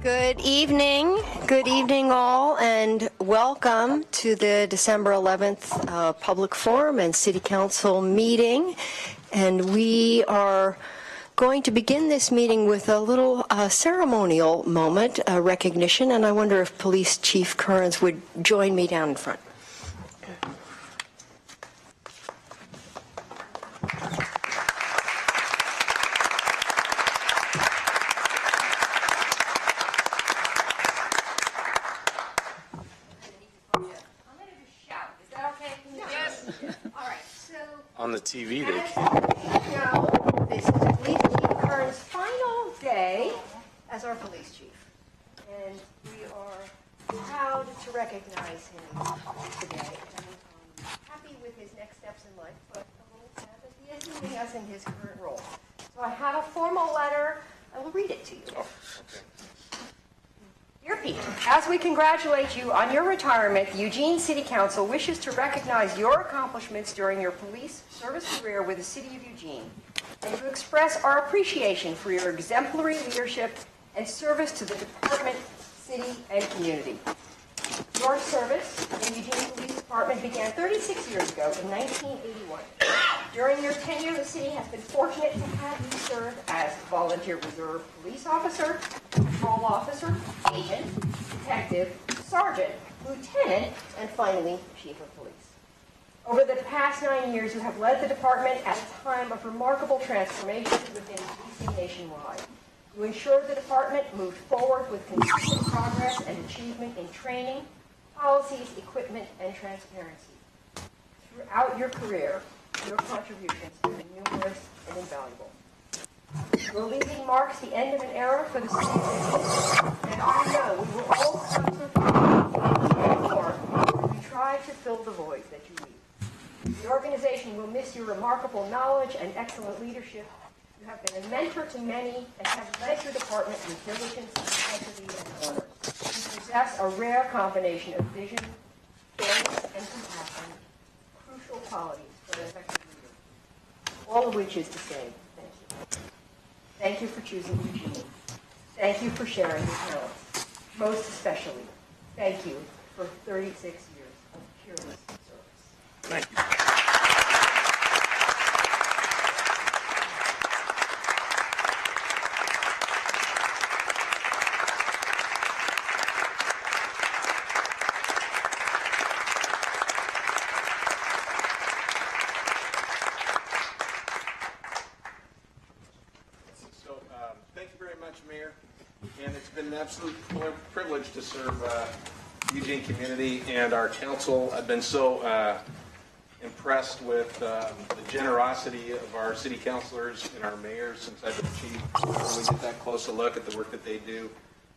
Good evening all, and welcome to the December 11th Public Forum and City Council meeting. And we are going to begin this meeting with a little ceremonial moment, recognition, and I wonder if Police Chief Kearns would join me down in front. On the TV, they can. This is Police Chief Kearns' final day as our police chief, and we are proud to recognize him today. And happy with his next steps in life, but a little sad that he is leaving us in his current role. So I have a formal letter. I will read it to you. Oh, okay. Dear Pete, as we congratulate you on your retirement, the Eugene City Council wishes to recognize your accomplishments during your police service career with the City of Eugene and to express our appreciation for your exemplary leadership and service to the department, city, and community. Your service in the Eugene Police Department began 36 years ago in 1981. During your tenure, the city has been fortunate to have you serve as volunteer reserve police officer, patrol officer, agent, detective, sergeant, lieutenant, and finally, chief of police. Over the past 9 years, you have led the department at a time of remarkable transformation within policing nationwide. You ensured the department moved forward with consistent progress and achievement in training, policies, equipment, and transparency. Throughout your career, your contributions have been numerous and invaluable. Your leaving marks the end of an era for the city of Eugene, and I know we will all come more as we try to fill the voids that you leave. The organization will miss your remarkable knowledge and excellent leadership. You have been a mentor to many and have led your department with diligence, integrity, and honor. You possess a rare combination of vision, fairness, and compassion, crucial qualities for an effective leader. All of which is to say, thank you. Thank you for choosing Eugene. Thank you for sharing your talents. Most especially, thank you for 36 years of peerless service. Thank you. Mayor, and it's been an absolute privilege to serve the Eugene community and our council. I've been so impressed with the generosity of our city councilors and our mayors since I've been chief. When we get that close a look at the work that they do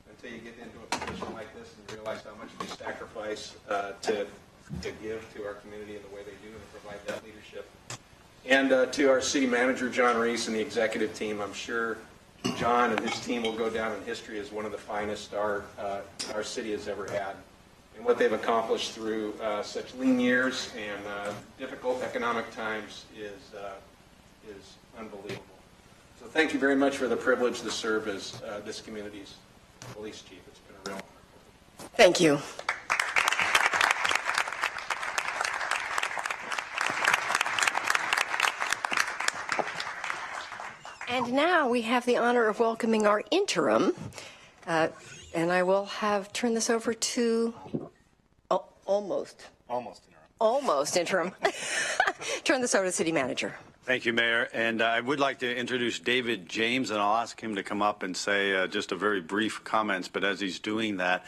until you get into a position like this and realize how much they sacrifice to give to our community in the way they do and to provide that leadership. And to our city manager, John Reese, and the executive team, I'm sure John and his team will go down in history as one of the finest our city has ever had. And what they've accomplished through such lean years and difficult economic times is unbelievable. So thank you very much for the privilege to serve as this community's police chief. It's been a real honor. Thank you. And now we have the honor of welcoming our interim, and I will turn this over to almost interim. Turn this over to the city manager. Thank you, Mayor. And I would like to introduce David James, and I'll ask him to come up and say just a very brief comments. But as he's doing that,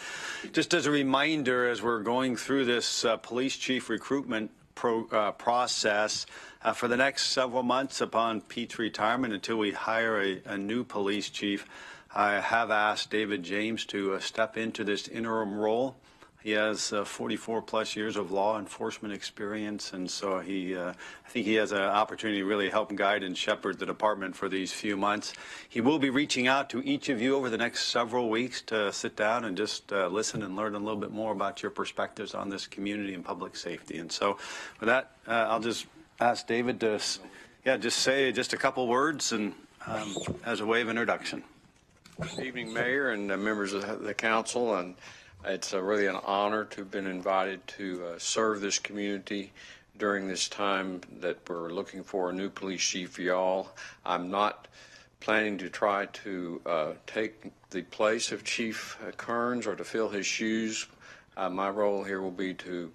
just as a reminder, as we're going through this police chief recruitment process, for the next several months upon Pete's retirement until we hire a new police chief, I have asked David James to step into this interim role. He has 44 plus years of law enforcement experience, and so I think he has an opportunity to really help guide and shepherd the department for these few months. He will be reaching out to each of you over the next several weeks to sit down and just listen and learn a little bit more about your perspectives on this community and public safety. And so with that, I'll just ask David to just say just a couple words and as a way of introduction. Good evening, Mayor and members of the council, and it's really an honor to have been invited to serve this community during this time that we're looking for a new police chief for y'all. I'm not planning to try to take the place of Chief Kearns or to fill his shoes. My role here will be to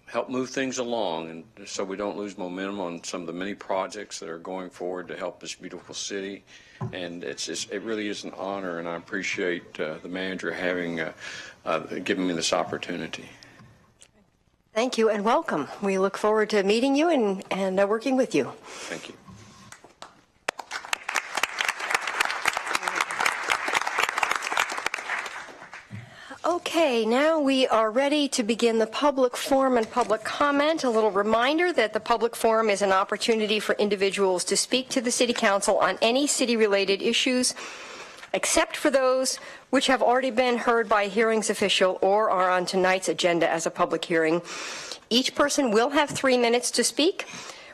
help move things along, and so we don't lose momentum on some of the many projects that are going forward to help this beautiful city. And it really is an honor, and I appreciate the manager having given me this opportunity. Thank you and welcome. We look forward to meeting you and working with you. Thank you. Okay, now we are ready to begin the public forum and public comment. A little reminder that the public forum is an opportunity for individuals to speak to the City Council on any city-related issues, except for those which have already been heard by a hearings official or are on tonight's agenda as a public hearing. Each person will have 3 minutes to speak.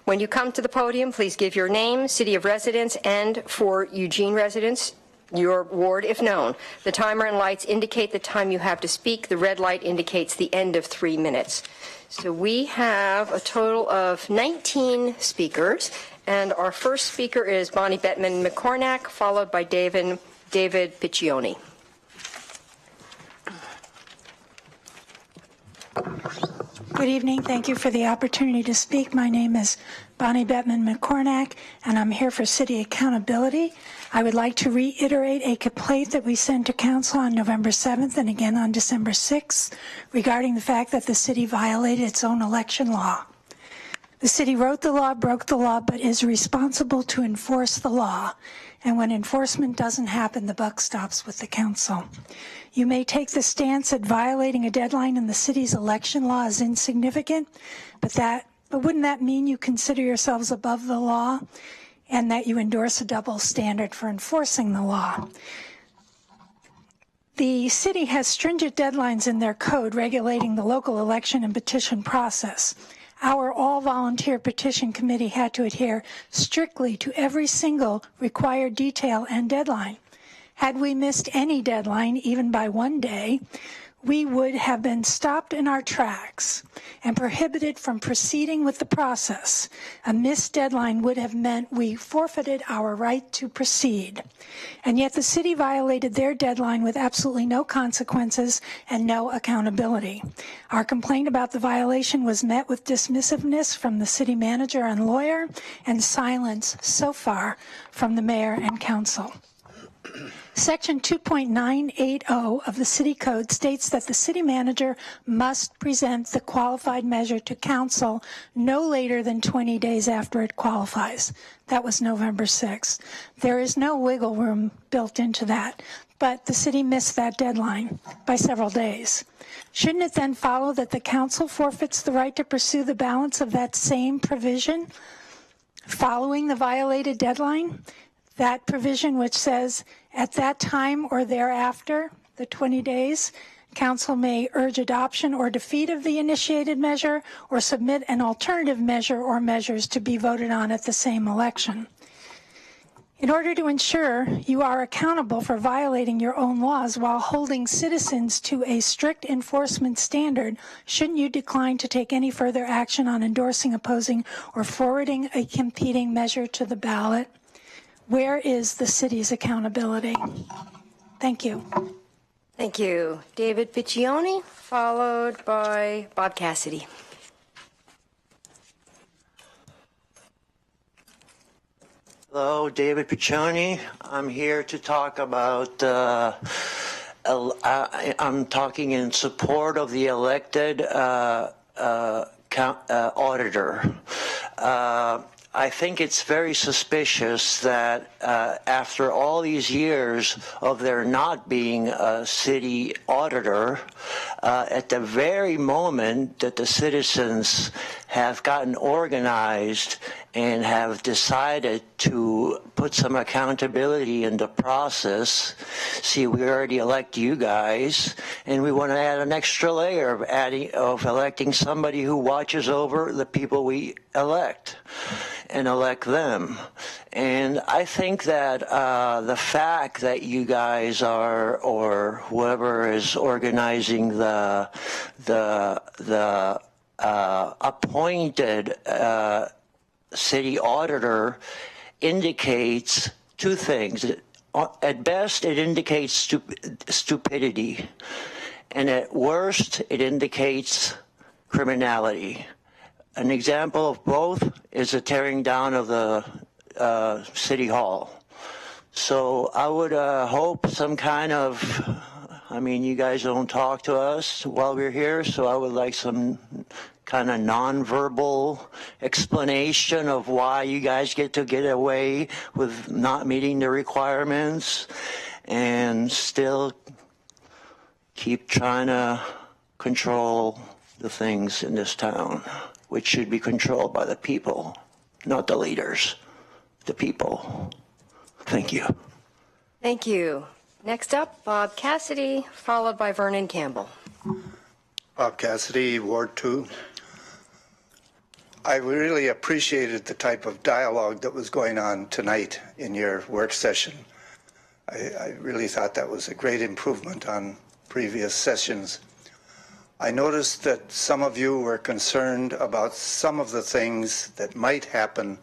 When you come to the podium, please give your name, city of residence, and for Eugene residents, your ward if known. The timer and lights indicate the time you have to speak. The red light indicates the end of 3 minutes. So we have a total of 19 speakers, and our first speaker is Bonnie Bettman McCornack, followed by David Puccini. Good evening. Thank you for the opportunity to speak. My name is Bonnie Bettman McCornack, and I'm here for City Accountability. I would like to reiterate a complaint that we sent to Council on November 7th and again on December 6th regarding the fact that the city violated its own election law. The city wrote the law, broke the law, but is responsible to enforce the law. And when enforcement doesn't happen, the buck stops with the council. You may take the stance that violating a deadline in the city's election law is insignificant, but wouldn't that mean you consider yourselves above the law and that you endorse a double standard for enforcing the law? The city has stringent deadlines in their code regulating the local election and petition process. Our all-volunteer petition committee had to adhere strictly to every single required detail and deadline. Had we missed any deadline, even by 1 day, we would have been stopped in our tracks and prohibited from proceeding with the process. A missed deadline would have meant we forfeited our right to proceed. And yet the city violated their deadline with absolutely no consequences and no accountability. Our complaint about the violation was met with dismissiveness from the city manager and lawyer and silence so far from the mayor and council. Section 2.980 of the City Code states that the city manager must present the qualified measure to council no later than 20 days after it qualifies. That was November 6th. There is no wiggle room built into that, but the city missed that deadline by several days. Shouldn't it then follow that the council forfeits the right to pursue the balance of that same provision following the violated deadline? That provision which says at that time or thereafter, the 20 days, council may urge adoption or defeat of the initiated measure or submit an alternative measure or measures to be voted on at the same election. In order to ensure you are accountable for violating your own laws while holding citizens to a strict enforcement standard, shouldn't you decline to take any further action on endorsing, opposing, or forwarding a competing measure to the ballot? Where is the city's accountability? Thank you. Thank you. David Puccini, followed by Bob Cassidy. Hello, David Puccini. I'm here to talk about, I'm talking in support of the elected auditor. I think it's very suspicious that after all these years of there not being a city auditor, at the very moment that the citizens have gotten organized and have decided to put some accountability in the process. See, we already elect you guys, and we want to add an extra layer of electing somebody who watches over the people we elect and elect them. And I think that the fact that you guys are, or whoever is organizing the appointed city auditor indicates two things. At best, it indicates stupidity, and at worst, it indicates criminality. An example of both is the tearing down of the City Hall. So I would hope some kind of, I mean, you guys don't talk to us while we're here, so I would like some kind of nonverbal explanation of why you guys get to get away with not meeting the requirements and still keep trying to control the things in this town, which should be controlled by the people, not the leaders, the people. Thank you. Thank you. Next up, Bob Cassidy, followed by Vernon Campbell. Bob Cassidy, Ward 2. I really appreciated the type of dialogue that was going on tonight in your work session. I really thought that was a great improvement on previous sessions. I noticed that some of you were concerned about some of the things that might happen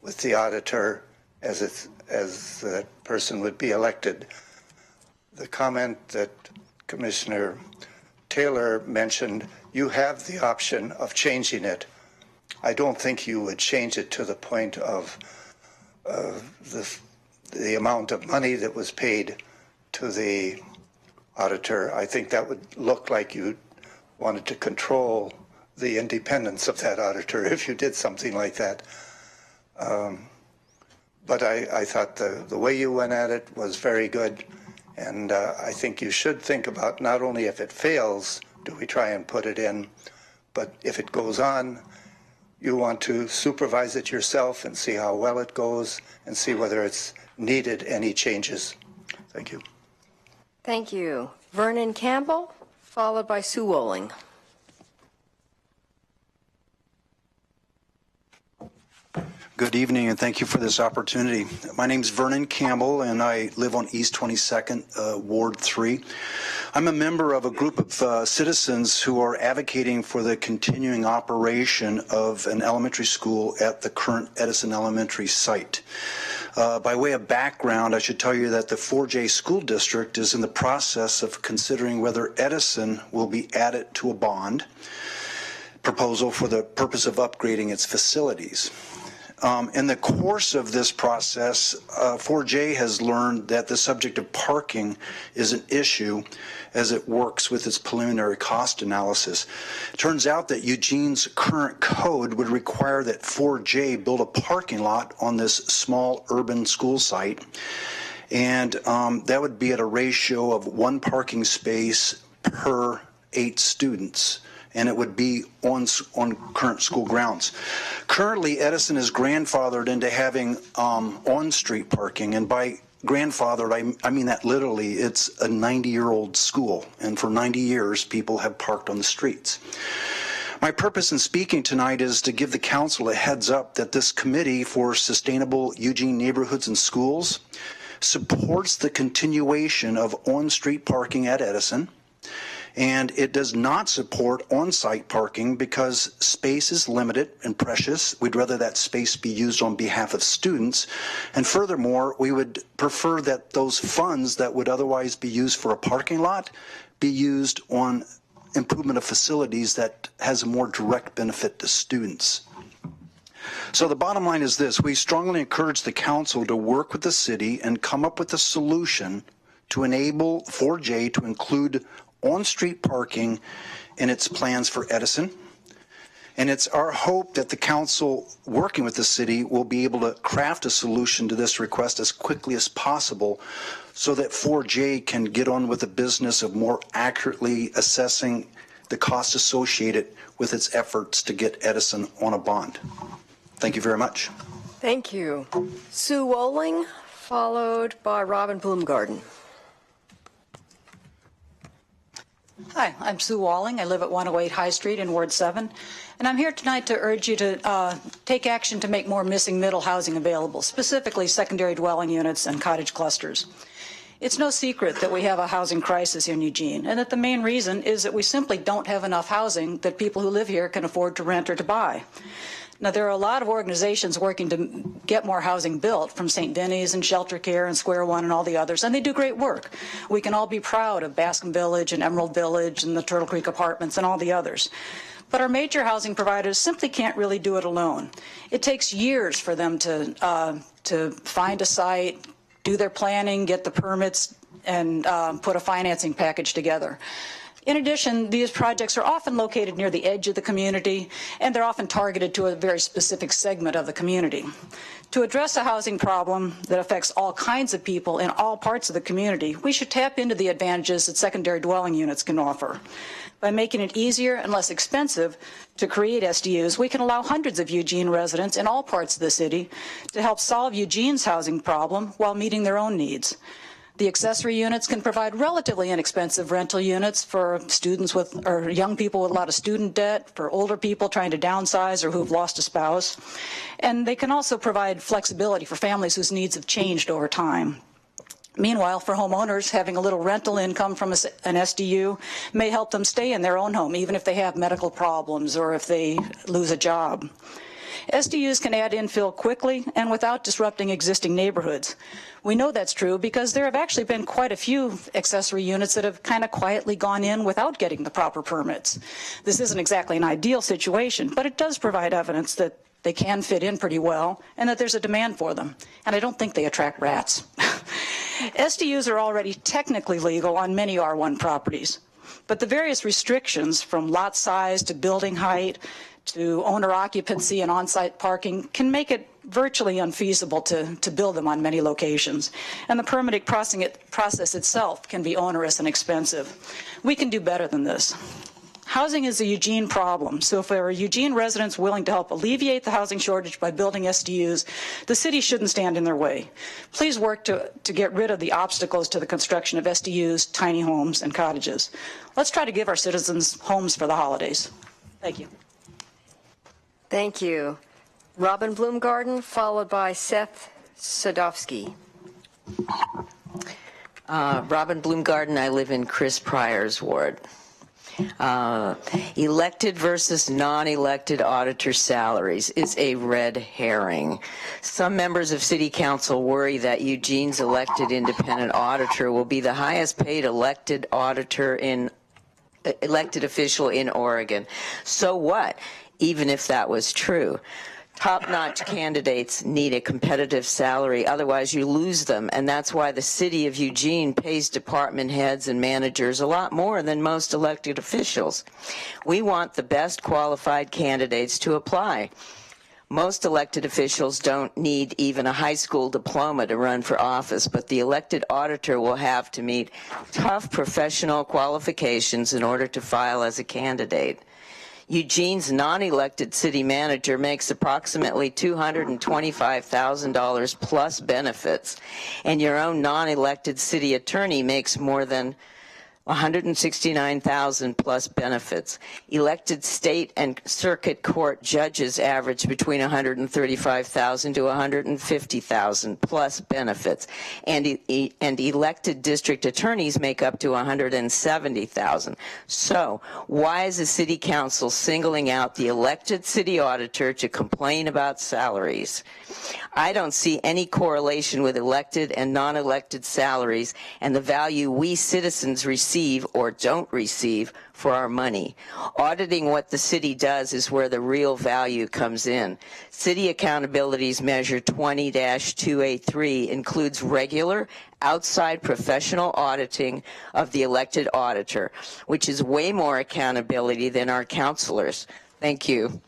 with the auditor as the person would be elected. The comment that Commissioner Taylor mentioned, you have the option of changing it. I don't think you would change it to the point of the amount of money that was paid to the auditor. I think that would look like you wanted to control the independence of that auditor if you did something like that. But I thought the way you went at it was very good. And I think you should think about not only if it fails, do we try and put it in, but if it goes on, you want to supervise it yourself and see how well it goes and see whether it's needed any changes. Thank you. Thank you. Vernon Campbell, followed by Sue Wolling. Good evening, and thank you for this opportunity. My name is Vernon Campbell, and I live on East 22nd, Ward 3. I'm a member of a group of citizens who are advocating for the continuing operation of an elementary school at the current Edison Elementary site. By way of background, I should tell you that the 4J School District is in the process of considering whether Edison will be added to a bond proposal for the purpose of upgrading its facilities. In the course of this process, 4J has learned that the subject of parking is an issue as it works with its preliminary cost analysis. It turns out that Eugene's current code would require that 4J build a parking lot on this small urban school site, and that would be at a ratio of 1 parking space per 8 students. And it would be on current school grounds. Currently, Edison is grandfathered into having on-street parking, and by grandfathered, I mean that literally. It's a 90-year-old school, and for 90 years, people have parked on the streets. My purpose in speaking tonight is to give the council a heads up that this Committee for Sustainable Eugene Neighborhoods and Schools supports the continuation of on-street parking at Edison, and it does not support on-site parking because space is limited and precious. We'd rather that space be used on behalf of students. And furthermore, we would prefer that those funds that would otherwise be used for a parking lot be used on improvement of facilities that has a more direct benefit to students. So the bottom line is this: we strongly encourage the council to work with the city and come up with a solution to enable 4J to include on-street parking in its plans for Edison. And it's our hope that the council, working with the city, will be able to craft a solution to this request as quickly as possible so that 4J can get on with the business of more accurately assessing the costs associated with its efforts to get Edison on a bond. Thank you very much. Thank you. Sue Wolling, followed by Robin Bloomgarden. Hi, I'm Sue Walling. I live at 108 High Street in Ward 7, and I'm here tonight to urge you to take action to make more missing middle housing available, specifically secondary dwelling units and cottage clusters. It's no secret that we have a housing crisis in Eugene, and that the main reason is that we simply don't have enough housing that people who live here can afford to rent or to buy. Now, there are a lot of organizations working to get more housing built, from St. Denis and Shelter Care and Square One and all the others, and they do great work. We can all be proud of Bascom Village and Emerald Village and the Turtle Creek Apartments and all the others. But our major housing providers simply can't really do it alone. It takes years for them to find a site, do their planning, get the permits, and put a financing package together. In addition, these projects are often located near the edge of the community, and they're often targeted to a very specific segment of the community. To address a housing problem that affects all kinds of people in all parts of the community, we should tap into the advantages that secondary dwelling units can offer. By making it easier and less expensive to create SDUs, we can allow hundreds of Eugene residents in all parts of the city to help solve Eugene's housing problem while meeting their own needs. The accessory units can provide relatively inexpensive rental units for students with, or young people with a lot of student debt, for older people trying to downsize or who've lost a spouse. And they can also provide flexibility for families whose needs have changed over time. Meanwhile, for homeowners, having a little rental income from an SDU may help them stay in their own home, even if they have medical problems or if they lose a job. SDUs can add infill quickly and without disrupting existing neighborhoods. We know that's true because there have actually been quite a few accessory units that have kind of quietly gone in without getting the proper permits. This isn't exactly an ideal situation, but it does provide evidence that they can fit in pretty well and that there's a demand for them. And I don't think they attract rats. SDUs are already technically legal on many R1 properties, but the various restrictions from lot size to building height to owner occupancy and on-site parking can make it virtually unfeasible to build them on many locations. And the permitting process itself can be onerous and expensive. We can do better than this. Housing is a Eugene problem, so if there are Eugene residents willing to help alleviate the housing shortage by building SDUs, the city shouldn't stand in their way. Please work to get rid of the obstacles to the construction of SDUs, tiny homes, and cottages. Let's try to give our citizens homes for the holidays. Thank you. Thank you. Robin Bloomgarden, followed by Seth Sadowski. Robin Bloomgarden, I live in Chris Pryor's ward. Elected versus non-elected auditor salaries is a red herring. Some members of City Council worry that Eugene's elected independent auditor will be the highest paid elected official in Oregon. So what, even if that was true? Top-notch candidates need a competitive salary, otherwise you lose them, and that's why the city of Eugene pays department heads and managers a lot more than most elected officials. We want the best qualified candidates to apply. Most elected officials don't need even a high school diploma to run for office, but the elected auditor will have to meet tough professional qualifications in order to file as a candidate. Eugene's non-elected city manager makes approximately $225,000 plus benefits, and your own non-elected city attorney makes more than $169,000 plus benefits. Elected state and circuit court judges average between $135,000 to $150,000 plus benefits, and elected district attorneys make up to $170,000. So why is the city council singling out the elected city auditor to complain about salaries? I don't see any correlation with elected and non-elected salaries and the value we citizens receive or don't receive for our money. Auditing what the city does is where the real value comes in. City Accountability's Measure 20-283 includes regular outside professional auditing of the elected auditor, which is way more accountability than our councilors. Thank you.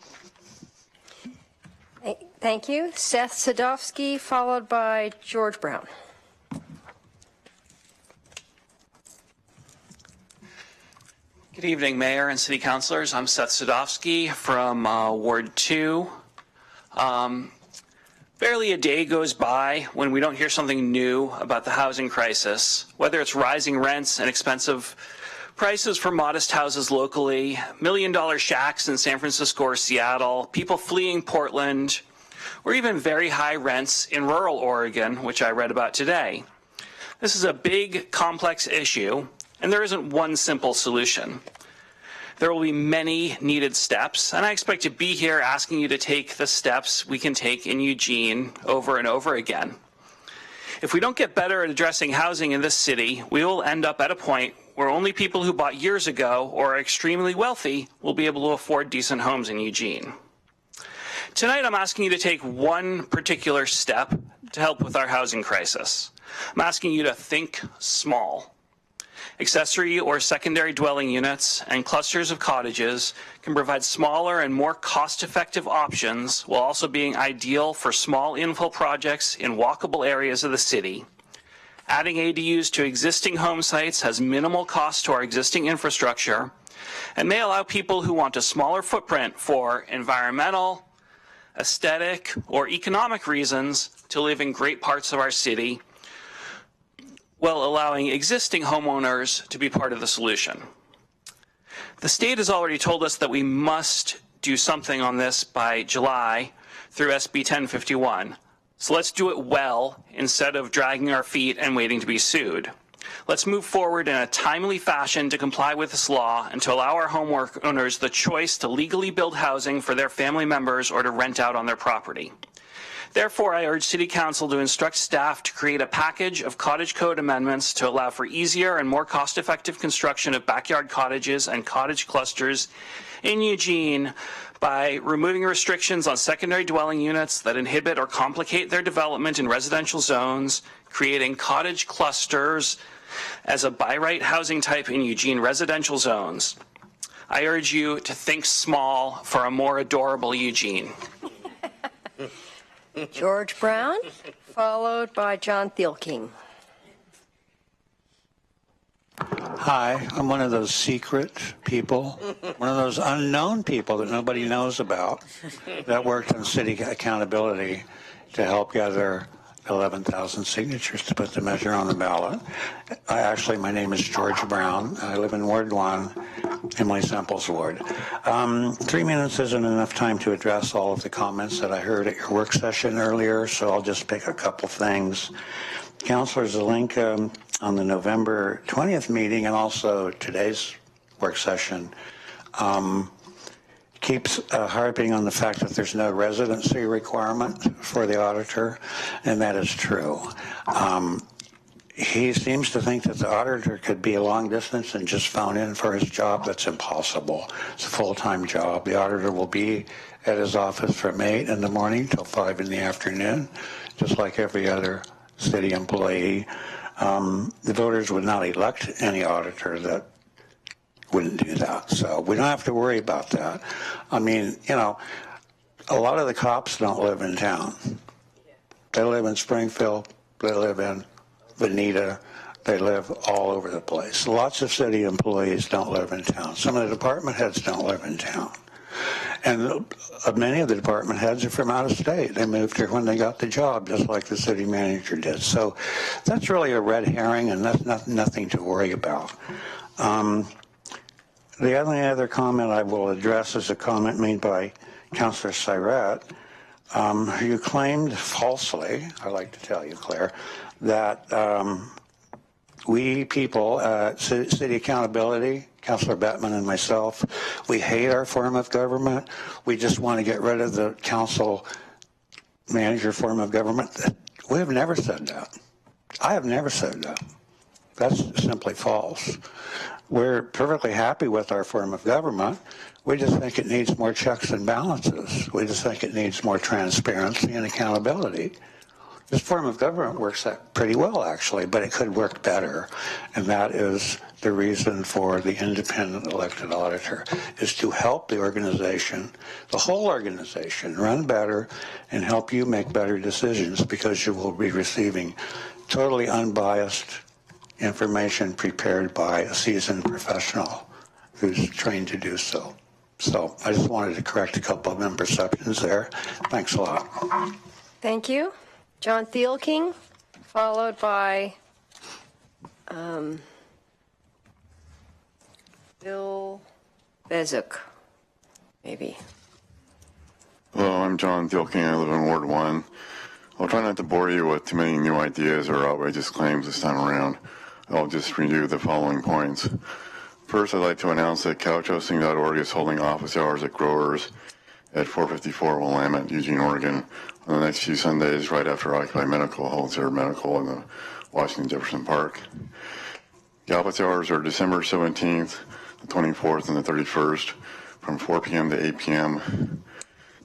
Thank you. Seth Sadowski, followed by George Brown. Good evening, Mayor and City Councilors. I'm Seth Sadowski from Ward 2. Barely a day goes by when we don't hear something new about the housing crisis, whether it's rising rents and expensive prices for modest houses locally, million-dollar shacks in San Francisco or Seattle, people fleeing Portland, or even very high rents in rural Oregon, which I read about today. This is a big, complex issue, and there isn't one simple solution. There will be many needed steps, and I expect to be here asking you to take the steps we can take in Eugene over and over again. If we don't get better at addressing housing in this city, we will end up at a point where only people who bought years ago or are extremely wealthy will be able to afford decent homes in Eugene. Tonight, I'm asking you to take one particular step to help with our housing crisis. I'm asking you to think small. Accessory or secondary dwelling units and clusters of cottages can provide smaller and more cost-effective options while also being ideal for small infill projects in walkable areas of the city. Adding ADUs to existing home sites has minimal cost to our existing infrastructure and may allow people who want a smaller footprint for environmental, aesthetic, or economic reasons to live in great parts of our city, while allowing existing homeowners to be part of the solution. The state has already told us that we must do something on this by July through SB 1051. So let's do it well instead of dragging our feet and waiting to be sued. Let's move forward in a timely fashion to comply with this law and to allow our homeowners the choice to legally build housing for their family members or to rent out on their property. Therefore, I urge City Council to instruct staff to create a package of cottage code amendments to allow for easier and more cost-effective construction of backyard cottages and cottage clusters in Eugene by removing restrictions on secondary dwelling units that inhibit or complicate their development in residential zones, creating cottage clusters as a by right housing type in Eugene residential zones. I urge you to think small for a more adorable Eugene. George Brown, followed by John Thiel King. Hi, I'm one of those secret people, one of those unknown people that nobody knows about that worked on city accountability to help gather 11,000 signatures to put the measure on the ballot. My name is George Brown. I live in Ward 1, Emily Semple's ward. 3 minutes isn't enough time to address all of the comments that I heard at your work session earlier, so I'll just pick a couple things. Councillor Zelenka on the November 20th meeting and also today's work session keeps harping on the fact that there's no residency requirement for the auditor, and that is true. He seems to think that the auditor could be a long distance and just phone in for his job. That's impossible. It's a full-time job. The auditor will be at his office from 8 in the morning till 5 in the afternoon, just like every other city employee. The voters would not elect any auditor that wouldn't do that. So we don't have to worry about that. I mean, you know, a lot of the cops don't live in town. They live in Springfield. They live in Veneta. They live all over the place. Lots of city employees don't live in town. Some of the department heads don't live in town. And many of the department heads are from out of state. They moved here when they got the job, just like the city manager did. So that's really a red herring, and that's nothing to worry about. The only other comment I will address is a comment made by Councillor Siret. You claimed falsely, I like to tell you, Claire, that we people at City Accountability, Councillor Bettman and myself, we hate our form of government. We just want to get rid of the council manager form of government. We have never said that. I have never said that. That's simply false. We're perfectly happy with our form of government. We just think it needs more checks and balances. We just think it needs more transparency and accountability. This form of government works pretty well, actually, but it could work better. And that is the reason for the independent elected auditor, is to help the organization, the whole organization, run better and help you make better decisions, because you will be receiving totally unbiased information prepared by a seasoned professional who's trained to do so. So I just wanted to correct a couple of imperceptions there. Thanks a lot. Thank you. John Thiel King, followed by Bill Bezuk, maybe. Hello, I'm John Thiel. I live in Ward 1. I'll try not to bore you with too many new ideas or outrageous claims this time around. I'll just review the following points. First, I'd like to announce that couchhosting.org is holding office hours at Growers at 454 Willamette, Eugene, Oregon, on the next few Sundays right after Occupy Medical holds their medical in the Washington Jefferson Park. The office hours are December 17th, the 24th, and the 31st from 4 p.m. to 8 p.m.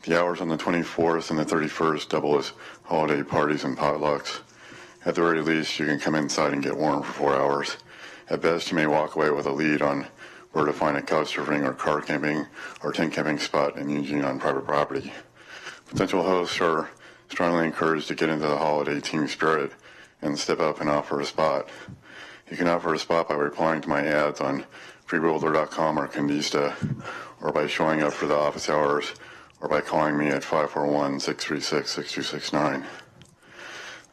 The hours on the 24th and the 31st double as holiday parties and potlucks. At the very least, you can come inside and get warm for 4 hours. At best, you may walk away with a lead on where to find a couch surfing or car camping or tent camping spot in Eugene on private property. Potential hosts are strongly encouraged to get into the holiday team spirit and step up and offer a spot. You can offer a spot by replying to my ads on freebuilder.com or Condista, or by showing up for the office hours, or by calling me at 541-636-6269.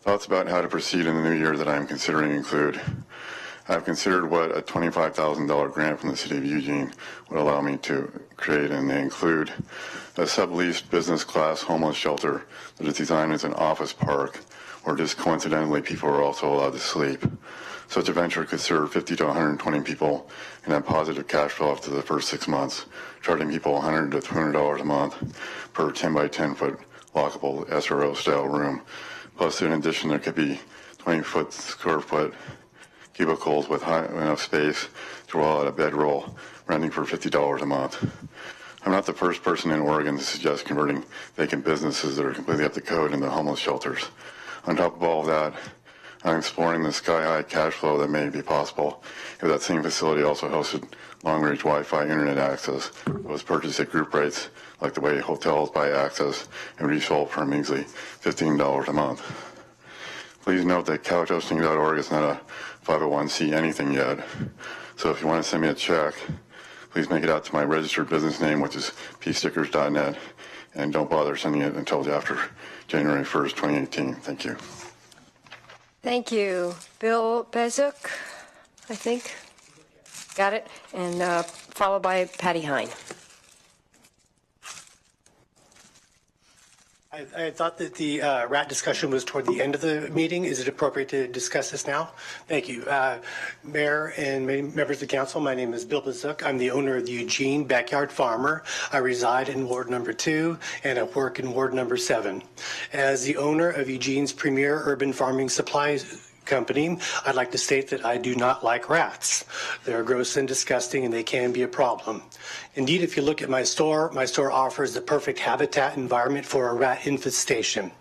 Thoughts about how to proceed in the new year that I am considering include: I've considered what a $25,000 grant from the City of Eugene would allow me to create, and they include a subleased business class homeless shelter that is designed as an office park where just coincidentally people are also allowed to sleep. Such a venture could serve 50 to 120 people and have positive cash flow after the first 6 months, charging people $100 to $200 a month per 10 by 10 foot lockable SRO style room. Plus, in addition, there could be 20 square foot cubicles with high enough space to roll out a bedroll, renting for $50 a month. I'm not the first person in Oregon to suggest converting vacant businesses that are completely up to code into homeless shelters. On top of all of that, I'm exploring the sky-high cash flow that may be possible if that same facility also hosted long-range Wi-Fi internet access that was purchased at group rates, like the way hotels buy access and resold for a measly $15 a month. Please note that couchhosting.org is not a 501c anything yet, so if you want to send me a check, please make it out to my registered business name, which is pstickers.net, and don't bother sending it until after January 1st, 2018. Thank you. Thank you. Bill Bezuk, I think. Got it. And followed by Patty Hein. I thought that the rat discussion was toward the end of the meeting. Is it appropriate to discuss this now? Thank you. Mayor and members of the council, my name is Bill Bazooka. I'm the owner of the Eugene Backyard Farmer. I reside in Ward number 2 and I work in Ward number 7. As the owner of Eugene's premier urban farming supplies company, I'd like to state that I do not like rats. They're gross and disgusting and they can be a problem. Indeed, if you look at my store offers the perfect habitat environment for a rat infestation.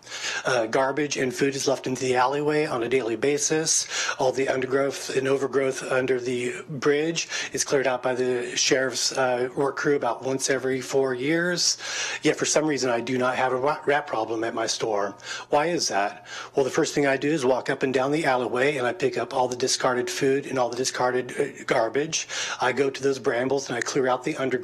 Garbage and food is left into the alleyway on a daily basis. All the undergrowth and overgrowth under the bridge is cleared out by the sheriff's work crew about once every 4 years. Yet for some reason, I do not have a rat problem at my store. Why is that? Well, the first thing I do is walk up and down the alleyway and I pick up all the discarded food and all the discarded garbage. I go to those brambles and I clear out the undergrowth.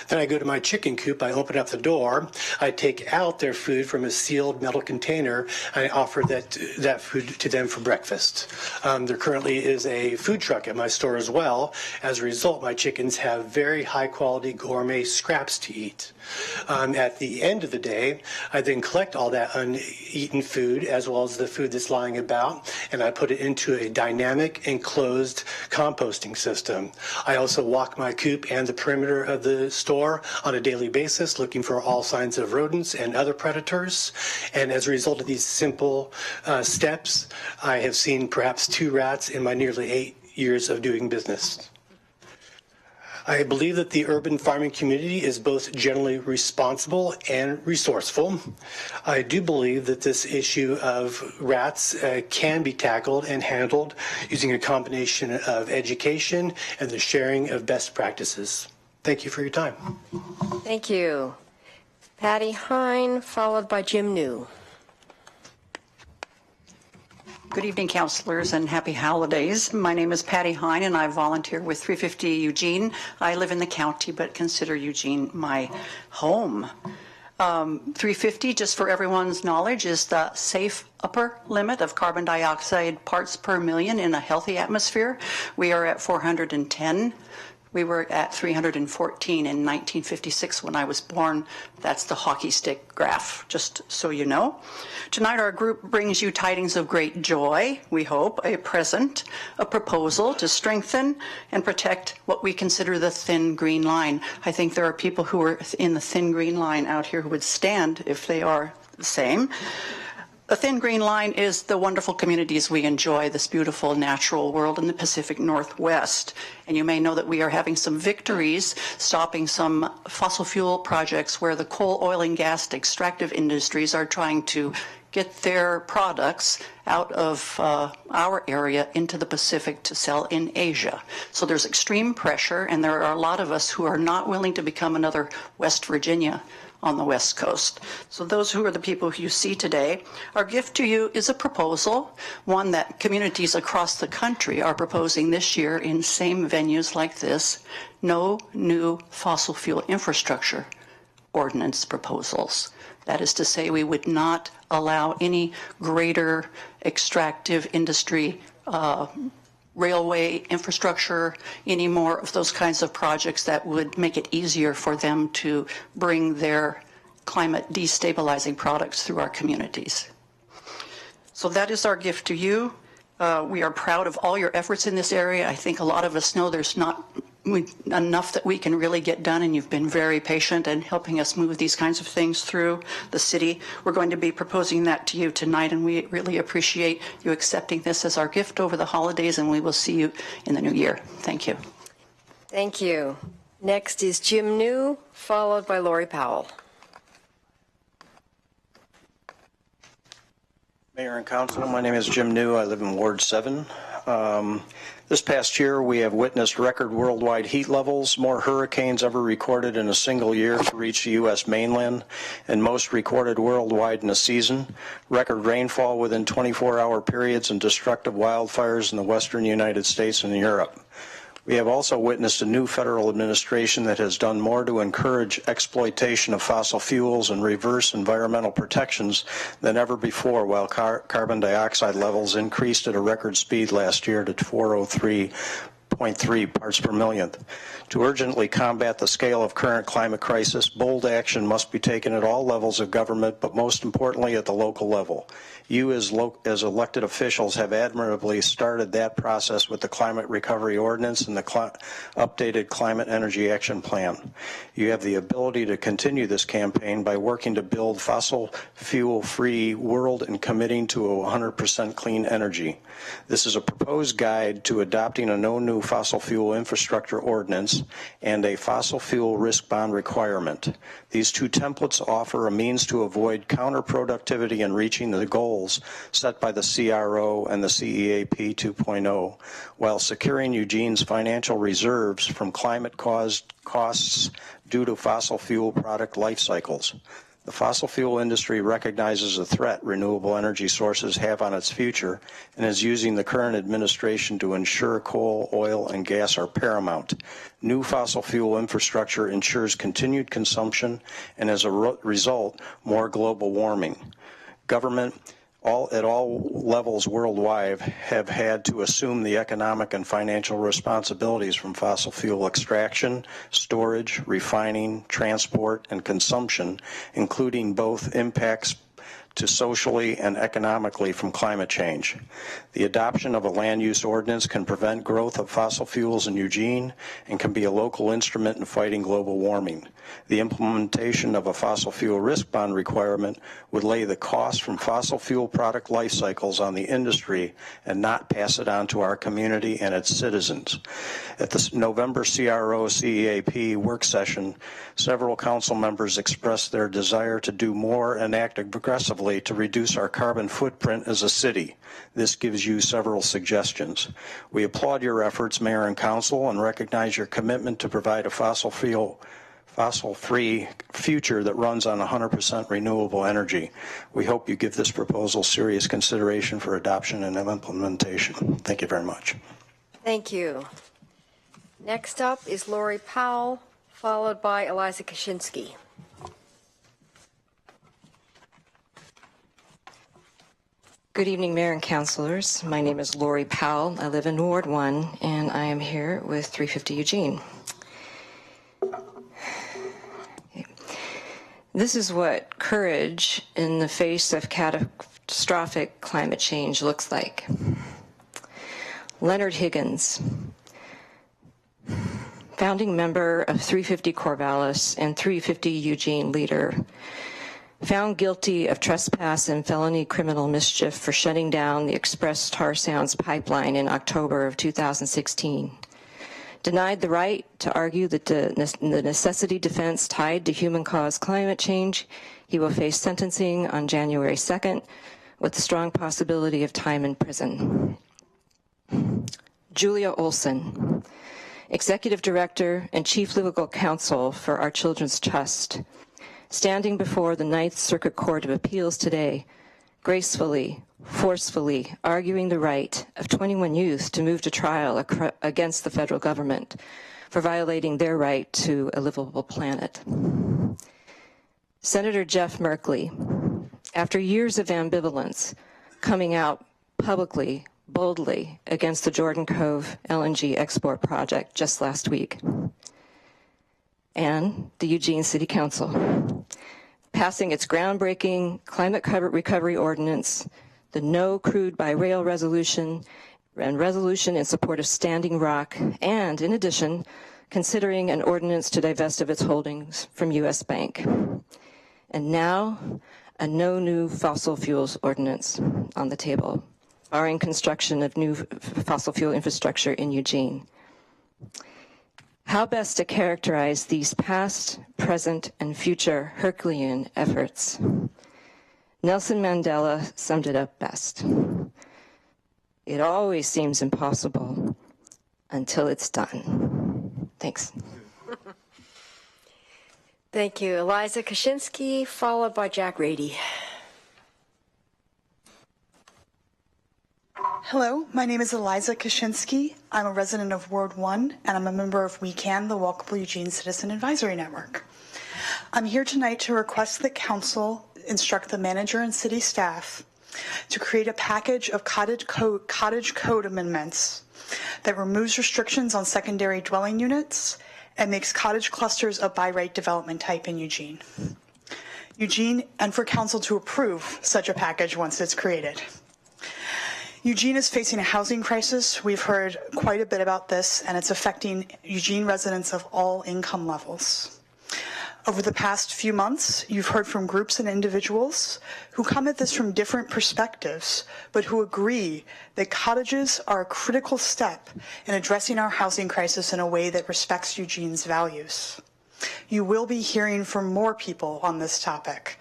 Then I go to my chicken coop, I open up the door, I take out their food from a sealed metal container, and I offer that food to them for breakfast. There currently is a food truck at my store as well. As a result, my chickens have very high quality gourmet scraps to eat. At the end of the day, I then collect all that uneaten food as well as the food that's lying about, and I put it into a dynamic enclosed composting system. I also walk my coop and the perimeter of the store on a daily basis looking for all signs of rodents and other predators. And as a result of these simple steps, I have seen perhaps 2 rats in my nearly 8 years of doing business. I believe that the urban farming community is both generally responsible and resourceful. I do believe that this issue of rats can be tackled and handled using a combination of education and the sharing of best practices. Thank you for your time. Thank you. Patty Hein, followed by Jim New. Good evening, councilors, and happy holidays. My name is Patty Hein, and I volunteer with 350 Eugene. I live in the county, but consider Eugene my home. 350, just for everyone's knowledge, is the safe upper limit of carbon dioxide parts per million in a healthy atmosphere. We are at 410 We were at 314 in 1956 when I was born. That's the hockey stick graph, just so you know. Tonight our group brings you tidings of great joy, we hope, a present, a proposal to strengthen and protect what we consider the thin green line. I think there are people who are in the thin green line out here who would stand if they are the same. The thin green line is the wonderful communities we enjoy, this beautiful natural world in the Pacific Northwest. And you may know that we are having some victories stopping some fossil fuel projects where the coal, oil, and gas extractive industries are trying to get their products out of our area into the Pacific to sell in Asia. So there's extreme pressure, and there are a lot of us who are not willing to become another West Virginia on the West Coast. So those who are the people who you see today, our gift to you is a proposal, one that communities across the country are proposing this year in same venues like this: no new fossil fuel infrastructure ordinance proposals. That is to say, we would not allow any greater extractive industry, railway infrastructure, any more of those kinds of projects that would make it easier for them to bring their climate destabilizing products through our communities. So that is our gift to you. We are proud of all your efforts in this area. I think a lot of us know there's not enough that we can really get done, and you've been very patient in helping us move these kinds of things through the city. We're going to be proposing that to you tonight, and we really appreciate you accepting this as our gift over the holidays, and we will see you in the new year. Thank you. Thank you. Next is Jim New, followed by Laurie Powell. Mayor and Council, my name is Jim New. I live in Ward 7. This past year, we have witnessed record worldwide heat levels, more hurricanes ever recorded in a single year to reach the U.S. mainland, and most recorded worldwide in a season, record rainfall within 24-hour periods, and destructive wildfires in the western United States and Europe. We have also witnessed a new federal administration that has done more to encourage exploitation of fossil fuels and reverse environmental protections than ever before, while carbon dioxide levels increased at a record speed last year to 403.3 parts per millionth. To urgently combat the scale of current climate crisis, bold action must be taken at all levels of government, but most importantly at the local level. You as elected officials have admirably started that process with the Climate Recovery Ordinance and the updated Climate Energy Action Plan. You have the ability to continue this campaign by working to build fossil fuel-free world and committing to 100% clean energy. This is a proposed guide to adopting a no new fossil fuel infrastructure ordinance and a fossil fuel risk bond requirement. These two templates offer a means to avoid counterproductivity in reaching the goals set by the CRO and the CEAP 2.0, while securing Eugene's financial reserves from climate-caused costs due to fossil fuel product life cycles. The fossil fuel industry recognizes the threat renewable energy sources have on its future and is using the current administration to ensure coal, oil, and gas are paramount. New fossil fuel infrastructure ensures continued consumption and, as a result, more global warming. Government at all levels worldwide have had to assume the economic and financial responsibilities from fossil fuel extraction, storage, refining, transport, and consumption, including both impacts to socially and economically from climate change. The adoption of a land use ordinance can prevent growth of fossil fuels in Eugene and can be a local instrument in fighting global warming. The implementation of a fossil fuel risk bond requirement would lay the cost from fossil fuel product life cycles on the industry and not pass it on to our community and its citizens. At the November CRO-CEAP work session, several council members expressed their desire to do more and act aggressively to reduce our carbon footprint as a city. This gives you several suggestions. We applaud your efforts, Mayor and Council, and recognize your commitment to provide a fossil-free future that runs on 100% renewable energy. We hope you give this proposal serious consideration for adoption and implementation. Thank you very much. Thank you. Next up is Laurie Powell, followed by Eliza Kaczynski. Good evening, Mayor and Councilors. My name is Laurie Powell. I live in Ward 1, and I am here with 350 Eugene. This is what courage in the face of catastrophic climate change looks like. Leonard Higgins, founding member of 350 Corvallis and 350 Eugene leader, found guilty of trespass and felony criminal mischief for shutting down the Express Tar Sands pipeline in October of 2016. Denied the right to argue that the necessity defense tied to human-caused climate change, he will face sentencing on January 2nd with a strong possibility of time in prison. Julia Olson, Executive Director and Chief Legal Counsel for Our Children's Trust, standing before the Ninth Circuit Court of Appeals today, gracefully, forcefully arguing the right of 21 youth to move to trial against the federal government for violating their right to a livable planet. Senator Jeff Merkley, after years of ambivalence, coming out publicly, boldly against the Jordan Cove LNG export project just last week. And the Eugene City Council, passing its groundbreaking climate recovery ordinance, the No Crude by Rail resolution, and resolution in support of Standing Rock, and in addition, considering an ordinance to divest of its holdings from U.S. Bank. And now, a no new fossil fuels ordinance on the table, barring construction of new fossil fuel infrastructure in Eugene. How best to characterize these past, present, and future Herculean efforts? Nelson Mandela summed it up best. It always seems impossible until it's done. Thanks. Thank you. Eliza Kaczynski, followed by Jack Grady. Hello, my name is Eliza Kaczynski. I'm a resident of Ward 1, and I'm a member of We Can, the Walkable Eugene Citizen Advisory Network. I'm here tonight to request that Council instruct the manager and city staff to create a package of cottage code amendments that removes restrictions on secondary dwelling units and makes cottage clusters a by-right development type in Eugene. And for Council to approve such a package once it's created. Eugene is facing a housing crisis. We've heard quite a bit about this, and it's affecting Eugene residents of all income levels. Over the past few months, you've heard from groups and individuals who come at this from different perspectives, but who agree that cottages are a critical step in addressing our housing crisis in a way that respects Eugene's values. You will be hearing from more people on this topic.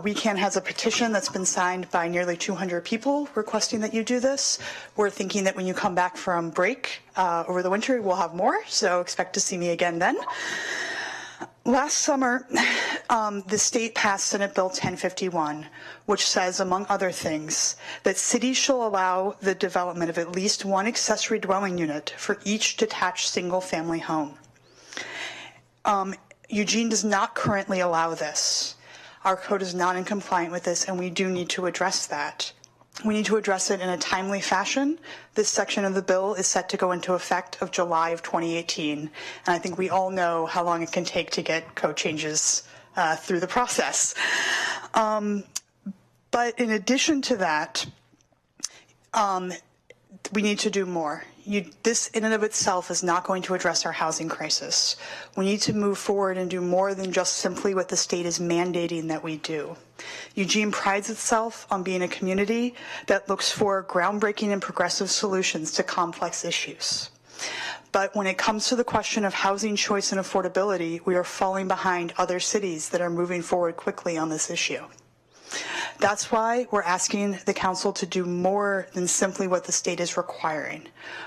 We Can has a petition that's been signed by nearly 200 people requesting that you do this. We're thinking that when you come back from break over the winter, we'll have more, so expect to see me again then. Last summer, the state passed Senate Bill 1051, which says, among other things, that cities shall allow the development of at least one accessory dwelling unit for each detached single-family home. Eugene does not currently allow this. Our code is not in compliance with this, and we do need to address that. We need to address it in a timely fashion. This section of the bill is set to go into effect of July of 2018, and I think we all know how long it can take to get code changes through the process. But in addition to that, we need to do more. This in and of itself is not going to address our housing crisis. We need to move forward and do more than just simply what the state is mandating that we do. Eugene prides itself on being a community that looks for groundbreaking and progressive solutions to complex issues. But when it comes to the question of housing choice and affordability, we are falling behind other cities that are moving forward quickly on this issue. That's why we're asking the council to do more than simply what the state is requiring.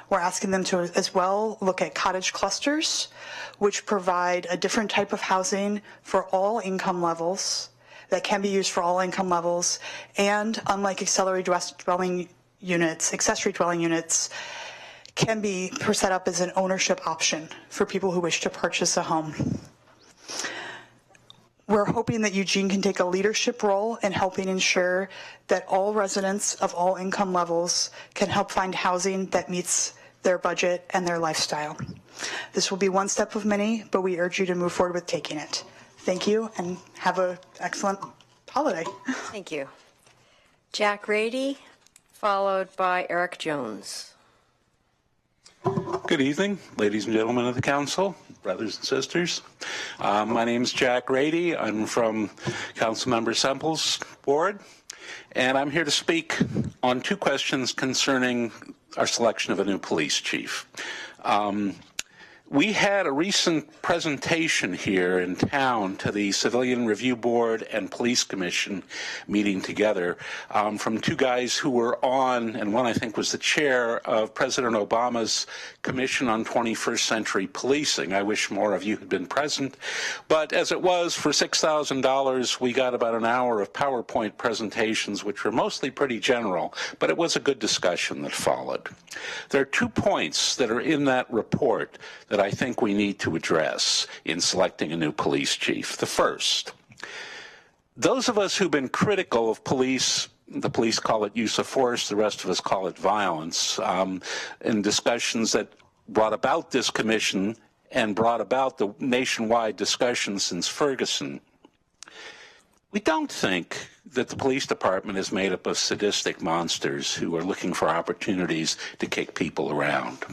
We're asking them to as well look at cottage clusters, which provide a different type of housing for all income levels, that can be used for all income levels, and unlike accessory dwelling units, can be set up as an ownership option for people who wish to purchase a home. We're hoping that Eugene can take a leadership role in helping ensure that all residents of all income levels can help find housing that meets their budget and their lifestyle. This will be one step of many, but we urge you to move forward with taking it. Thank you, and have an excellent holiday. Thank you. Jack Grady, followed by Eric Jones. Good evening, ladies and gentlemen of the council, brothers and sisters. My name is Jack Grady. I'm from Councilmember Semple's ward, and I'm here to speak on two questions concerning our selection of a new police chief. We had a recent presentation here in town to the Civilian Review Board and Police Commission meeting together from two guys who were on, and one I think was the chair of President Obama's Commission on 21st Century Policing. I wish more of you had been present, but as it was, for $6,000, we got about an hour of PowerPoint presentations, which were mostly pretty general, but it was a good discussion that followed. There are 2 points that are in that report that I think we need to address in selecting a new police chief. The first, those of us who've been critical of police, the police call it use of force, the rest of us call it violence, in discussions that brought about this commission and brought about the nationwide discussion since Ferguson, we don't think that the police department is made up of sadistic monsters who are looking for opportunities to kick people around.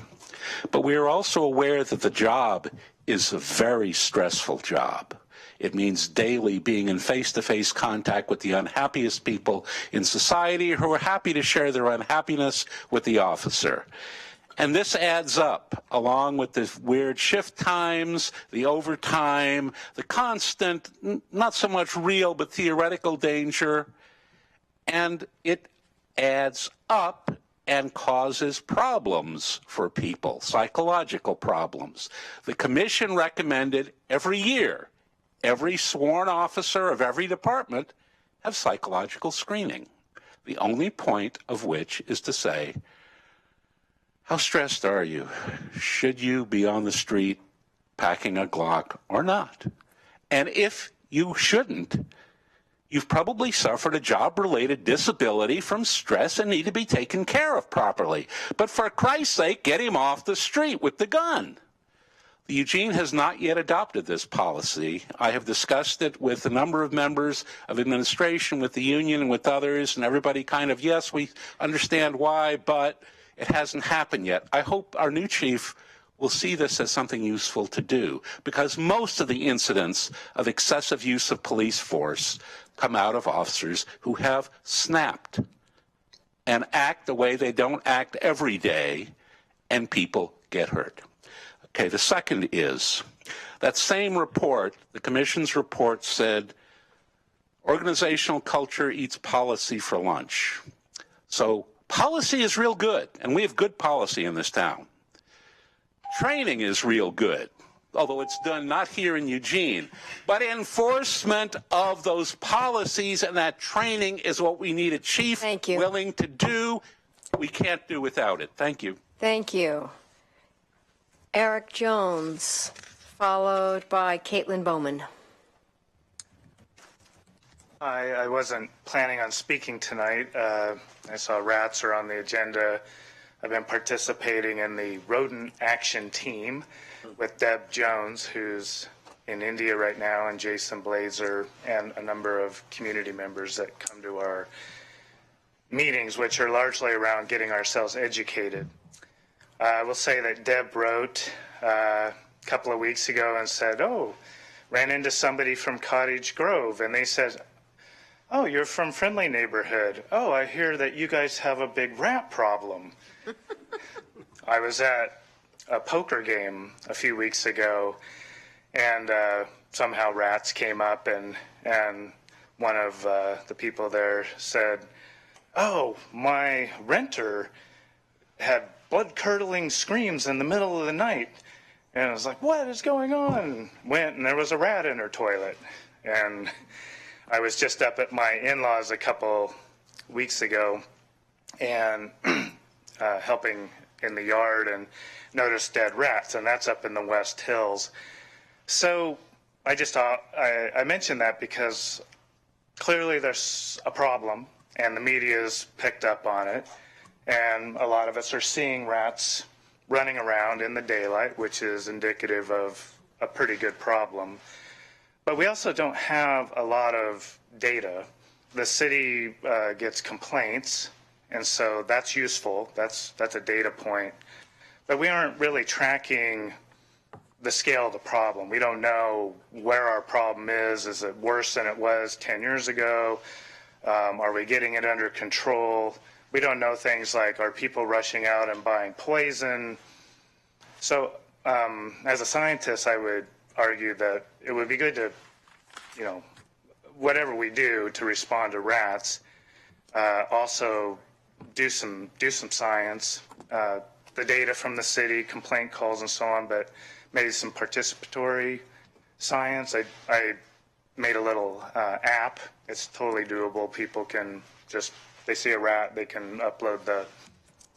But we are also aware that the job is a very stressful job. It means daily being in face-to-face contact with the unhappiest people in society who are happy to share their unhappiness with the officer. And this adds up, along with the weird shift times, the overtime, the constant, not so much real but theoretical danger, and it adds up and causes problems for people, psychological problems. The commission recommended every year, every sworn officer of every department have psychological screening, the only point of which is to say, how stressed are you? Should you be on the street packing a Glock or not? And if you shouldn't, you've probably suffered a job-related disability from stress and need to be taken care of properly. But for Christ's sake, get him off the street with the gun. Eugene has not yet adopted this policy. I have discussed it with a number of members of administration, with the union and with others, and everybody kind of, yes, we understand why, but it hasn't happened yet. I hope our new chief will see this as something useful to do, because most of the incidents of excessive use of police force come out of officers who have snapped and act the way they don't act every day, and people get hurt. Okay, the second is, that same report, the commission's report said, organizational culture eats policy for lunch. So policy is real good, and we have good policy in this town. Training is real good, although it's done not here in Eugene, but enforcement of those policies and that training is what we need a chief willing to do. We can't do without it. Thank you. Thank you. Eric Jones, followed by Kaitlyn Bowman. I wasn't planning on speaking tonight. I saw rats are on the agenda. I've been participating in the rodent action team with Deb Jones, who's in India right now, and Jason Blazer, and a number of community members that come to our meetings, which are largely around getting ourselves educated. I will say that Deb wrote a couple of weeks ago and said, oh, ran into somebody from Cottage Grove, and they said, oh, you're from Friendly Neighborhood. Oh, I hear that you guys have a big rat problem. I was at a poker game a few weeks ago, and somehow rats came up, and one of the people there said, oh, my renter had blood-curdling screams in the middle of the night. And I was like, what is going on? Went, and there was a rat in her toilet. And I was just up at my in-laws a couple weeks ago and helping in the yard and noticed dead rats, and that's up in the West Hills. So I mentioned that because clearly there's a problem and the media's picked up on it, and a lot of us are seeing rats running around in the daylight, which is indicative of a pretty good problem. But we also don't have a lot of data. The city gets complaints, and so that's useful. That's a data point. But we aren't really tracking the scale of the problem. We don't know where our problem is. Is it worse than it was 10 years ago? Are we getting it under control? We don't know things like, are people rushing out and buying poison? So as a scientist, I would argue that it would be good to, whatever we do to respond to rats, also do some science, the data from the city, complaint calls and so on, but maybe some participatory science. I made a little app. It's totally doable. People can they see a rat, they can upload the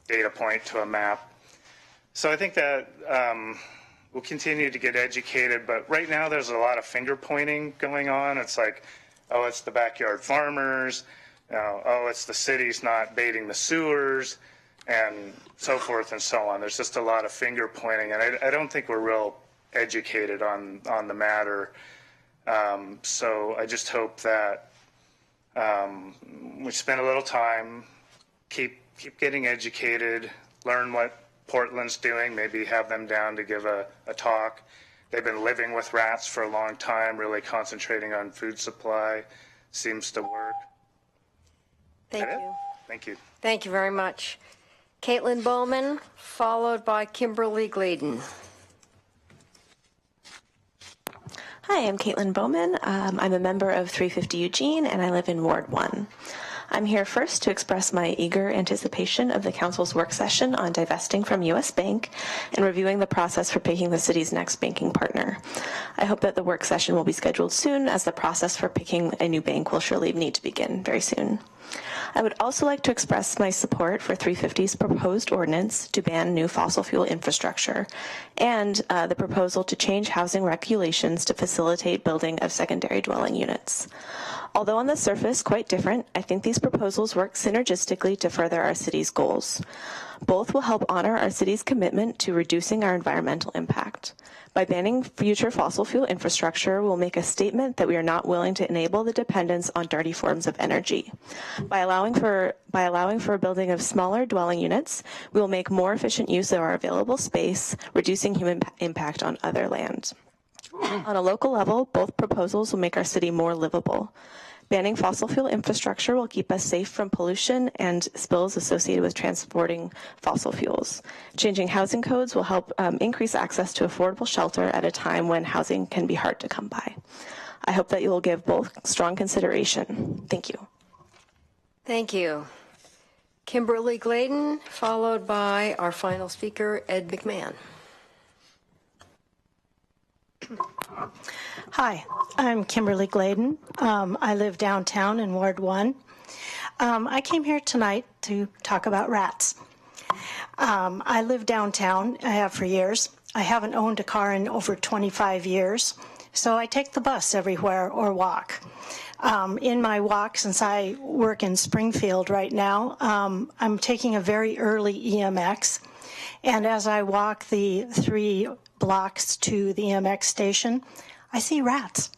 data point to a map. So I think that we'll continue to get educated, but right now there's a lot of finger pointing going on. It's like, oh, it's the backyard farmers, oh, it's the city's not baiting the sewers, and so forth and so on. There's just a lot of finger pointing, and I don't think we're real educated on the matter. So I just hope that we spend a little time, keep getting educated, learn what Portland's doing, maybe have them down to give a talk. They've been living with rats for a long time, really concentrating on food supply. Seems to work. Thank you. Thank you. Thank you very much. Kaitlyn Bowman, followed by Kimberly Clayton. Hi, I'm Kaitlyn Bowman. I'm a member of 350 Eugene, and I live in Ward 1. I'm here first to express my eager anticipation of the Council's work session on divesting from U.S. Bank and reviewing the process for picking the city's next banking partner. I hope that the work session will be scheduled soon, as the process for picking a new bank will surely need to begin very soon. I would also like to express my support for 350's proposed ordinance to ban new fossil fuel infrastructure and the proposal to change housing regulations to facilitate building of secondary dwelling units. Although on the surface quite different, I think these proposals work synergistically to further our city's goals. Both will help honor our city's commitment to reducing our environmental impact. By banning future fossil fuel infrastructure, we'll make a statement that we are not willing to enable the dependence on dirty forms of energy. By allowing for building of smaller dwelling units, we will make more efficient use of our available space, reducing human impact on other land. On a local level, both proposals will make our city more livable. Banning fossil fuel infrastructure will keep us safe from pollution and spills associated with transporting fossil fuels. Changing housing codes will help increase access to affordable shelter at a time when housing can be hard to come by. I hope that you will give both strong consideration. Thank you. Thank you. Kimberly Clayton, followed by our final speaker, Ed McMahon. Hi, I'm Kimberly Clayton. I live downtown in Ward 1. I came here tonight to talk about rats. I live downtown. I have for years. I haven't owned a car in over 25 years, so I take the bus everywhere or walk. In my walk, since I work in Springfield right now, I'm taking a very early EMX, and as I walk the 3 blocks to the EMX station, I see rats.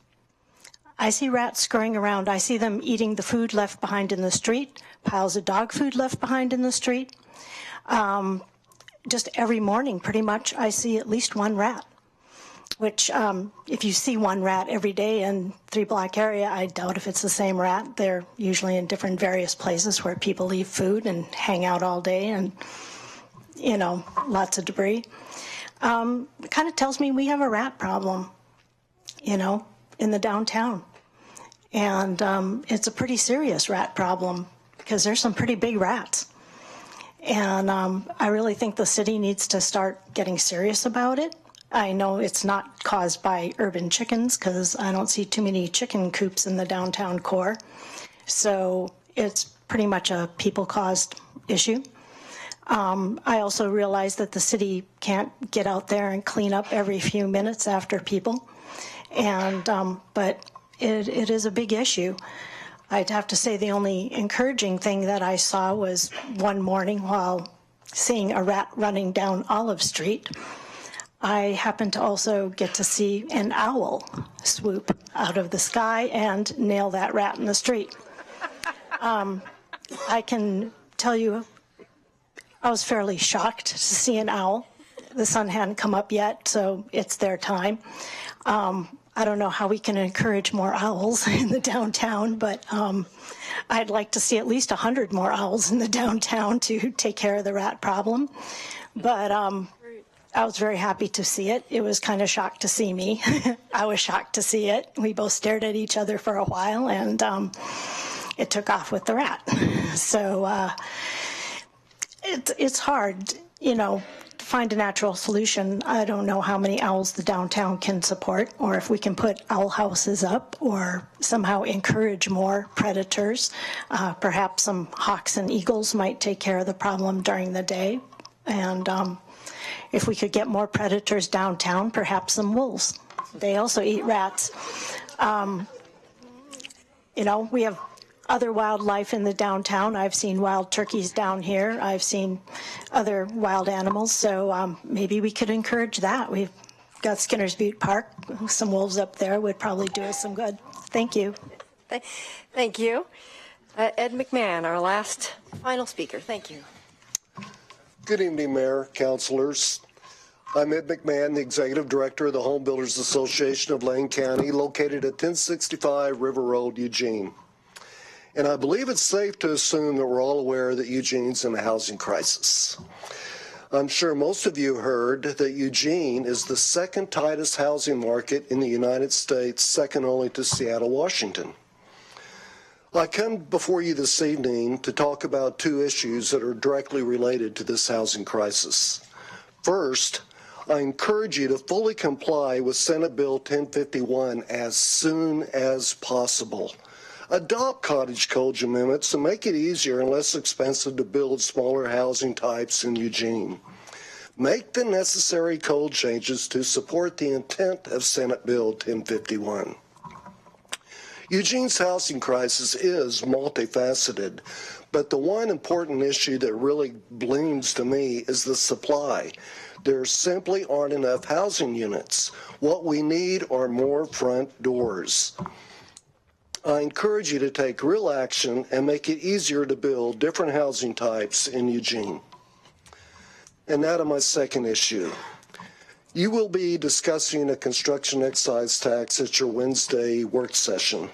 I see rats scurrying around. I see them eating the food left behind in the street, piles of dog food left behind in the street. Just every morning, pretty much, I see at least one rat, which if you see one rat every day in 3-block area, I doubt if it's the same rat. They're usually in different various places where people leave food and hang out all day and, lots of debris. It kind of tells me we have a rat problem, in the downtown. And it's a pretty serious rat problem because there's some pretty big rats. And I really think the city needs to start getting serious about it. I know it's not caused by urban chickens because I don't see too many chicken coops in the downtown core. So it's pretty much a people-caused issue. I also realize that the city can't get out there and clean up every few minutes after people. and but it is a big issue. I'd have to say the only encouraging thing that I saw was one morning while seeing a rat running down Olive Street, I happened to also get to see an owl swoop out of the sky and nail that rat in the street. I can tell you I was fairly shocked to see an owl. The sun hadn't come up yet, so it's their time. I don't know how we can encourage more owls in the downtown, but I'd like to see at least 100 more owls in the downtown to take care of the rat problem. But I was very happy to see it. It was kind of shocked to see me. I was shocked to see it. We both stared at each other for a while, and it took off with the rat. So it's hard, you know, to find a natural solution. I don't know how many owls the downtown can support, or if we can put owl houses up or somehow encourage more predators. Perhaps some hawks and eagles might take care of the problem during the day. And if we could get more predators downtown, perhaps some wolves. They also eat rats. You know, we have other wildlife in the downtown. I've seen wild turkeys down here. I've seen other wild animals. So maybe we could encourage that. We've got Skinner's Butte Park. Some wolves up there would probably do us some good. Thank you. Thank you. Ed McMahon, our last final speaker. Thank you. Good evening, Mayor, councilors. I'm Ed McMahon, the Executive Director of the Home Builders Association of Lane County, located at 1065 River Road, Eugene. And I believe it's safe to assume that we're all aware that Eugene's in a housing crisis. I'm sure most of you heard that Eugene is the second tightest housing market in the United States, second only to Seattle, Washington. I come before you this evening to talk about two issues that are directly related to this housing crisis. First, I encourage you to fully comply with Senate Bill 1051 as soon as possible. Adopt cottage code amendments to make it easier and less expensive to build smaller housing types in Eugene. Make the necessary code changes to support the intent of Senate Bill 1051. Eugene's housing crisis is multifaceted, but the one important issue that really blooms to me is the supply. There simply aren't enough housing units. What we need are more front doors. I encourage you to take real action and make it easier to build different housing types in Eugene. And now to my second issue. You will be discussing a construction excise tax at your Wednesday work session.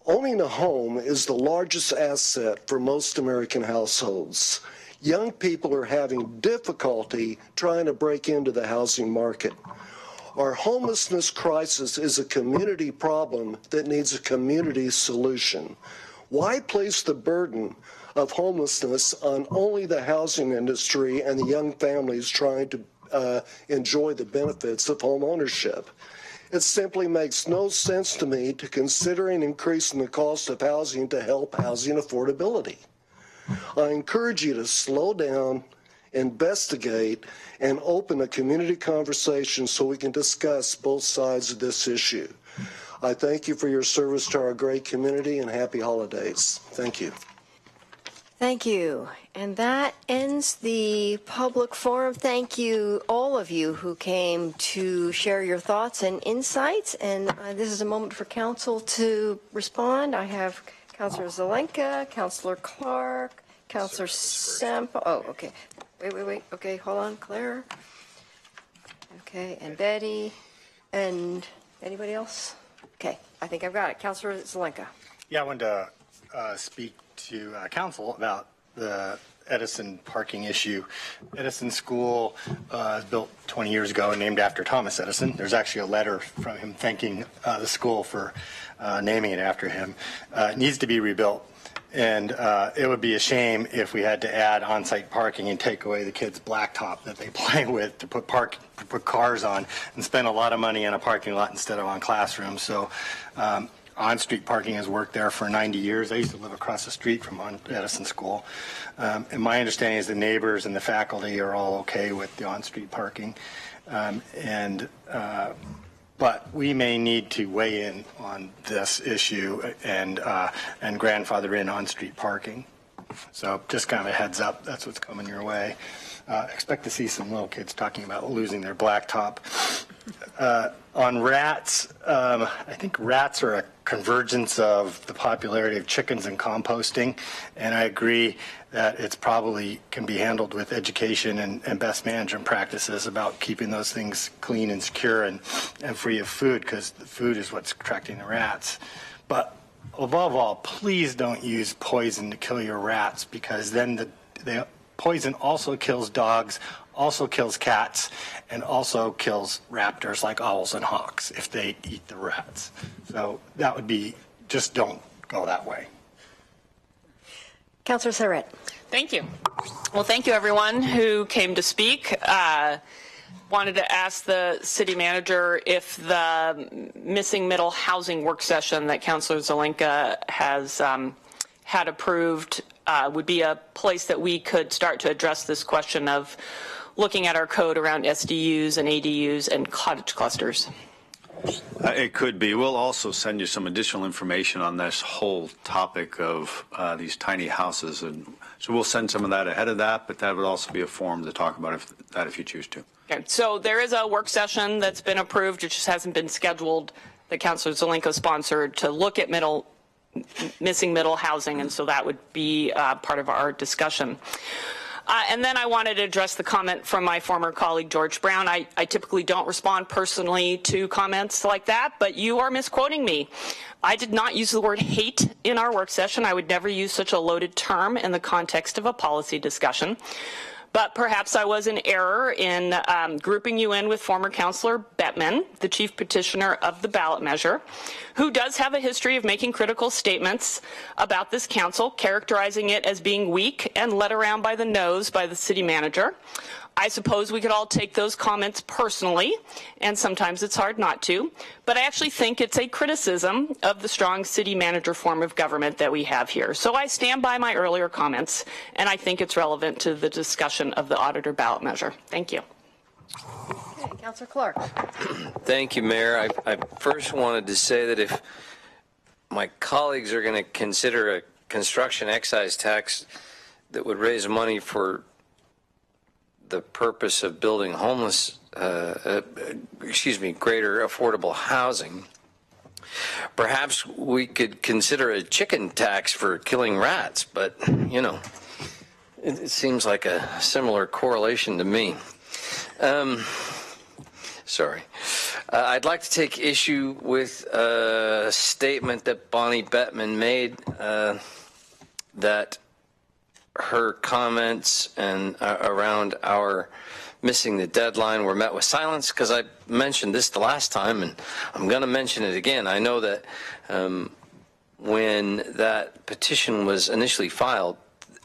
Owning a home is the largest asset for most American households. Young people are having difficulty trying to break into the housing market. Our homelessness crisis is a community problem that needs a community solution. Why place the burden of homelessness on only the housing industry and the young families trying to enjoy the benefits of home ownership? It simply makes no sense to me to considering increasing the cost of housing to help housing affordability. I encourage you to slow down, investigate, and open a community conversation so we can discuss both sides of this issue. I thank you for your service to our great community, and happy holidays. Thank you. Thank you. And that ends the public forum. Thank you, all of you who came to share your thoughts and insights. And this is a moment for council to respond. I have Councillor Zelenka, Councillor Clark, Councillor Semple. Oh, okay. Wait. Okay, hold on, Claire. Okay, and Betty. And anybody else? Okay, I think I've got it. Councillor Zelenka. Yeah, I wanted to speak to council about the Edison parking issue. Edison School was built 20 years ago and named after Thomas Edison. There's actually a letter from him thanking the school for naming it after him. It needs to be rebuilt. And it would be a shame if we had to add on-site parking and take away the kids' blacktop that they play with to put cars on and spend a lot of money in a parking lot instead of on classrooms. So on-street parking has worked there for 90 years. I used to live across the street from Edison School. And my understanding is the neighbors and the faculty are all okay with the on-street parking. but we may need to weigh in on this issue and grandfather in on-street parking. So just kind of a heads up, that's what's coming your way. Expect to see some little kids talking about losing their blacktop. On rats, I think rats are a convergence of the popularity of chickens and composting, and I agree that it's probably can be handled with education and best management practices about keeping those things clean and secure and free of food, because the food is what's attracting the rats. But above all, please don't use poison to kill your rats, because then the poison also kills dogs, also kills cats, and also kills raptors like owls and hawks if they eat the rats. So that would be, just don't go that way. Councillor Surratt. Thank you. Well, thank you everyone who came to speak. Wanted to ask the city manager if the missing middle housing work session that Councillor Zelenka has had approved would be a place that we could start to address this question of looking at our code around SDUs and ADUs and cottage clusters. It could be. We'll also send you some additional information on this whole topic of these tiny houses, and so we'll send some of that ahead of that, but that would also be a forum to talk about if you choose to. Okay, so there is a work session that's been approved. It just hasn't been scheduled, that Councillor Zelenka sponsored, to look at missing middle housing, and so that would be part of our discussion. And then I wanted to address the comment from my former colleague, George Brown. I typically don't respond personally to comments like that, but you are misquoting me. I did not use the word hate in our work session. I would never use such a loaded term in the context of a policy discussion. But perhaps I was in error in grouping you in with former Councillor Bettman, the chief petitioner of the ballot measure, who does have a history of making critical statements about this council, characterizing it as being weak and led around by the nose by the city manager. I suppose we could all take those comments personally, and sometimes it's hard not to, but I actually think it's a criticism of the strong city manager form of government that we have here. So I stand by my earlier comments, and I think it's relevant to the discussion of the auditor ballot measure. Thank you. Okay, Councillor Clark. Thank you, Mayor. I first wanted to say that if my colleagues are going to consider a construction excise tax that would raise money for the purpose of building greater affordable housing, perhaps we could consider a chicken tax for killing rats, but, you know, it seems like a similar correlation to me. Sorry. I'd like to take issue with a statement that Bonnie Bettman made that her comments and around our missing the deadline were met with silence, because I mentioned this the last time and I'm going to mention it again. I know that when that petition was initially filed,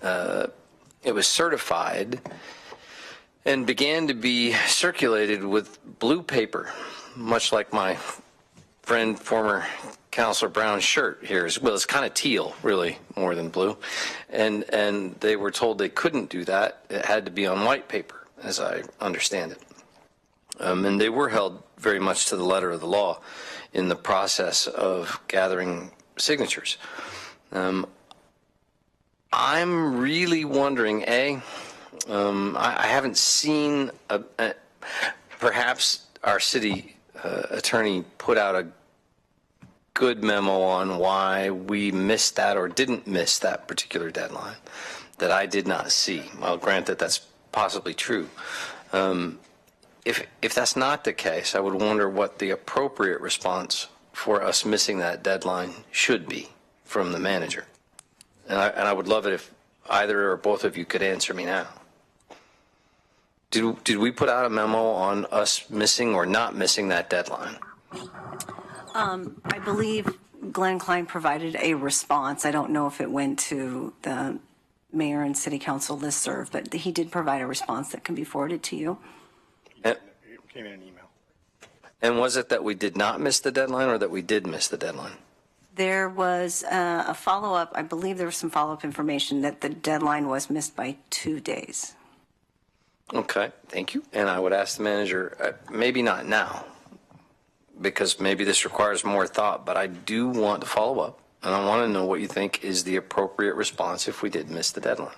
it was certified and began to be circulated with blue paper, much like my friend, former Councillor Brown's shirt here. Well, it's kind of teal, really, more than blue. And they were told they couldn't do that. It had to be on white paper, as I understand it. And they were held very much to the letter of the law in the process of gathering signatures. I'm really wondering, I haven't seen, perhaps our city attorney put out a good memo on why we missed that or didn't miss that particular deadline that I did not see. I'll grant that that's possibly true. If that's not the case, I would wonder what the appropriate response for us missing that deadline should be from the manager. And I would love it if either or both of you could answer me now. Did we put out a memo on us missing or not missing that deadline? I believe Glenn Klein provided a response. I don't know if it went to the mayor and city council listserv, but he did provide a response that can be forwarded to you. It came in an email. And was it that we did not miss the deadline or that we did miss the deadline? There was a follow-up. I believe there was some follow-up information that the deadline was missed by 2 days. Okay, thank you. And I would ask the manager, maybe not now, because maybe this requires more thought, but I do want to follow up, and I want to know what you think is the appropriate response if we did miss the deadline.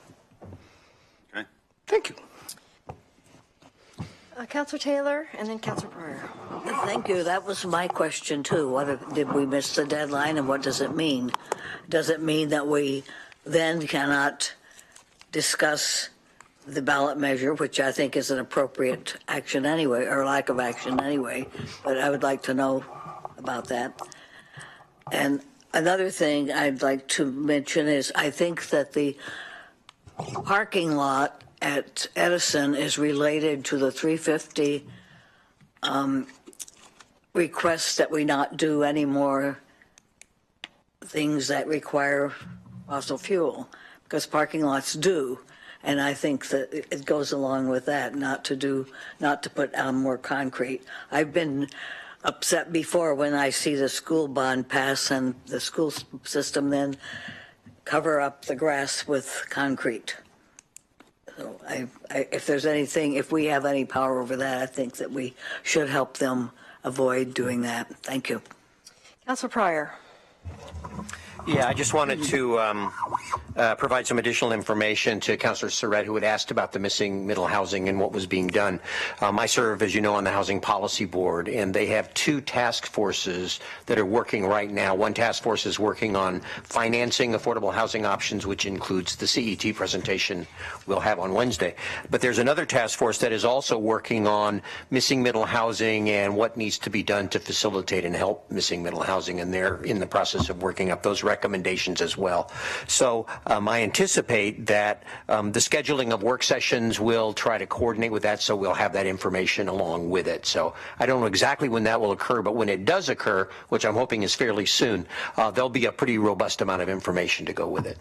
Okay. Thank you. Councillor Taylor and then Councillor Pryor. Thank you. That was my question too. Did we miss the deadline, and what does it mean? Does it mean that we then cannot discuss the ballot measure, which I think is an appropriate action anyway, or lack of action anyway, but I would like to know about that. And another thing I'd like to mention is I think that the parking lot at Edison is related to the 350 request that we not do any more things that require fossil fuel, because parking lots do. And I think that it goes along with that, not to put on more concrete. I've been upset before when I see the school bond pass and the school system then cover up the grass with concrete. So if we have any power over that, I think that we should help them avoid doing that. Thank you. Councillor Pryor. Yeah, I just wanted to provide some additional information to Councillor Surratt, who had asked about the missing middle housing and what was being done. I serve, as you know, on the Housing Policy Board, and they have two task forces that are working right now. One task force is working on financing affordable housing options, which includes the CET presentation we'll have on Wednesday. But there's another task force that is also working on missing middle housing and what needs to be done to facilitate and help missing middle housing, and they're in the process of working up those recommendations as well. So I anticipate that the scheduling of work sessions will try to coordinate with that, so we'll have that information along with it. So I don't know exactly when that will occur, but when it does occur, which I'm hoping is fairly soon, there'll be a pretty robust amount of information to go with it.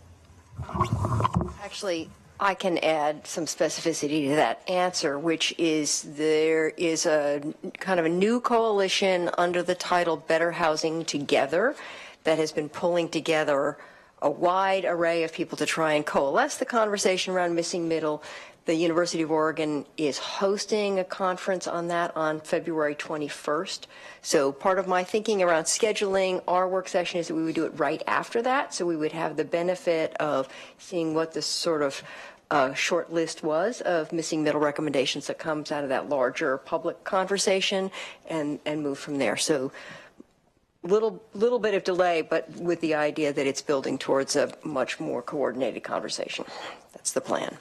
Actually, I can add some specificity to that answer, which is there is a kind of a new coalition under the title Better Housing Together that has been pulling together a wide array of people to try and coalesce the conversation around missing middle. The University of Oregon is hosting a conference on that on February 21st. So part of my thinking around scheduling our work session is that we would do it right after that, so we would have the benefit of seeing what the sort of short list was of missing middle recommendations that comes out of that larger public conversation, and move from there. So little bit of delay, but with the idea that it's building towards a much more coordinated conversation. That's the plan.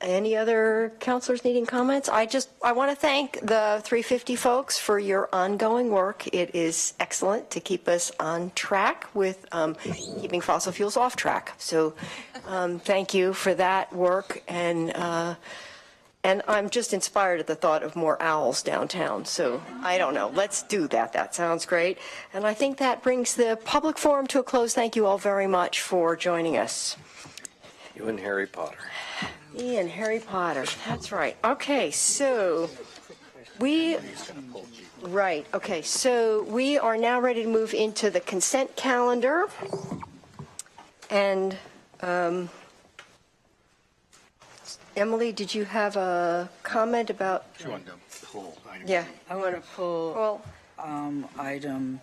Any other councilors needing comments? I want to thank the 350 folks for your ongoing work. It is excellent to keep us on track with keeping fossil fuels off track. So thank you for that work, and I'm just inspired at the thought of more owls downtown. So I don't know. Let's do that. That sounds great. And I think that brings the public forum to a close. Thank you all very much for joining us. You and Harry Potter. Me and Harry Potter. That's right. Okay, so we are now ready to move into the consent calendar. And Emily, did you have a comment about? You want to pull item? Yeah, I want to pull item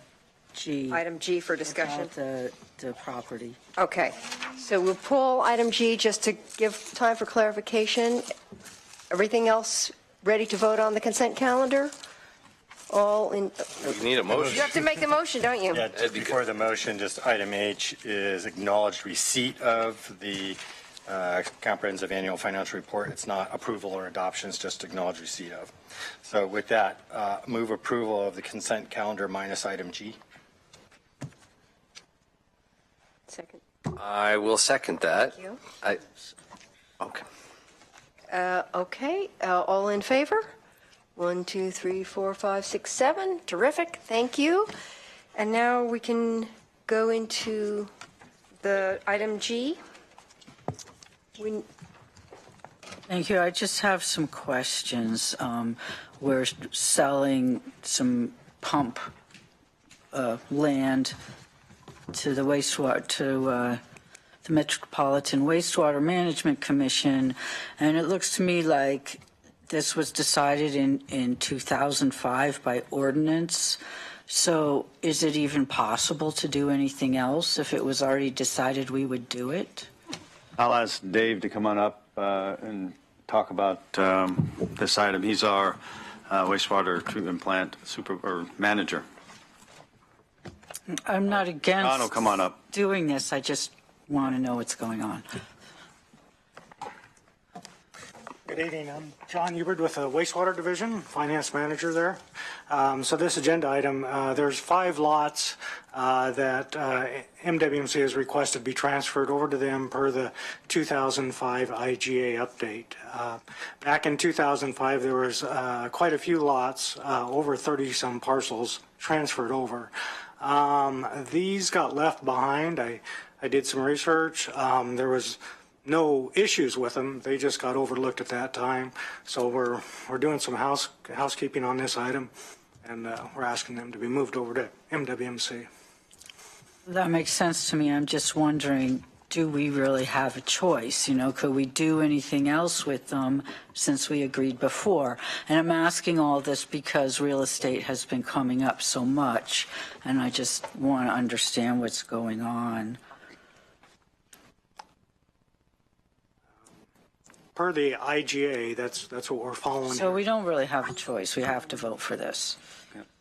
G. Item G for discussion. The property. Okay, so we'll pull item G just to give time for clarification. Everything else ready to vote on the consent calendar? All in. You need a motion. You have to make the motion, don't you? Yeah, just before the motion, just item H is acknowledged receipt of the comprehensive annual financial report. It's not approval or adoption, it's just acknowledged receipt of. So with that, move approval of the consent calendar minus item G. Second. I will second that. Thank you. Okay. Okay, all in favor? 1, 2, 3, 4, 5, 6, 7. Terrific, thank you. And now we can go into the item G. Thank you. I just have some questions. We're selling some pump land to the wastewater, to the Metropolitan Wastewater Management Commission, and it looks to me like this was decided in 2005 by ordinance. So is it even possible to do anything else if it was already decided we would do it? I'll ask Dave to come on up and talk about this item. He's our wastewater treatment plant manager. I'm not against John will come on up. doing this. I just want to know what's going on. Good evening. I'm John Hubert with the Wastewater Division, Finance Manager there. So this agenda item, there's 5 lots that MWMC has requested be transferred over to them per the 2005 IGA update. Back in 2005, there was quite a few lots, over 30-some parcels transferred over. These got left behind. I did some research. There was no issues with them. They just got overlooked at that time. So we're doing some housekeeping on this item, and we're asking them to be moved over to MWMC. That makes sense to me. I'm just wondering, do we really have a choice? You know, could we do anything else with them since we agreed before? And I'm asking all this because real estate has been coming up so much, and I just want to understand what's going on. Per the IGA, that's what we're following. So we don't really have a choice. We have to vote for this.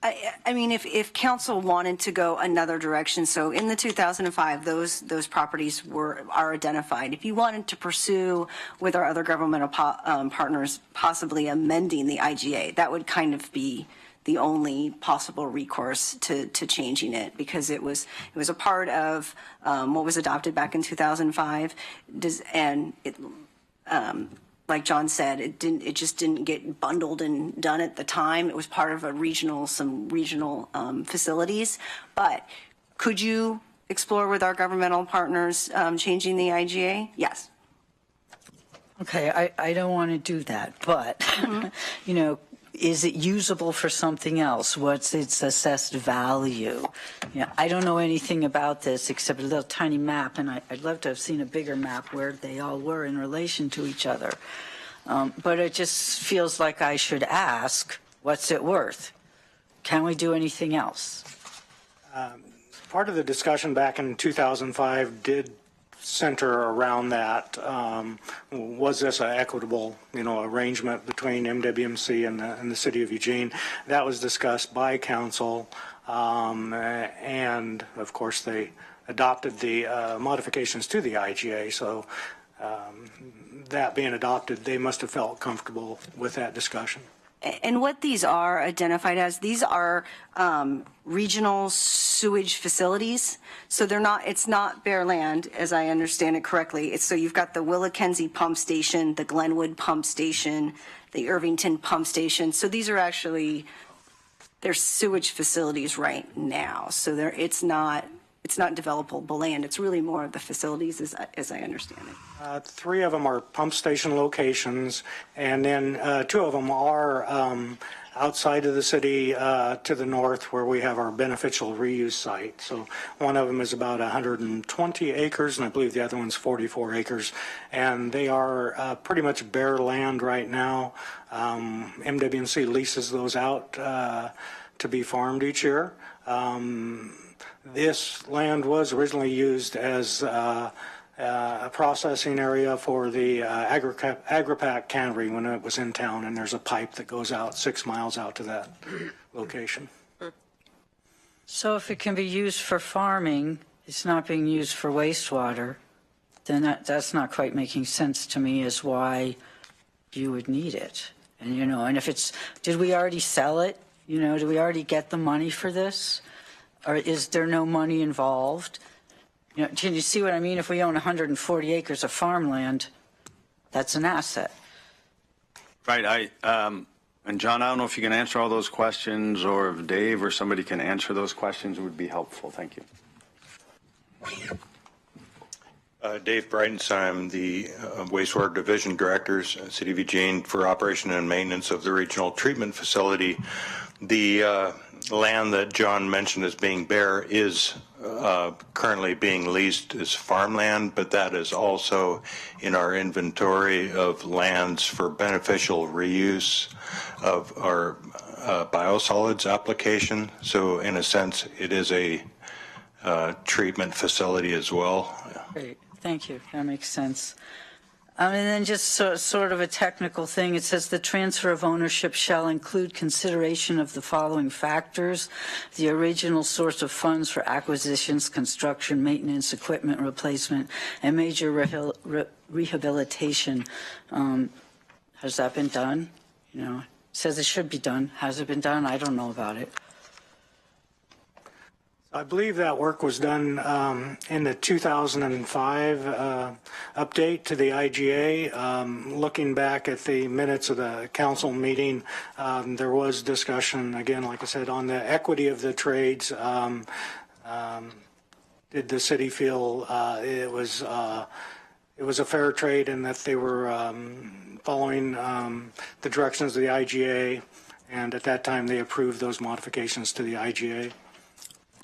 I mean, if council wanted to go another direction, so in the 2005, those properties are identified. If you wanted to pursue with our other governmental partners, possibly amending the IGA, that would kind of be the only possible recourse to changing it, because it was a part of what was adopted back in 2005, and it. Like John said, it just didn't get bundled and done at the time. It was part of some regional facilities. But could you explore with our governmental partners changing the IGA? Yes. Okay, I don't want to do that, but, you know, is it usable for something else? What's its assessed value? You know, I don't know anything about this except a little tiny map, and I'd love to have seen a bigger map where they all were in relation to each other. But it just feels like I should ask, what's it worth? Can we do anything else? Part of the discussion back in 2005 did center around that. Was this an equitable, arrangement between MWMC and the city of Eugene? That was discussed by council, and of course they adopted the modifications to the IGA. So that being adopted, they must have felt comfortable with that discussion. And what these are identified as, these are regional sewage facilities. So it's not bare land, as I understand it correctly. So you've got the Willackenzie pump station, the Glenwood pump station, the Irvington pump station. So these are they're sewage facilities right now. So it's not developable land. It's really more of the facilities, as I understand it. 3 of them are pump station locations, and then 2 of them are outside of the city to the north, where we have our beneficial reuse site. So one of them is about 120 acres, and I believe the other one's 44 acres. And they are pretty much bare land right now. MWMC leases those out to be farmed each year. This land was originally used as a processing area for the Agripac cannery when it was in town, and there's a pipe that goes out 6 miles out to that location. So if it can be used for farming, it's not being used for wastewater, then that's not quite making sense to me as why you would need it. And, and if did we already sell it? Do we already get the money for this? Or is there no money involved? Can you see what I mean? If we own 140 acres of farmland, that's an asset. Right. And John, I don't know if you can answer all those questions, or if Dave or somebody can answer those questions, it would be helpful. Thank you. Dave Brightens, I'm the Wastewater Division Director, City of Eugene, for operation and maintenance of the regional treatment facility. The land that John mentioned as being bare is currently being leased as farmland, but that is also in our inventory of lands for beneficial reuse of our biosolids application. So in a sense, it is a treatment facility as well. Great, thank you, that makes sense. And then just sort of a technical thing, it says the transfer of ownership shall include consideration of the following factors: the original source of funds for acquisitions, construction, maintenance, equipment replacement, and major rehabilitation. Has that been done? You know, it says it should be done. Has it been done? I don't know about it. I believe that work was done in the 2005 update to the IGA. Looking back at the minutes of the council meeting, there was discussion, again, like I said, on the equity of the trades. Did the city feel it was a fair trade and that they were following the directions of the IGA? And at that time, they approved those modifications to the IGA.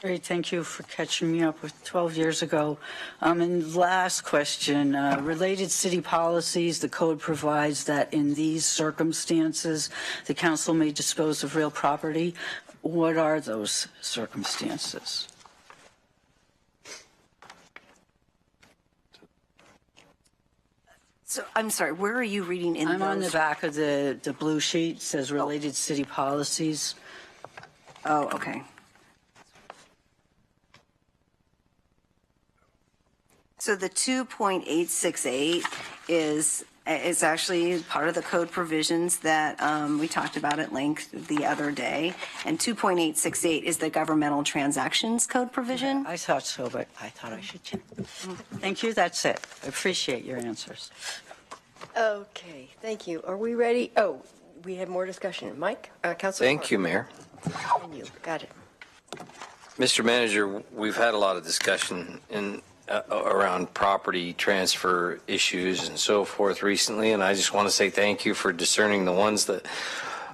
Great, thank you for catching me up with 12 years ago. And last question, related city policies, the code provides that in these circumstances, the council may dispose of real property. What are those circumstances? So I'm sorry, where are you reading in I'm those? on the back of the blue sheet, it says related city policies. Oh, okay. So the 2.868 is actually part of the code provisions that we talked about at length the other day. And 2.868 is the governmental transactions code provision. I thought so, but I thought I should check. Thank you, that's it. I appreciate your answers. Okay, thank you. Are we ready? Oh, we have more discussion. Mike, Councilor. Thank you, Mayor. And you, got it. Mr. Manager, we've had a lot of discussion around property transfer issues and so forth recently, and I just want to say thank you for discerning the ones that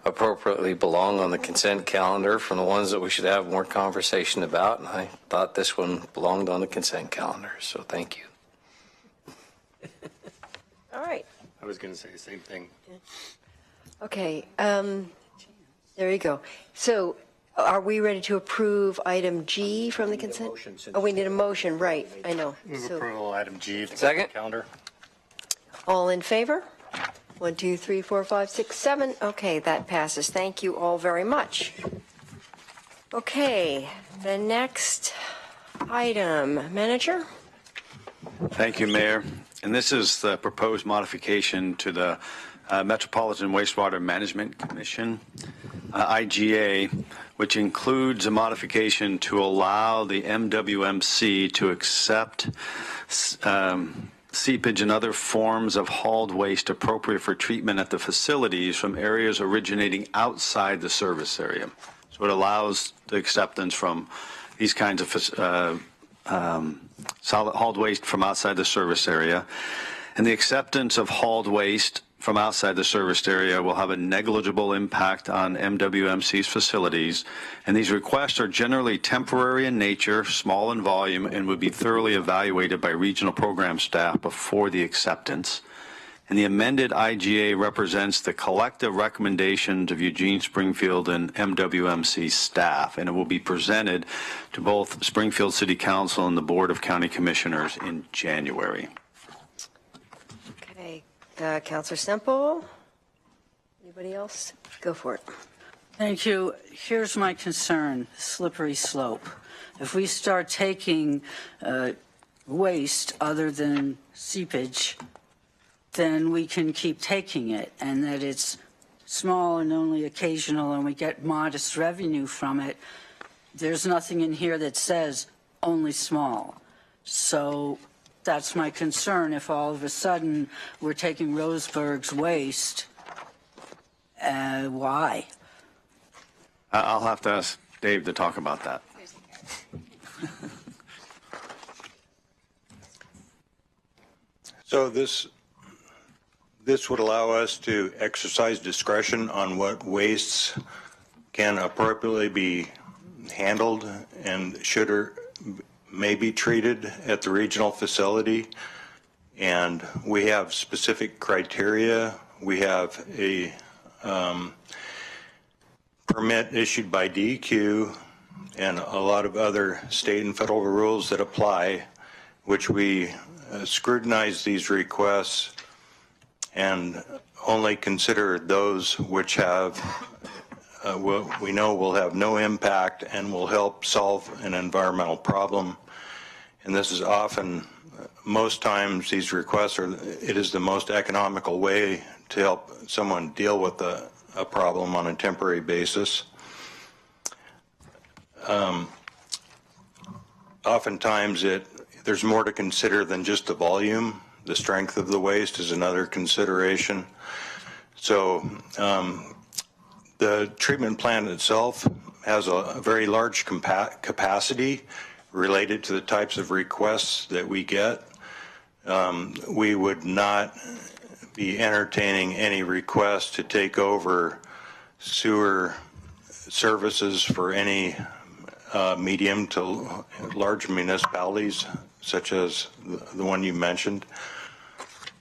appropriately belong on the consent calendar from the ones that we should have more conversation about, and I thought this one belonged on the consent calendar, so thank you. All right. I was going to say the same thing. Okay, there you go. So are we ready to approve item G from the consent? Oh, we need a motion, right, I know. Move So, approval item G. Second. Calendar. all in favor? 1, 2, 3, 4, 5, 6, 7. Okay, that passes. Thank you all very much. Okay, the next item, Manager? Thank you, Mayor. And this is the proposed modification to the Metropolitan Wastewater Management Commission, IGA, which includes a modification to allow the MWMC to accept seepage and other forms of hauled waste appropriate for treatment at the facilities from areas originating outside the service area. So it allows the acceptance from these kinds of solid hauled waste from outside the service area. And the acceptance of hauled waste from outside the serviced area will have a negligible impact on MWMC's facilities, and these requests are generally temporary in nature, small in volume, and would be thoroughly evaluated by regional program staff before the acceptance. And the amended IGA represents the collective recommendations of Eugene, Springfield, and MWMC staff, and it will be presented to both Springfield City Council and the Board of County Commissioners in January. Councilor Semple? Anybody else? Go for it. Thank you. Here's my concern, slippery slope. If we start taking waste other than seepage, then we can keep taking it, and that it's small and only occasional and we get modest revenue from it. There's nothing in here that says only small. So that's my concern. If all of a sudden we're taking Roseburg's waste, why? I'll have to ask Dave to talk about that. So this would allow us to exercise discretion on what wastes can appropriately be handled and should may be treated at the regional facility, and we have specific criteria. We have a permit issued by DEQ and a lot of other state and federal rules that apply, which we scrutinize these requests and only consider those which have we know will have no impact and will help solve an environmental problem. And this is often, most times these requests it is the most economical way to help someone deal with a problem on a temporary basis. Oftentimes there's more to consider than just the volume. The strength of the waste is another consideration. So the treatment plant itself has a very large capacity related to the types of requests that we get. We would not be entertaining any request to take over sewer services for any medium to large municipalities, such as the one you mentioned.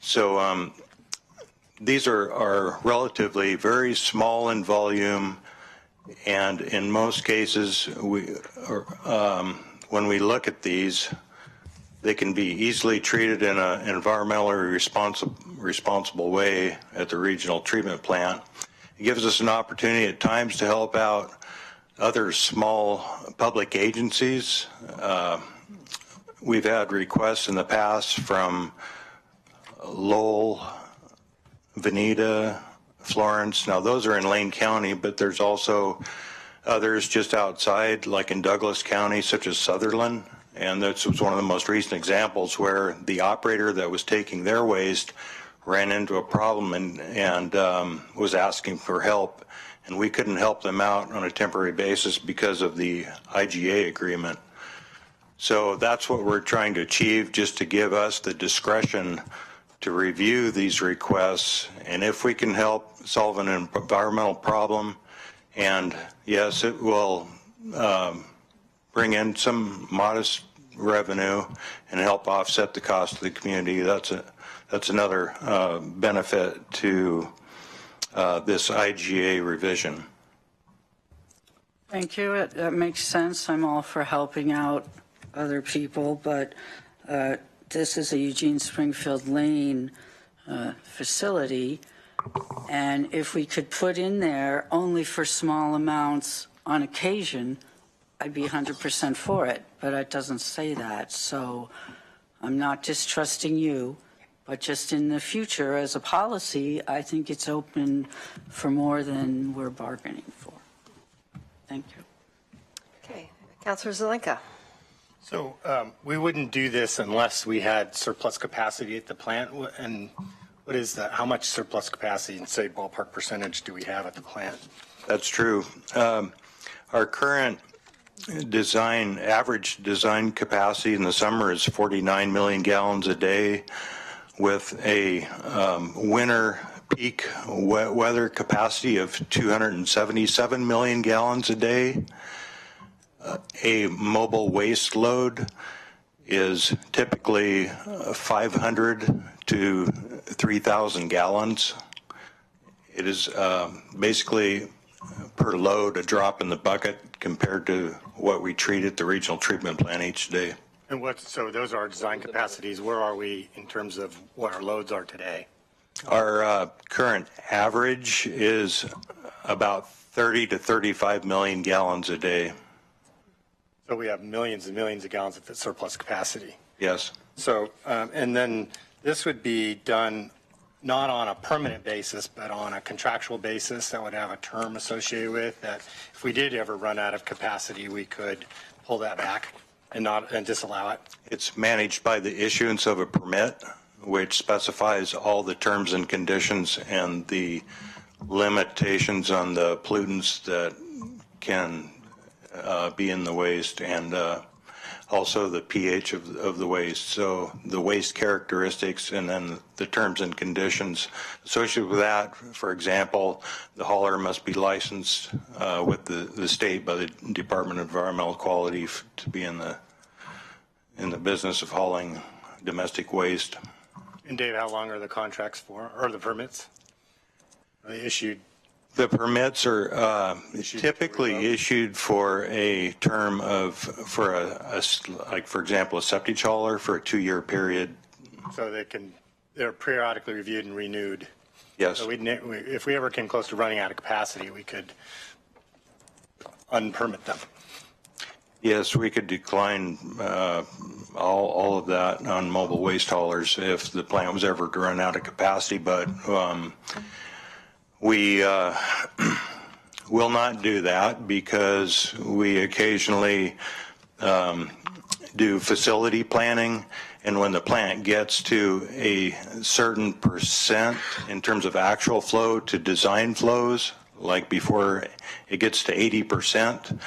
So these are relatively very small in volume, and in most cases, when we look at these, they can be easily treated in an environmentally responsible way at the regional treatment plant. It gives us an opportunity at times to help out other small public agencies. We've had requests in the past from Lowell, Veneta, Florence. Now those are in Lane County, but there's also others just outside, like in Douglas County, such as Sutherland. And this was one of the most recent examples where the operator that was taking their waste ran into a problem and was asking for help. And we couldn't help them out on a temporary basis because of the IGA agreement. So that's what we're trying to achieve, just to give us the discretion to review these requests, and if we can help solve an environmental problem, and yes, it will bring in some modest revenue and help offset the cost of the community. That's another benefit to this IGA revision. Thank you. That makes sense. I'm all for helping out other people, but this is a Eugene Springfield Lane facility, and if we could put in there only for small amounts on occasion, I'd be 100% for it, but it doesn't say that. So I'm not distrusting you, but just in the future as a policy, I think it's open for more than we're bargaining for. Thank you. Okay, Councillor Zelenka. So we wouldn't do this unless we had surplus capacity at the plant. And what is that? How much surplus capacity, and say ballpark percentage, do we have at the plant? That's true. Our current average design capacity in the summer is 49 million gallons a day, with a winter peak weather capacity of 277 million gallons a day. A mobile waste load is typically 500 to 3,000 gallons. It is basically per load a drop in the bucket compared to what we treat at the regional treatment plant each day. And so those are our design capacities. Where are we in terms of what our loads are today? Our current average is about 30 to 35 million gallons a day. So we have millions and millions of gallons of surplus capacity. Yes. So, and then this would be done not on a permanent basis, but on a contractual basis that would have a term associated with that. If we did ever run out of capacity, we could pull that back and disallow it. It's managed by the issuance of a permit, which specifies all the terms and conditions and the limitations on the pollutants that can be in the waste, and also the pH of the waste. So the waste characteristics and then the terms and conditions associated with that. For example, the hauler must be licensed with the state by the Department of Environmental Quality to be in the in the business of hauling domestic waste. And Dave, how long are the contracts for, or the permits? Are they issued? The permits are typically issued for a term of, like for example, a septic hauler for a 2-year period. So they're periodically reviewed and renewed. Yes. So if we ever came close to running out of capacity, we could unpermit them. Yes, we could decline all of that on mobile waste haulers if the plant was ever to run out of capacity, but we will not do that because we occasionally do facility planning, and when the plant gets to a certain percent in terms of actual flow to design flows, like before it gets to 80%,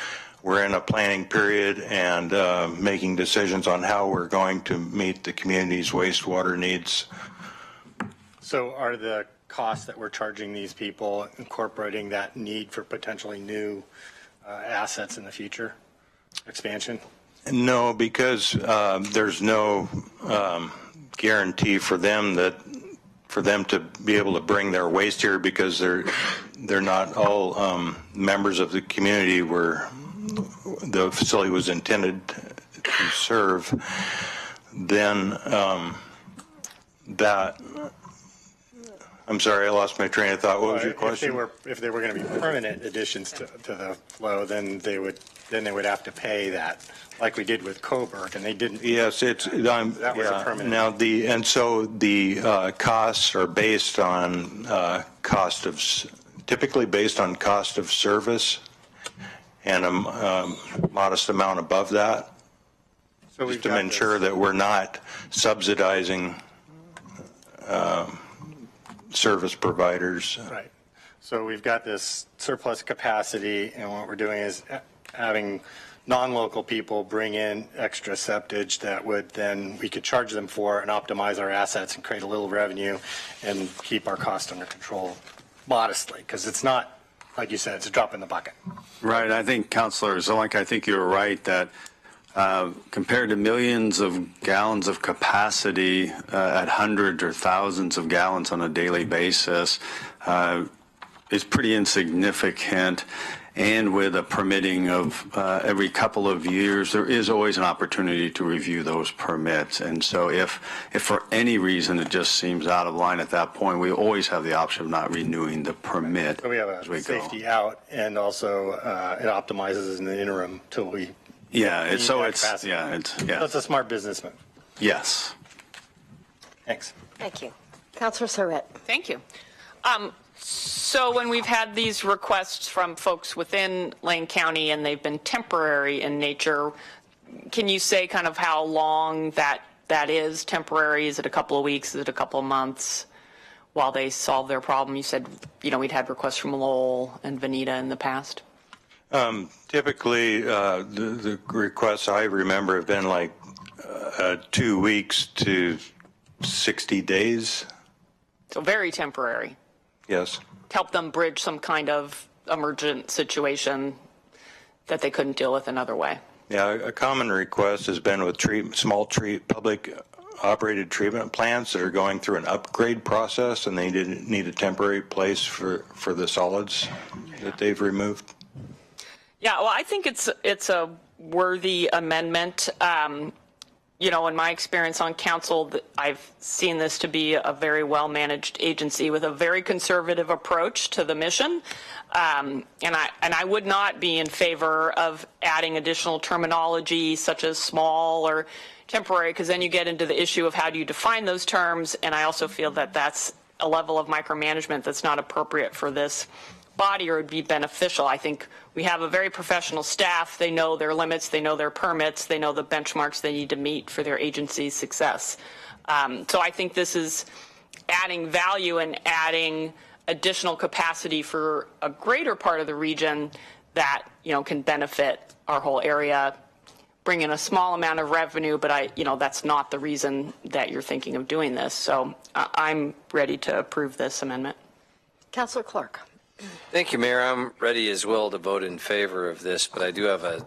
we're in a planning period and making decisions on how we're going to meet the community's wastewater needs. So are the costs that we're charging these people incorporating that need for potentially new assets in the future, expansion? No, because there's no guarantee for them to be able to bring their waste here, because they're not all members of the community where the facility was intended to serve. Then I'm sorry, I lost my train of thought. What was your question? If they were going to be permanent additions to the flow, then they would have to pay that, like we did with Coburg, and they didn't. Yes, that was a permanent. Now the costs are based on typically based on cost of service, and a modest amount above that, so just to ensure that we're not subsidizing service providers. Right. So we've got this surplus capacity, and what we're doing is having non-local people bring in extra septage that would then we could charge them for and optimize our assets and create a little revenue and keep our costs under control modestly, because it's not, like you said, it's a drop in the bucket. Right. I think, Councillor Zelenka, I think you're right that compared to millions of gallons of capacity at hundreds or thousands of gallons on a daily basis, is pretty insignificant. And with a permitting of every couple of years, there is always an opportunity to review those permits. And so if for any reason it just seems out of line at that point, we always have the option of not renewing the permit. So we have a safety out, and also it optimizes in the interim till we. Yeah, So it's a smart business move. Yes. Thanks. Thank you. Councillor Surratt. Thank you. So when we've had these requests from folks within Lane County and they've been temporary in nature, can you say kind of how long that is temporary? Is it a couple of weeks? Is it a couple of months while they solve their problem? You said, we'd had requests from Lowell and Veneta in the past. Typically, the requests I remember have been like 2 weeks to 60 days. So very temporary. Yes. Help them bridge some kind of emergent situation that they couldn't deal with another way. Yeah, a common request has been with small public operated treatment plants that are going through an upgrade process, and they didn't need a temporary place for the solids that they've removed. Yeah, well, I think it's a worthy amendment. In my experience on council, I've seen this to be a very well-managed agency with a very conservative approach to the mission. And I would not be in favor of adding additional terminology such as small or temporary, because then you get into the issue of how do you define those terms. And I also feel that that's a level of micromanagement that's not appropriate for this body or would be beneficial. I think we have a very professional staff. They know their limits, they know their permits, they know the benchmarks they need to meet for their agency's success. So I think this is adding value and adding additional capacity for a greater part of the region that can benefit our whole area, bring in a small amount of revenue, but that's not the reason that you're thinking of doing this. So I'm ready to approve this amendment. Councillor Clark. Thank you, Mayor. I'm ready as well to vote in favor of this, but I do have a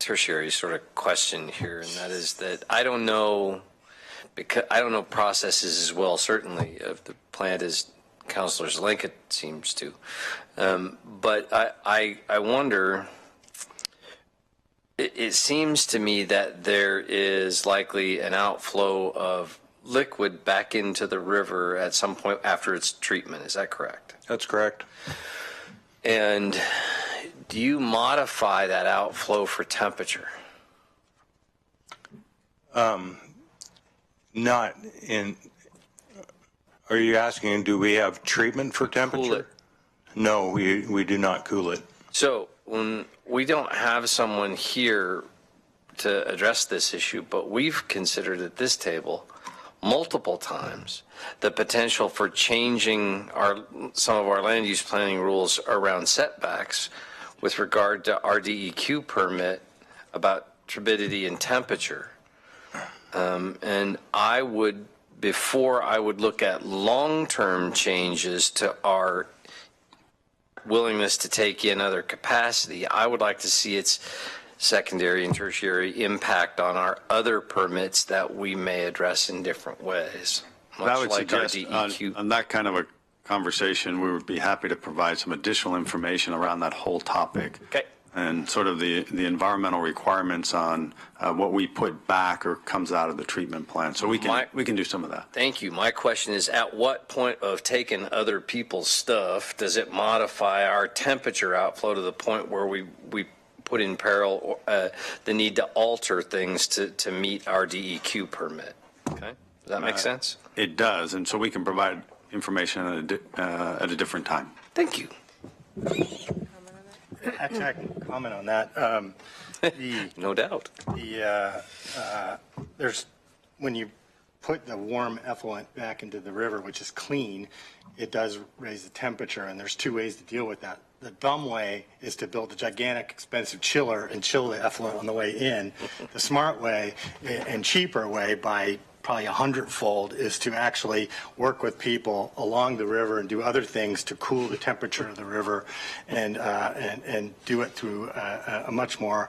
tertiary sort of question here, and that is that I don't know, because I don't know processes as well, certainly, of the plant as Councillor Zelenka seems to. But I wonder, it seems to me that there is likely an outflow of liquid back into the river at some point after its treatment. Is that correct? That's correct. And do you modify that outflow for temperature? Not in. Are you asking, do we have treatment for temperature? Cool it. No, we do not cool it. So when we don't have someone here to address this issue, but we've considered at this table multiple times the potential for changing some of our land use planning rules around setbacks with regard to our DEQ permit about turbidity and temperature. And I would, before I would look at long-term changes to our willingness to take in other capacity, I would like to see its secondary and tertiary impact on our other permits that we may address in different ways. I would like our suggest DEQ. on that kind of a conversation, we would be happy to provide some additional information around that whole topic. Okay. And sort of the environmental requirements on what we put back or comes out of the treatment plant. So we can do some of that. Thank you. My question is, at what point of taking other people's stuff does it modify our temperature outflow to the point where we put in peril the need to alter things to meet our DEQ permit? Okay. Does that make sense? It does. And so we can provide information at a different time. Thank you. Actually, I can comment on that. No doubt. There's, when you put the warm effluent back into the river, which is clean, it does raise the temperature, and there's two ways to deal with that. The dumb way is to build a gigantic, expensive chiller and chill the effluent on the way in. The smart way and cheaper way, by probably 100-fold, is to actually work with people along the river and do other things to cool the temperature of the river, and do it through a much more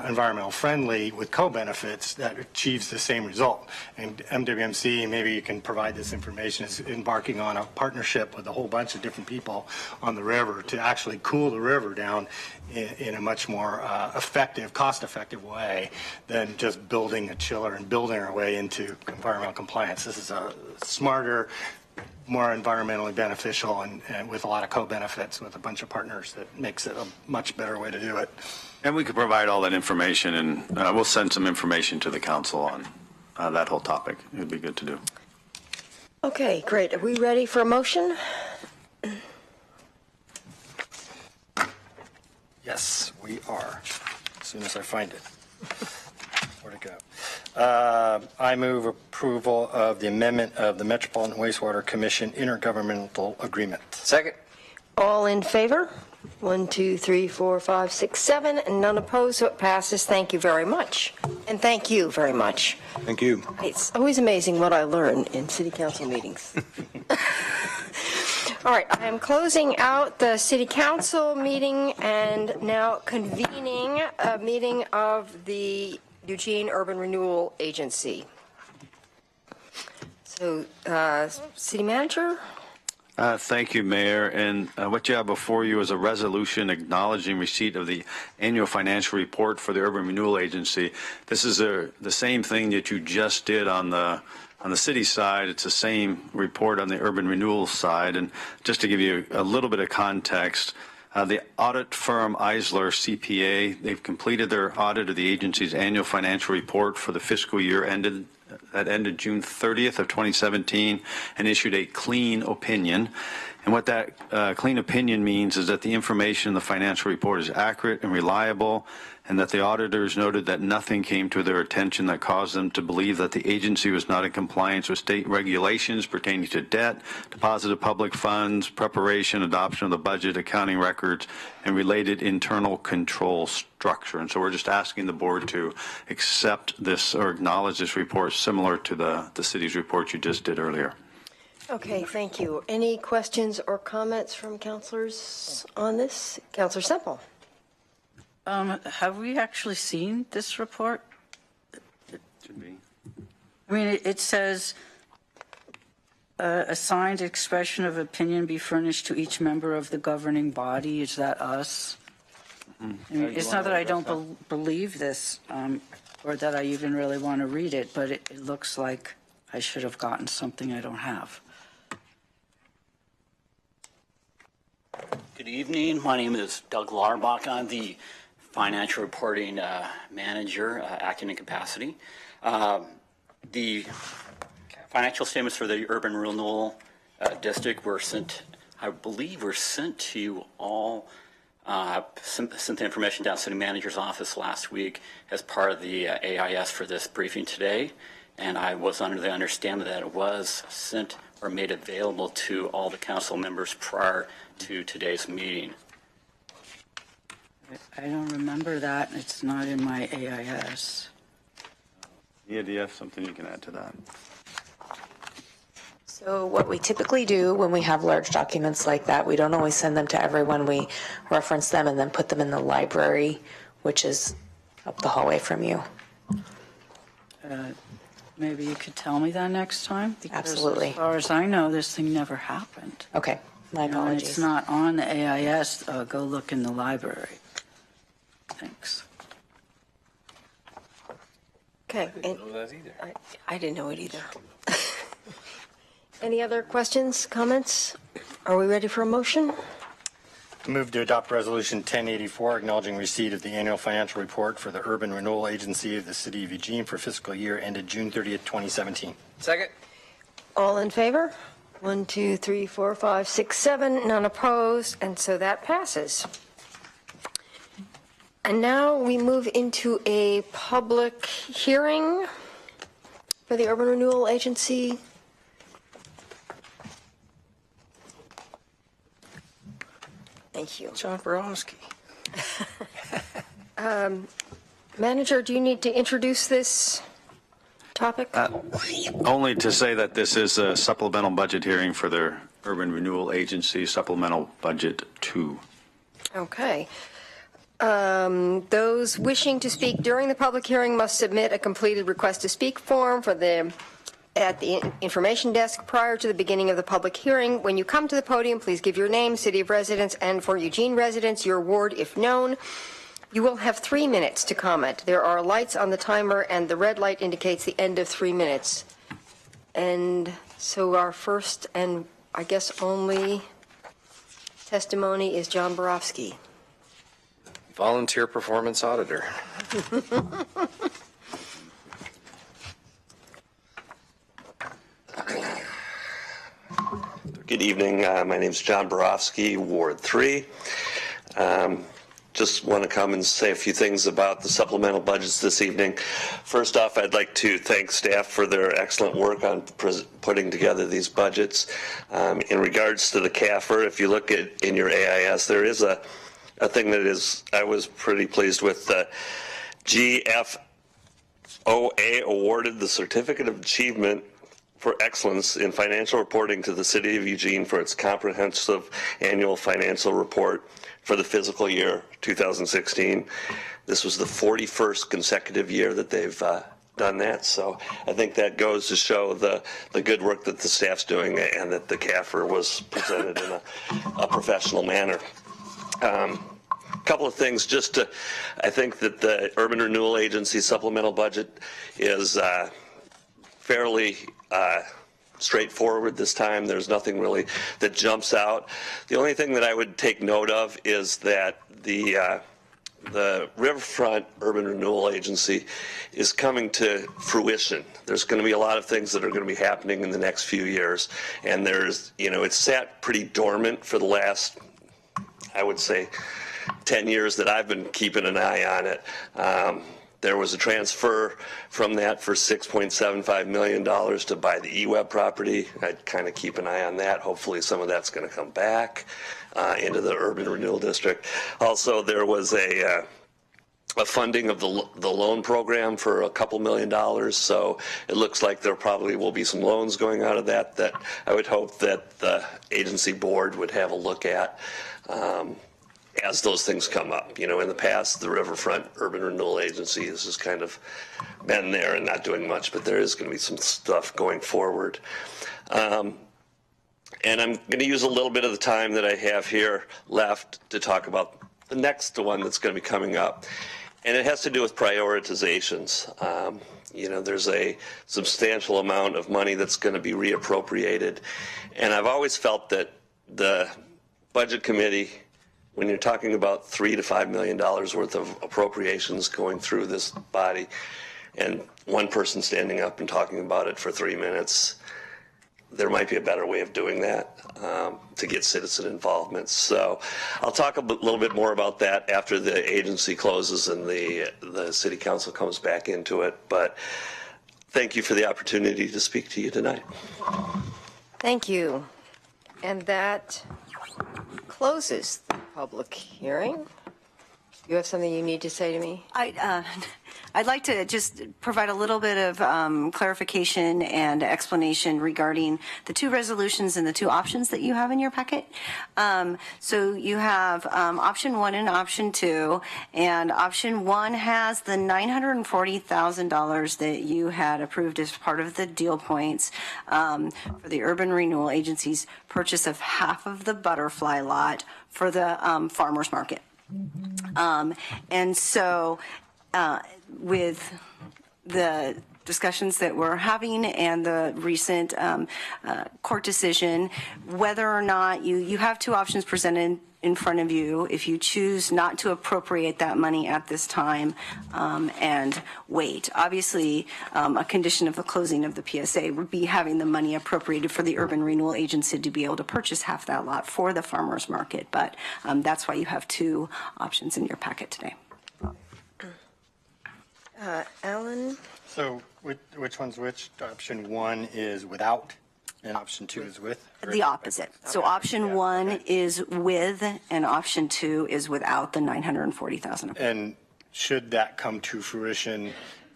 environmental friendly with co-benefits that achieves the same result. And MWMC, maybe you can provide this information, is embarking on a partnership with a whole bunch of different people on the river to actually cool the river down in a much more effective, cost-effective way than just building a chiller and building our way into environmental compliance. This is a smarter, more environmentally beneficial, and with a lot of co-benefits with a bunch of partners that makes it a much better way to do it. And we could provide all that information, and we'll send some information to the council on that whole topic. It would be good to do. Okay, great. Are we ready for a motion? Yes, we are. As soon as I find it. Where'd it go? I move approval of the amendment of the Metropolitan Wastewater Commission intergovernmental agreement. Second. All in favor? 1, 2, 3, 4, 5, 6, 7, and none opposed, so it passes. Thank you very much. And thank you very much. Thank you. It's always amazing what I learn in city council meetings. All right, I am closing out the city council meeting and now convening a meeting of the Eugene Urban Renewal Agency. So, city manager? Thank you, Mayor. And what you have before you is a resolution acknowledging receipt of the annual financial report for the Urban Renewal Agency. This is the same thing that you just did on the city side. It's the same report on the urban renewal side. And just to give you a little bit of context, the audit firm Eisler CPA, they've completed their audit of the agency's annual financial report for the fiscal year ended June 30th of 2017 and issued a clean opinion. And what that clean opinion means is that the information in the financial report is accurate and reliable, and that the auditors noted that nothing came to their attention that caused them to believe that the agency was not in compliance with state regulations pertaining to debt, deposit of public funds, preparation, adoption of the budget, accounting records, and related internal control structure. And so we're just asking the board to accept this or acknowledge this report similar to the city's report you just did earlier. Okay, thank you. Any questions or comments from councilors on this? Councilor Semple. Have we actually seen this report? Should be. I mean, it says, a signed expression of opinion be furnished to each member of the governing body. Is that us? I mean, it's not that I don't believe this, or that I even really want to read it, but it looks like I should have gotten something I don't have. Good evening. My name is Doug Larbach. I'm the financial reporting manager, acting in capacity. The financial statements for the urban renewal district were sent, I believe, were sent to you all. Sent the information down to the city manager's office last week as part of the AIS for this briefing today, and I was under the understanding that it was sent or made available to all the council members prior to today's meeting. I don't remember that. It's not in my AIS. Yeah, do you have something you can add to that? So what we typically do when we have large documents like that, we don't always send them to everyone. We reference them and then put them in the library, which is up the hallway from you. Maybe you could tell me that next time? Because Absolutely. As far as I know, this thing never happened. Okay, my apologies. It's not on the AIS. Go look in the library. Thanks. Okay. I didn't know that either. I didn't know it either. Any other questions, comments? Are we ready for a motion? Move to adopt Resolution 1084, acknowledging receipt of the annual financial report for the Urban Renewal Agency of the City of Eugene for fiscal year ended June 30th, 2017. Second. All in favor? 1, 2, 3, 4, 5, 6, 7, none opposed, and so that passes. And now we move into a public hearing for the Urban Renewal Agency. Thank you. John Borowski. Manager, do you need to introduce this topic? Only to say that this is a supplemental budget hearing for the Urban Renewal Agency, Supplemental Budget 2. Okay. Those wishing to speak during the public hearing must submit a completed request to speak form at the information desk prior to the beginning of the public hearing. When you come to the podium, please give your name, city of residence, and for Eugene residents, your ward if known. You will have 3 minutes to comment. There are lights on the timer, and the red light indicates the end of 3 minutes. And so our first and I guess only testimony is John Borowski. Volunteer performance auditor. Good evening. My name is John Borowski, Ward 3. Just want to come and say a few things about the supplemental budgets this evening. First off, I'd like to thank staff for their excellent work on putting together these budgets. In regards to the CAFR, if you look at in your AIS, there is a thing that I was pretty pleased with. GFOA awarded the Certificate of Achievement for Excellence in Financial Reporting to the City of Eugene for its comprehensive annual financial report for the fiscal year 2016. This was the 41st consecutive year that they've done that, so I think that goes to show the good work that the staff's doing and that the CAFR was presented in a professional manner. Couple of things I think that the Urban Renewal Agency supplemental budget is fairly straightforward this time. There's nothing really that jumps out. The only thing that I would take note of is that the Riverfront Urban Renewal Agency is coming to fruition. There's going to be a lot of things that are going to be happening in the next few years, and it's sat pretty dormant for the last, I would say, 10 years that I've been keeping an eye on it. There was a transfer from that for $6.75 million to buy the eWeb property. I'd kind of keep an eye on that. Hopefully some of that's going to come back into the Urban Renewal District. Also, there was a funding of the loan program for a couple $1 million. So it looks like there probably will be some loans going out of that I would hope that the agency board would have a look at. as those things come up. You know, in the past, the Riverfront Urban Renewal Agency has just kind of been there and not doing much, but there is going to be some stuff going forward. And I'm going to use a little bit of the time that I have here left to talk about the next one that's going to be coming up. And it has to do with prioritizations. You know, there's a substantial amount of money that's going to be reappropriated. And I've always felt that the Budget Committee, when you're talking about $3 to $5 million worth of appropriations going through this body, and one person standing up and talking about it for 3 minutes, there might be a better way of doing that to get citizen involvement. So I'll talk a little bit more about that after the agency closes and the City Council comes back into it. But thank you for the opportunity to speak to you tonight. Thank you. And that closes the public hearing. You have something you need to say to me? I'd like to just provide a little bit of clarification and explanation regarding the two resolutions and the two options that you have in your packet. So you have option 1 and option 2, and option 1 has the $940,000 that you had approved as part of the deal points for the Urban Renewal Agency's purchase of half of the butterfly lot for the farmers market. And so with the discussions that we're having and the recent court decision, whether or not you have two options presented in front of you. If you choose not to appropriate that money at this time and wait, obviously a condition of the closing of the PSA would be having the money appropriated for the Urban Renewal Agency to be able to purchase half that lot for the farmers market. But that's why you have two options in your packet today. Alan? So which one's which? Option 1 is without and option 2 is with? The opposite. So option 1 is with and option 2 is without the $940,000. And should that come to fruition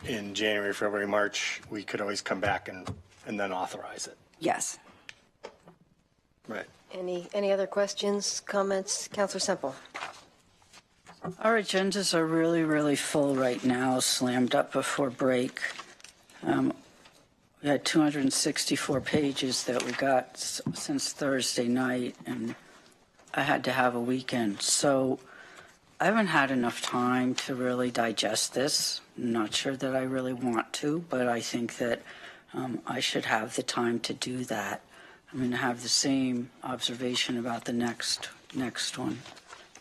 in January, February, March, we could always come back and then authorize it. Yes. Right. Any other questions, comments? Councillor Semple. Our agendas are really, really full right now, slammed up before break. We had 264 pages that we got since Thursday night, and I had to have a weekend. So I haven't had enough time to really digest this. I'm not sure that I really want to, but I think that I should have the time to do that. I'm going to have the same observation about the next one.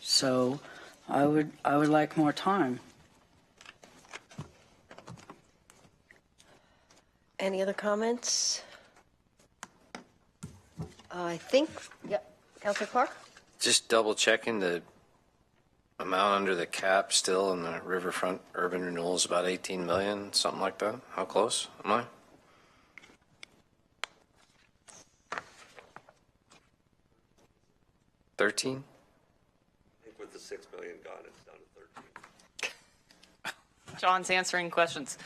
So I would like more time. Any other comments? I think, yep. Councillor Clark? Just double checking the amount under the cap still in the Riverfront Urban Renewal is about 18 million, something like that. How close am I? $13? I think with the $6 million gone, it's down to 13. John's answering questions.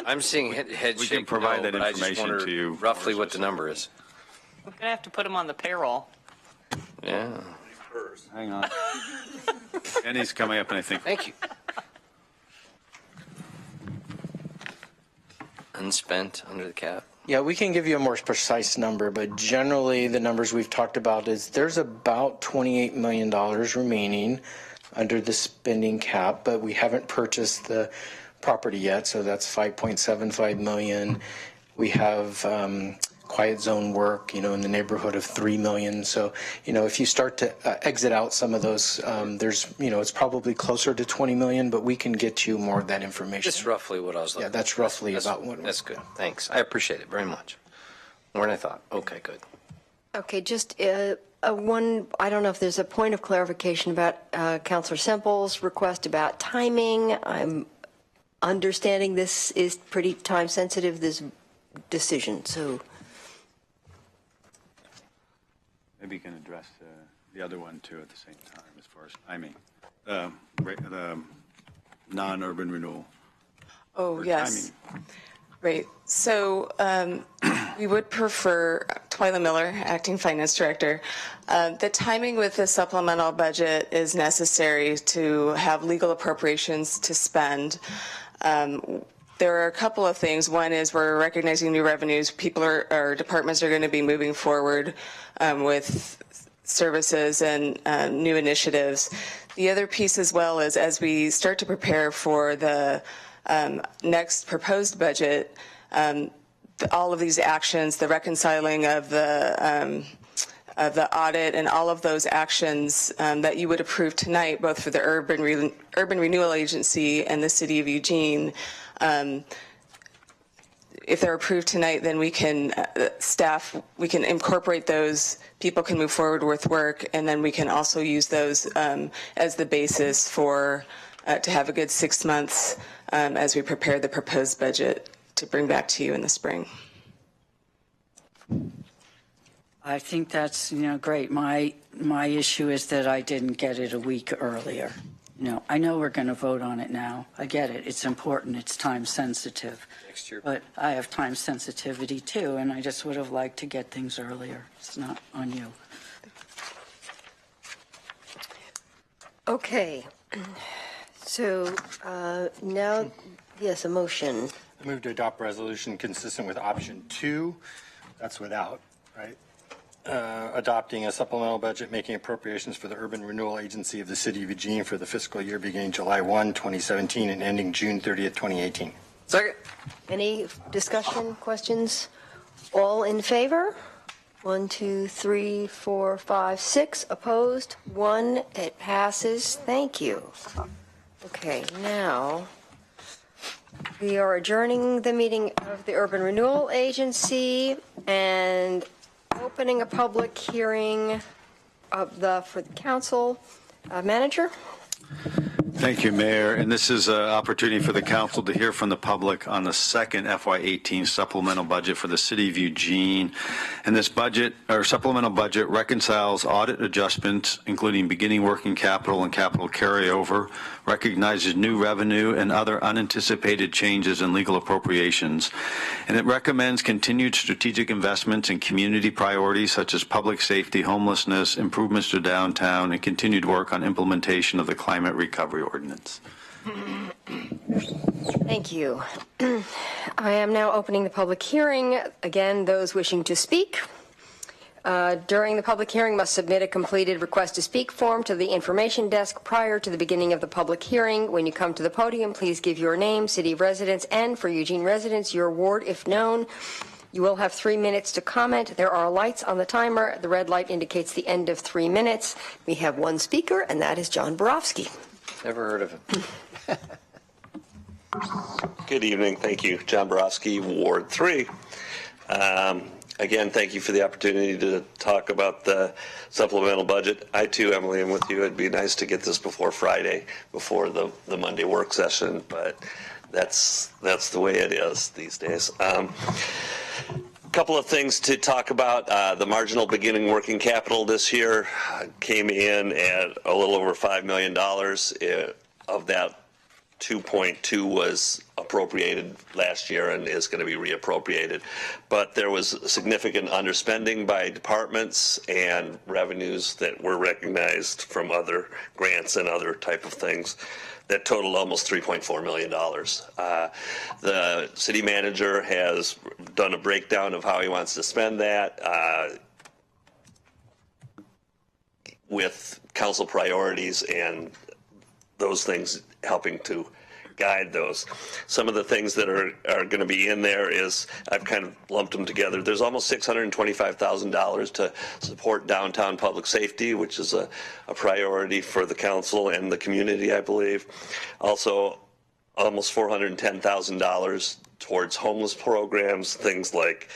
I'm seeing head shake. We can provide that but I just information wonder to you. roughly what the number is. We're going to have to put him on the payroll. Yeah. Hang on. Kenny's coming up, and I think. Thank you. Unspent under the cap. Yeah, we can give you a more precise number, but generally the numbers we've talked about is there's about $28 million remaining under the spending cap, but we haven't purchased the property yet, so that's $5.75 million. We have quiet zone work, in the neighborhood of $3 million. So, if you start to exit out some of those, there's, it's probably closer to $20 million, but we can get you more of that information. That's roughly what I was looking Yeah, that's roughly about what. That's good. Thanks. I appreciate it very much. More than I thought. Okay, good. Okay, just one, I don't know if there's a point of clarification about Councillor Semple's request about timing. I'm understanding this is pretty time sensitive, this decision, so. Maybe you can address the other one too at the same time as far as timing. The non-urban renewal. Oh, yes. Right. So We would prefer, Twyla Miller, Acting Finance Director. The timing with the supplemental budget is necessary to have legal appropriations to spend. There are a couple of things. One is we're recognizing new revenues. Our departments are going to be moving forward with services and new initiatives. The other piece as well is as we start to prepare for the next proposed budget, all of these actions, the reconciling of the audit and all of those actions that you would approve tonight, both for the Urban Renewal Agency and the City of Eugene, if they're approved tonight, then we can, we can incorporate those, people can move forward with work, and then we can also use those as the basis for, to have a good 6 months as we prepare the proposed budget to bring back to you in the spring. I think that's, great. My issue is that I didn't get it a week earlier. I know we're going to vote on it now. I get it. It's important. It's time sensitive. Next year. But I have time sensitivity too, and I just would have liked to get things earlier. It's not on you. Okay. So now, yes, a motion. I move to adopt resolution consistent with option 2. That's without, right? Adopting a supplemental budget making appropriations for the Urban Renewal Agency of the City of Eugene for the fiscal year beginning July 1, 2017 and ending June 30th, 2018. Second. Any discussion, questions? All in favor? 1, 2, 3, 4, 5, 6. Opposed? 1. It passes. Thank you. Okay, now we are adjourning the meeting of the Urban Renewal Agency and opening a public hearing for the council manager. Thank you, Mayor. And this is an opportunity for the council to hear from the public on the second FY18 supplemental budget for the City of Eugene. And this budget, or supplemental budget, reconciles audit adjustments, including beginning working capital and capital carryover, recognizes new revenue and other unanticipated changes in legal appropriations. And it recommends continued strategic investments in community priorities such as public safety, homelessness, improvements to downtown, and continued work on implementation of the climate recovery ordinance. Thank you. I am now opening the public hearing. Again, those wishing to speak during the public hearing must submit a completed request to speak form to the information desk prior to the beginning of the public hearing. When you come to the podium, please give your name, city of residence, and for Eugene residents, your ward if known. You will have 3 minutes to comment. There are lights on the timer. The red light indicates the end of 3 minutes. We have one speaker, and that is John Borofsky. Never heard of him. Good evening. Thank you. John Borofsky, Ward 3. Again, thank you for the opportunity to talk about the supplemental budget. I too, Emily, am with you. It'd be nice to get this before Friday, before the Monday work session, but that's the way it is these days. Couple of things to talk about. The marginal beginning working capital this year came in at a little over $5 million. Of that, 2.2 was appropriated last year and is going to be reappropriated. But there was significant underspending by departments and revenues that were recognized from other grants and other type of things that totaled almost $3.4 million. The city manager has done a breakdown of how he wants to spend that with council priorities and those things helping to guide those. Some of the things that are going to be in there is, I've kind of lumped them together. There's almost $625,000 to support downtown public safety, which is a priority for the council and the community, I believe. Also, almost $410,000 towards homeless programs, things like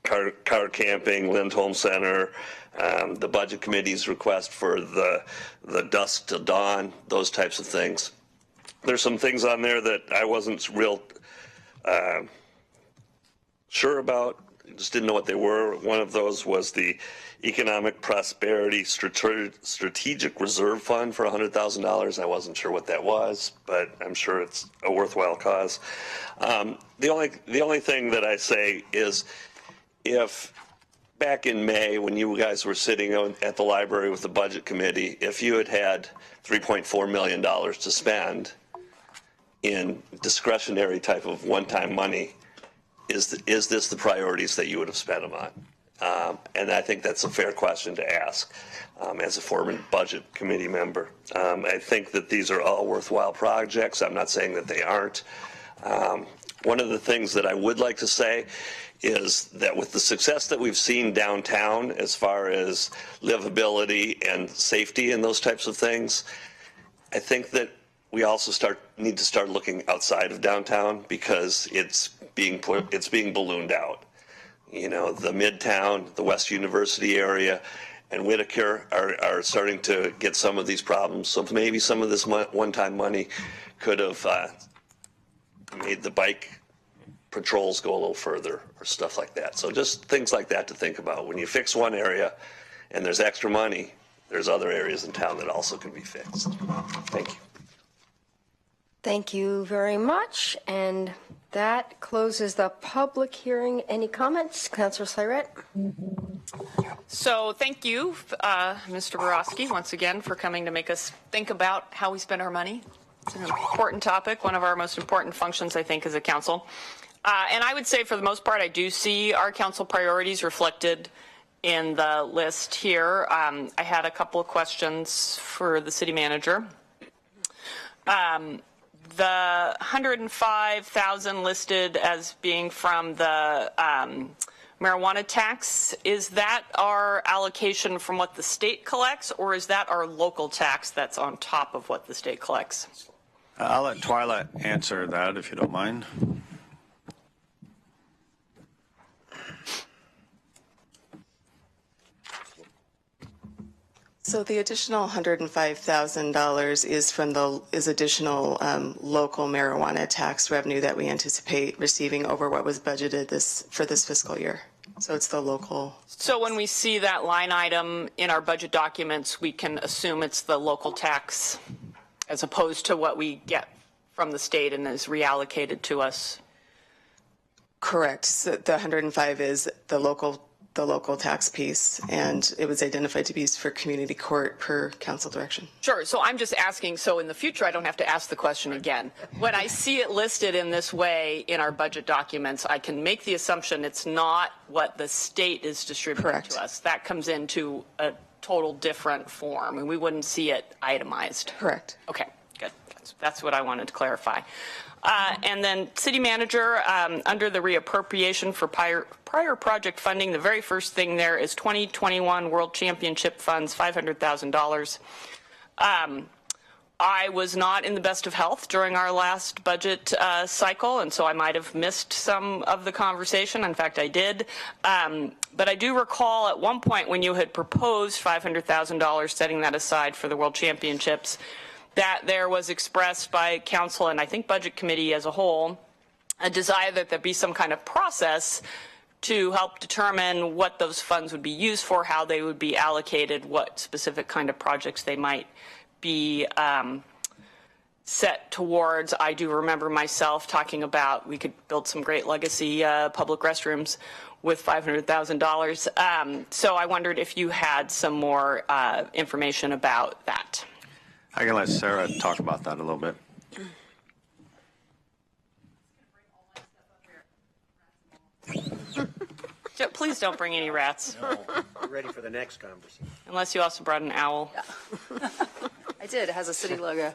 car camping, Lindholm Center, the budget committee's request for the dusk to dawn, those types of things. There's some things on there that I wasn't real sure about, just didn't know what they were. One of those was the Economic Prosperity Strategic Reserve Fund for $100,000. I wasn't sure what that was, but I'm sure it's a worthwhile cause. The only thing that I say is, if back in May, when you guys were sitting at the library with the budget committee, if you had $3.4 million to spend in discretionary type of one-time money, is this the priorities that you would have spent them on? And I think that's a fair question to ask as a former budget committee member. I think that these are all worthwhile projects. I'm not saying that they aren't. One of the things that I would like to say is that with the success that we've seen downtown as far as livability and safety and those types of things, I think that we also need to start looking outside of downtown because it's being ballooned out. You know, the Midtown, the West University area, and Whitaker are starting to get some of these problems. So maybe some of this one-time money could have made the bike patrols go a little further or stuff like that. So just things like that to think about. When you fix one area and there's extra money, there's other areas in town that also can be fixed. Thank you. Thank you very much. And that closes the public hearing. Any comments? Councillor Syrett? So thank you, Mr. Borowski, once again, for coming to make us think about how we spend our money. It's an important topic, one of our most important functions, I think, as a council. And I would say for the most part, I do see our council priorities reflected in the list here. I had a couple of questions for the city manager. The $105,000 listed as being from the marijuana tax, is that our allocation from what the state collects, or is that our local tax that's on top of what the state collects? I'll let Twyla answer that if you don't mind. So the additional $105,000 is additional local marijuana tax revenue that we anticipate receiving over what was budgeted for this fiscal year. So it's the local. So when we see that line item in our budget documents, we can assume it's the local tax as opposed to what we get from the state and is reallocated to us. Correct. So the 105 is the local tax piece, and it was identified to be used for community court per council direction. Sure. So I'm just asking, so in the future, I don't have to ask the question again. When I see it listed in this way in our budget documents, I can make the assumption it's not what the state is distributing Correct. to us. That comes into a total different form, and we wouldn't see it itemized. Correct. Okay, good. That's what I wanted to clarify. And then city manager, under the reappropriation for prior project funding, the very first thing there is 2021 World Championship funds, $500,000. I was not in the best of health during our last budget cycle, and so I might have missed some of the conversation. In fact, I did. But I do recall at one point when you had proposed $500,000, setting that aside for the World Championships, that there was expressed by council and I think budget committee as a whole a desire that there be some kind of process to help determine what those funds would be used for, how they would be allocated, what specific kind of projects they might be set towards. I do remember myself talking about we could build some great legacy public restrooms with $500,000. So I wondered if you had some more information about that. I can let Sarah talk about that a little bit. Please don't bring any rats. No, we're ready for the next conversation. Unless you also brought an owl. Yeah. I did. It has a city logo.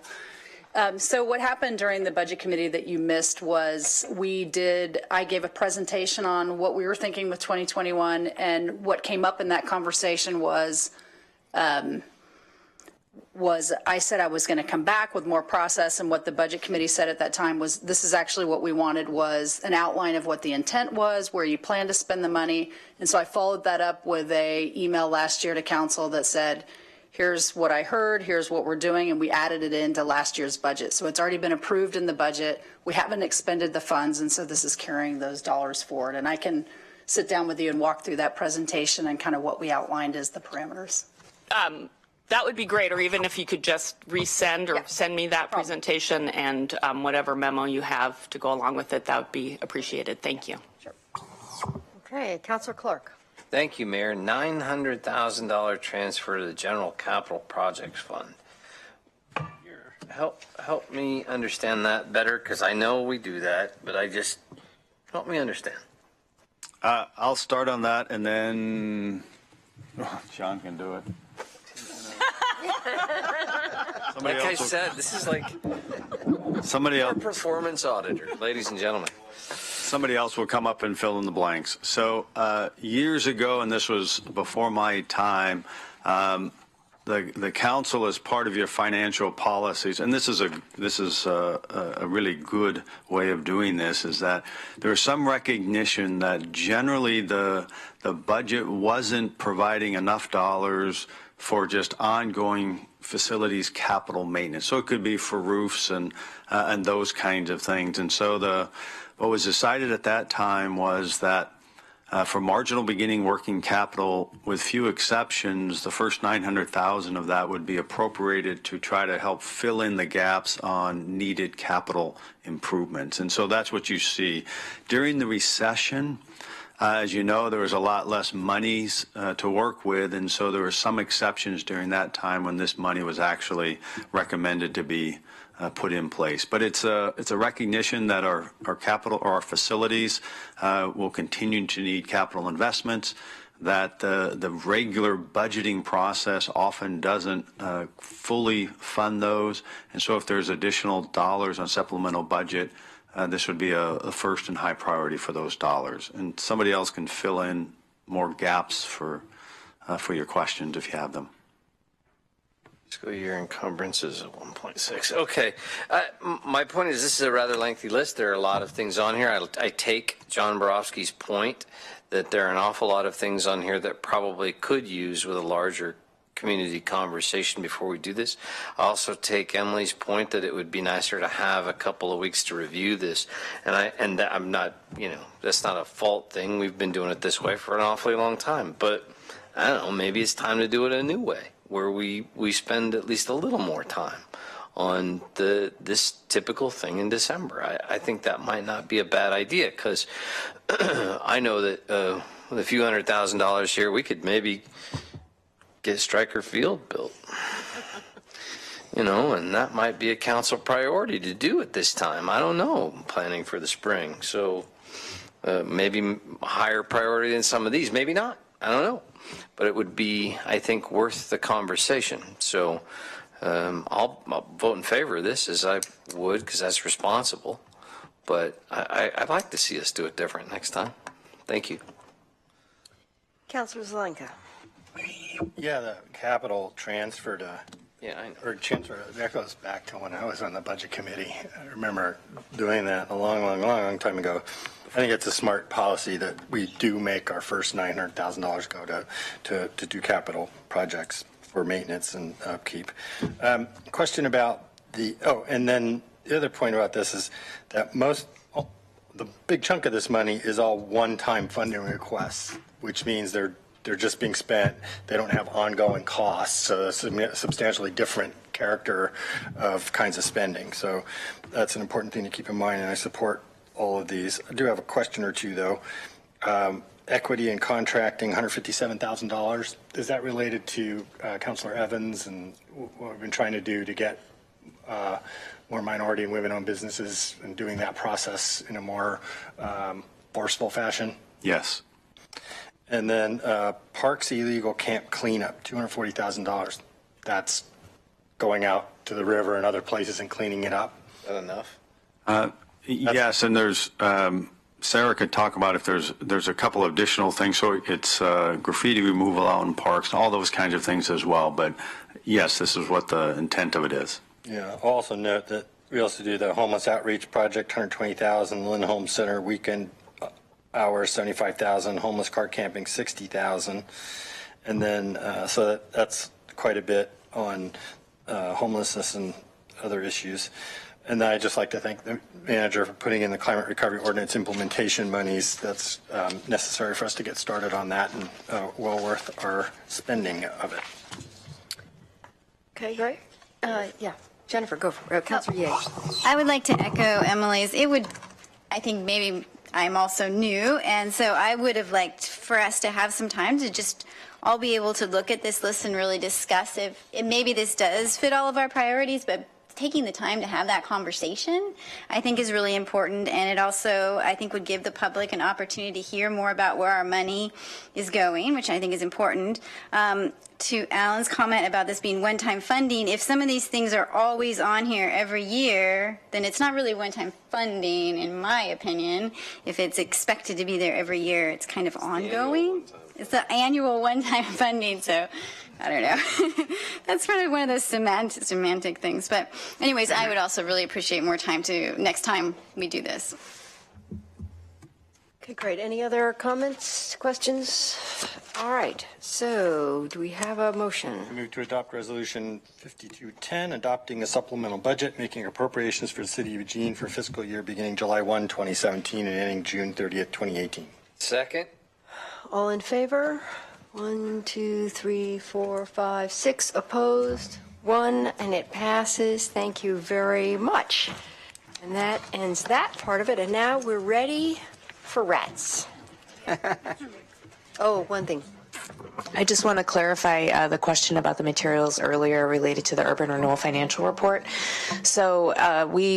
So what happened during the budget committee that you missed was I gave a presentation on what we were thinking with 2021, and what came up in that conversation was I said I was going to come back with more process, and what the budget committee said at that time was this is actually what we wanted was an outline of what the intent was, where you plan to spend the money. And so I followed that up with a email last year to council that said, here's what I heard, here's what we're doing, and we added it into last year's budget. So it's already been approved in the budget. We haven't expended the funds, and so this is carrying those dollars forward. And I can sit down with you and walk through that presentation and kind of what we outlined as the parameters. That would be great, or even if you could just resend or send me that presentation and whatever memo you have to go along with it, that would be appreciated. Thank you. Sure. Okay, Councillor Clark. Thank you, Mayor. $900,000 transfer to the General Capital Projects Fund. Help me understand that better, because I know we do that, but help me understand. I'll start on that, and then John can do it. Like I said, this is like somebody else. Performance auditor, ladies and gentlemen. Somebody else will come up and fill in the blanks. So years ago, and this was before my time, the council, as part of your financial policies, and this is a really good way of doing this, is that there's some recognition that generally the budget wasn't providing enough dollars for just ongoing facilities capital maintenance. So it could be for roofs and those kinds of things. And so what was decided at that time was that for marginal beginning working capital, with few exceptions, the first $900,000 of that would be appropriated to try to help fill in the gaps on needed capital improvements. And so that's what you see. During the recession, as you know, there was a lot less monies to work with, and so there were some exceptions during that time when this money was actually recommended to be put in place. But it's a recognition that our capital or our facilities will continue to need capital investments, that the regular budgeting process often doesn't fully fund those. And so if there's additional dollars on supplemental budget, this would be a first and high priority for those dollars. And somebody else can fill in more gaps for your questions if you have them. Fiscal year encumbrances at 1.6. Okay. My point is, this is a rather lengthy list. There are a lot of things on here. I take John Borofsky's point that there are an awful lot of things on here that probably could use with a larger community conversation before we do this. I also take Emily's point that it would be nicer to have a couple of weeks to review this. And I'm not, that's not a fault thing. We've been doing it this way for an awfully long time. But I don't know, maybe it's time to do it a new way, where we spend at least a little more time on this typical thing in December. I think that might not be a bad idea, because I know that with a few $100,000 here, we could maybe get Stryker Field built. And that might be a council priority to do at this time. I don't know, planning for the spring. So maybe higher priority than some of these, maybe not. I don't know. But it would be, I think, worth the conversation. So I'll vote in favor of this, as I would, because that's responsible. But I'd like to see us do it different next time. Thank you. Councillor Zelenka. Yeah, the capital transfer to, I know. or transfer, that goes back to when I was on the budget committee. I remember doing that a long time ago. I think it's a smart policy that we do make our first $900,000 go to do capital projects for maintenance and upkeep. Question about and then the other point about this is that the big chunk of this money is all one-time funding requests, which means they're just being spent. They don't have ongoing costs, so it's a substantially different character of kinds of spending. So that's an important thing to keep in mind, and I support all of these. I do have a question or two, though. Equity and contracting, $157,000. Is that related to Councillor Evans and what we've been trying to do to get more minority and women-owned businesses and doing that process in a more forceful fashion? Yes. And then parks illegal camp cleanup, $240,000. That's going out to the river and other places and cleaning it up. Is that enough? Yes, and there's Sarah could talk about if there's a couple of additional things. So it's graffiti removal out in parks, all those kinds of things as well. But yes, this is what the intent of it is. Yeah. I'll also note that we also do the homeless outreach project, $120,000, Lindholm Center weekend hours, $75,000, homeless car camping, $60,000, and then so that's quite a bit on homelessness and other issues. And then I'd just like to thank the manager for putting in the climate recovery ordinance implementation monies. That's necessary for us to get started on that, and well worth our spending of it. Okay, great. Yeah, Jennifer, go for it. Councillor Yates. I would like to echo Emily's. I think maybe I'm also new, and so I would have liked for us to have some time to just all be able to look at this list and really discuss if maybe this does fit all of our priorities, but taking the time to have that conversation, I think, is really important. And it also, I think, would give the public an opportunity to hear more about where our money is going, which I think is important. To Alan's comment about this being one-time funding, if some of these things are always on here every year, then it's not really one-time funding, in my opinion. If it's expected to be there every year, it's kind of ongoing. It's the annual one-time funding, so I don't know. That's probably one of those semantic things. But anyways, I would also really appreciate more time next time we do this. Okay, great. Any other comments, questions? All right. So do we have a motion? I move to adopt Resolution 5210, adopting a supplemental budget, making appropriations for the City of Eugene for fiscal year beginning July 1, 2017 and ending June 30th, 2018. Second. All in favor? 1, 2, 3, 4, 5, 6 opposed, 1, and it passes. Thank you very much. And that ends that part of it. And now we're ready for rats. Oh, one thing. I just want to clarify the question about the materials earlier related to the urban renewal financial report. So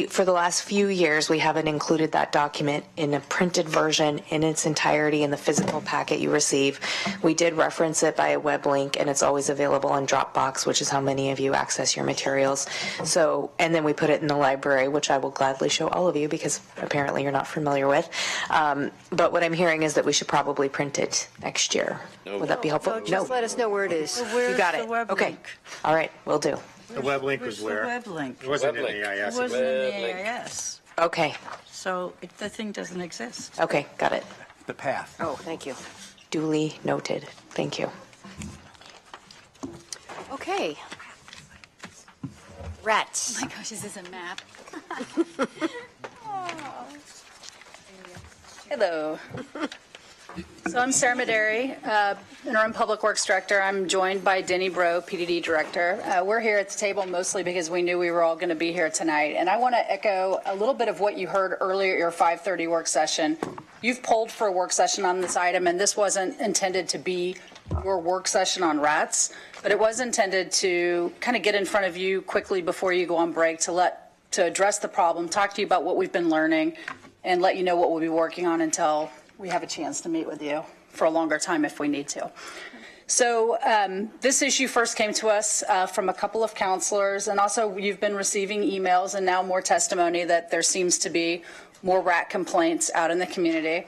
for the last few years, we haven't included that document in a printed version in its entirety in the physical packet you receive. We did reference it by a web link, and it's always available on Dropbox, which is how many of you access your materials. So, and then we put it in the library, which I will gladly show all of you because apparently you're not familiar with. But what I'm hearing is that we should probably print it next year. Would that be helpful? So just let us know where it is. Where's You got the it. web Okay. link? All right, will do. The web link was where? The web link. It wasn't in the EIS. It wasn't in the EIS. Okay. So the thing doesn't exist. Okay, got it. The path. Oh, thank you. Duly noted. Thank you. Okay. Rats. Oh my gosh, is this a map? Hello. So I'm Sarah Maderi, Interim Public Works Director. I'm joined by Denny Bro, PDD Director. We're here at the table mostly because we knew we were all going to be here tonight. And I want to echo a little bit of what you heard earlier at your 5:30 work session. You've polled for a work session on this item, and this wasn't intended to be your work session on rats, but it was intended to kind of get in front of you quickly before you go on break to address the problem, talk to you about what we've been learning, and let you know what we'll be working on until we have a chance to meet with you for a longer time if we need to. So this issue first came to us from a couple of counselors, and also you've been receiving emails and now more testimony that there seems to be more rat complaints out in the community.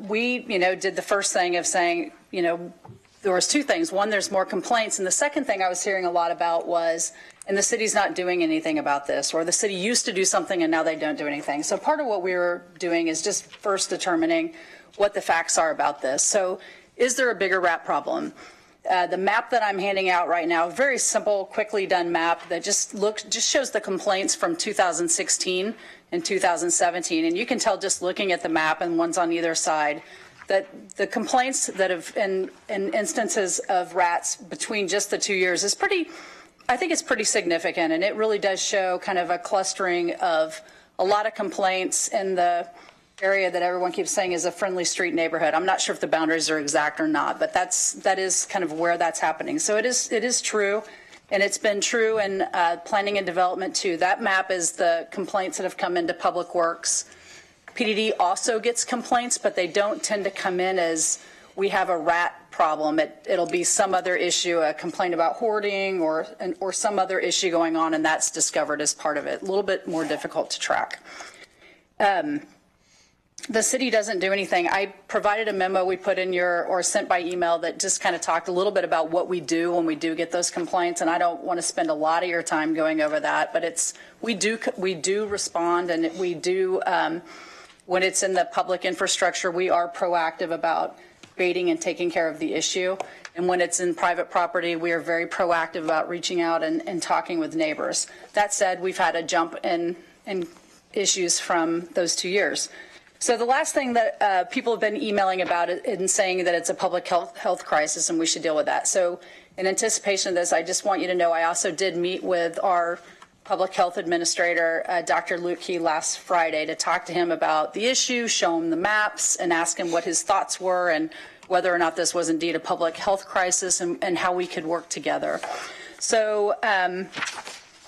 We, did the first thing of saying, there was two things. One, there's more complaints, and the second thing I was hearing a lot about was, and the city's not doing anything about this, or the city used to do something and now they don't do anything. So part of what we were doing is just first determining what the facts are about this. So is there a bigger rat problem? The map that I'm handing out right now, very simple, quickly done map that just shows the complaints from 2016 and 2017. And you can tell just looking at the map, and one's on either side, that the complaints that have in instances of rats between just the 2 years is I think it's pretty significant, and it really does show kind of a clustering of a lot of complaints in the area that everyone keeps saying is a friendly street neighborhood. I'm not sure if the boundaries are exact or not, but that is kind of where that's happening. So it is true, and it's been true in planning and development too. That map is the complaints that have come into Public Works. PDD also gets complaints, but they don't tend to come in as we have a rat problem. It'll be some other issue, a complaint about hoarding or some other issue going on, and that's discovered as part of it. A little bit more difficult to track. The city doesn't do anything. I provided a memo we put in or sent by email that just kind of talked a little bit about what we do when we do get those complaints, and I don't want to spend a lot of your time going over that, but we do respond, and we do, when it's in the public infrastructure, we are proactive about baiting and taking care of the issue. And when it's in private property, we are very proactive about reaching out and talking with neighbors. That said, we've had a jump in issues from those 2 years. So the last thing that people have been emailing about and saying that it's a public health crisis and we should deal with that. So in anticipation of this, I just want you to know I also did meet with our public health administrator, Dr. Lukey, last Friday to talk to him about the issue, show him the maps, and ask him what his thoughts were and whether or not this was indeed a public health crisis and how we could work together. So,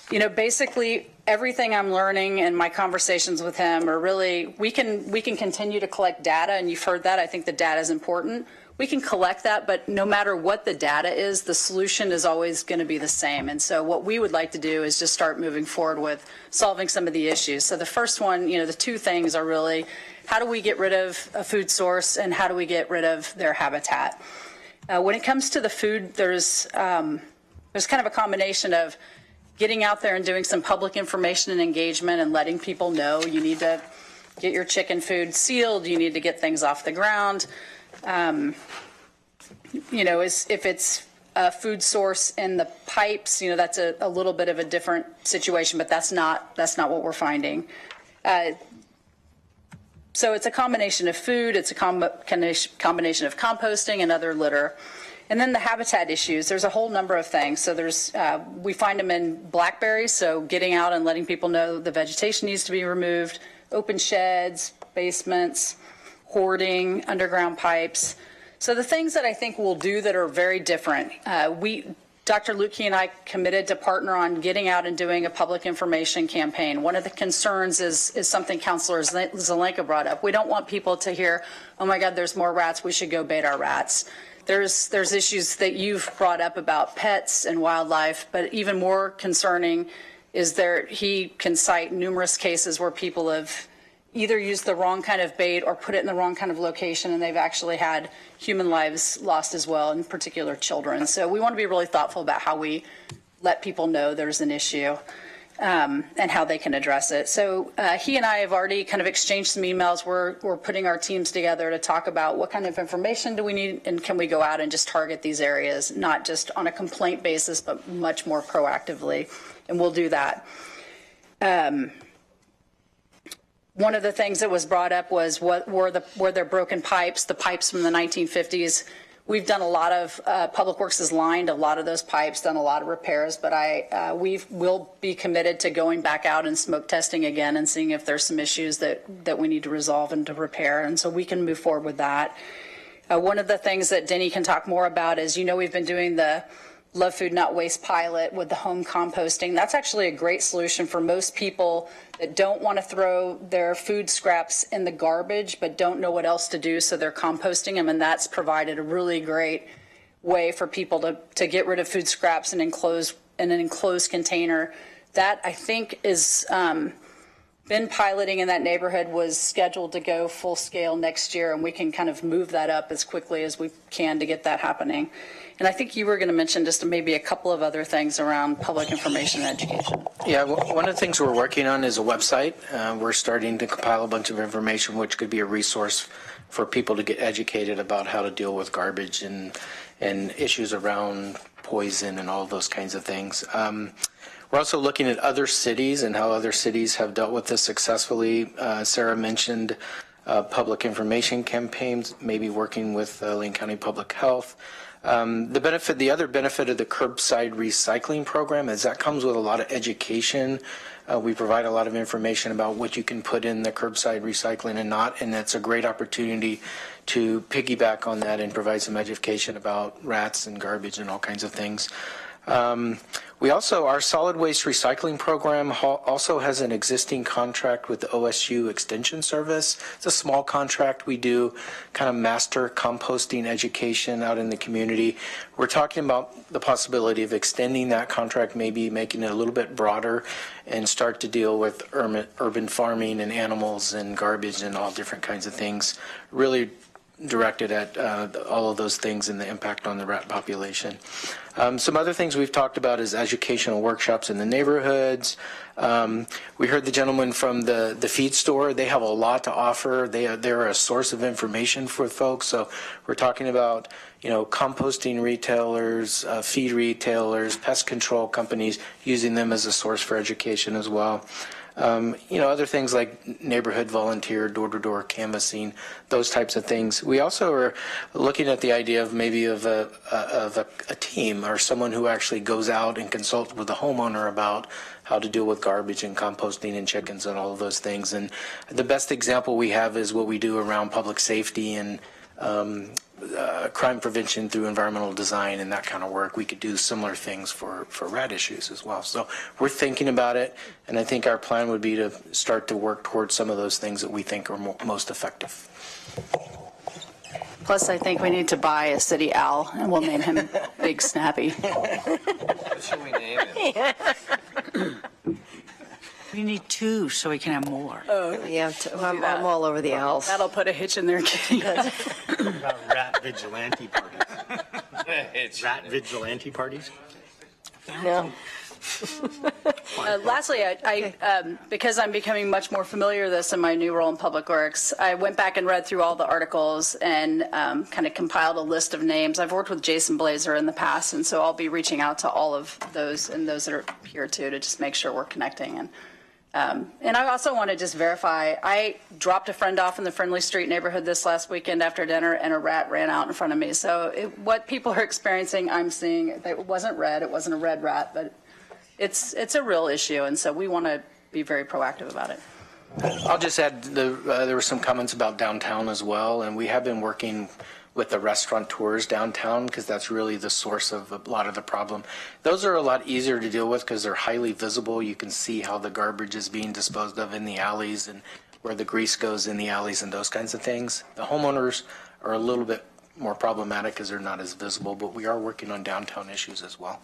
you know, basically everything I'm learning in my conversations with him are really, we can continue to collect data, and you've heard that. I think the data is important. We can collect that, but no matter what the data is, the solution is always going to be the same. And so what we would like to do is just start moving forward with solving some of the issues. So the first one, you know, the two things are really, how do we get rid of a food source and how do we get rid of their habitat? When it comes to the food, there's kind of a combination of getting out there and doing some public information and engagement and letting people know you need to get your chicken food sealed, you need to get things off the ground. You know, if it's a food source in the pipes, you know, that's a little bit of a different situation, but that's not what we're finding. So it's a combination of food, it's a combination of composting and other litter. And then the habitat issues, there's a whole number of things. So there's, we find them in blackberries, so getting out and letting people know the vegetation needs to be removed, open sheds, basements, hoarding, underground pipes. So the things that I think we'll do that are very different, Dr. Lukey and I committed to partner on getting out and doing a public information campaign. One of the concerns is something Councillor Zelenka brought up. We don't want people to hear, oh my God, there's more rats, we should go bait our rats. There's issues that you've brought up about pets and wildlife, but even more concerning is he can cite numerous cases where people have either used the wrong kind of bait or put it in the wrong kind of location, and they've actually had human lives lost as well, in particular children. So we want to be really thoughtful about how we let people know there's an issue and how they can address it. So he and I have already kind of exchanged some emails. We're putting our teams together to talk about what kind of information do we need and can we go out and just target these areas, not just on a complaint basis, but much more proactively. And we'll do that. One of the things that was brought up was were there broken pipes, the pipes from the 1950s. We've done a lot of, Public Works has lined a lot of those pipes, done a lot of repairs, but we'll be committed to going back out and smoke testing again and seeing if there's some issues that we need to resolve and to repair, and so we can move forward with that. One of the things that Denny can talk more about is, you know, we've been doing the Love Food Not Waste pilot with the home composting. That's actually a great solution for most people that don't want to throw their food scraps in the garbage but don't know what else to do, so they're composting them, and that's provided a really great way for people to get rid of food scraps in an enclosed container. That, I think, is been piloting in that neighborhood, was scheduled to go full scale next year, and we can kind of move that up as quickly as we can to get that happening. And I think you were going to mention just maybe a couple of other things around public information and education. Yeah, one of the things we're working on is a website. We're starting to compile a bunch of information which could be a resource for people to get educated about how to deal with garbage and issues around poison and all those kinds of things. We're also looking at other cities and how other cities have dealt with this successfully. Sarah mentioned public information campaigns, maybe working with Lane County Public Health. The other benefit of the curbside recycling program is that comes with a lot of education. We provide a lot of information about what you can put in the curbside recycling and not, and that's a great opportunity to piggyback on that and provide some education about rats and garbage and all kinds of things. Our solid waste recycling program also has an existing contract with the OSU Extension Service. It's a small contract. We do kind of master composting education out in the community. We're talking about the possibility of extending that contract, maybe making it a little bit broader and start to deal with urban farming and animals and garbage and all different kinds of things, really directed at all of those things and the impact on the rat population. Some other things we've talked about is educational workshops in the neighborhoods. We heard the gentleman from the feed store. They have a lot to offer. They're a source of information for folks. So we're talking about, composting retailers, feed retailers, pest control companies, using them as a source for education as well. Other things like neighborhood volunteer, door-to-door canvassing, those types of things. We also are looking at the idea of maybe of a team or someone who actually goes out and consults with the homeowner about how to deal with garbage and composting and chickens and all of those things. And the best example we have is what we do around public safety and crime prevention through environmental design and that kind of work. We could do similar things for rat issues as well. So we're thinking about it, and I think our plan would be to start to work towards some of those things that we think are most effective. Plus, I think we need to buy a city owl, and we'll name him Big Snappy. What should we name it? We need 2 so we can have more. Oh, yeah, I'm all over the owls. That'll put a hitch in their game. About rat vigilante parties. Rat vigilante parties? No. Lastly, because I'm becoming much more familiar with this in my new role in Public Works, I went back and read through all the articles and kind of compiled a list of names. I've worked with Jason Blazer in the past, and so I'll be reaching out to all of those and those that are here too to just make sure we're connecting. And I also want to just verify, I dropped a friend off in the Friendly Street neighborhood this last weekend after dinner, and a rat ran out in front of me. So what people are experiencing, I'm seeing. It wasn't red. It wasn't a red rat, but it's a real issue, and so we want to be very proactive about it. I'll just add, there were some comments about downtown as well, and we have been working with the restaurateurs downtown because that's really the source of a lot of the problem. Those are a lot easier to deal with because they're highly visible. You can see how the garbage is being disposed of in the alleys and where the grease goes in the alleys and those kinds of things. The homeowners are a little bit more problematic because they're not as visible, but we are working on downtown issues as well.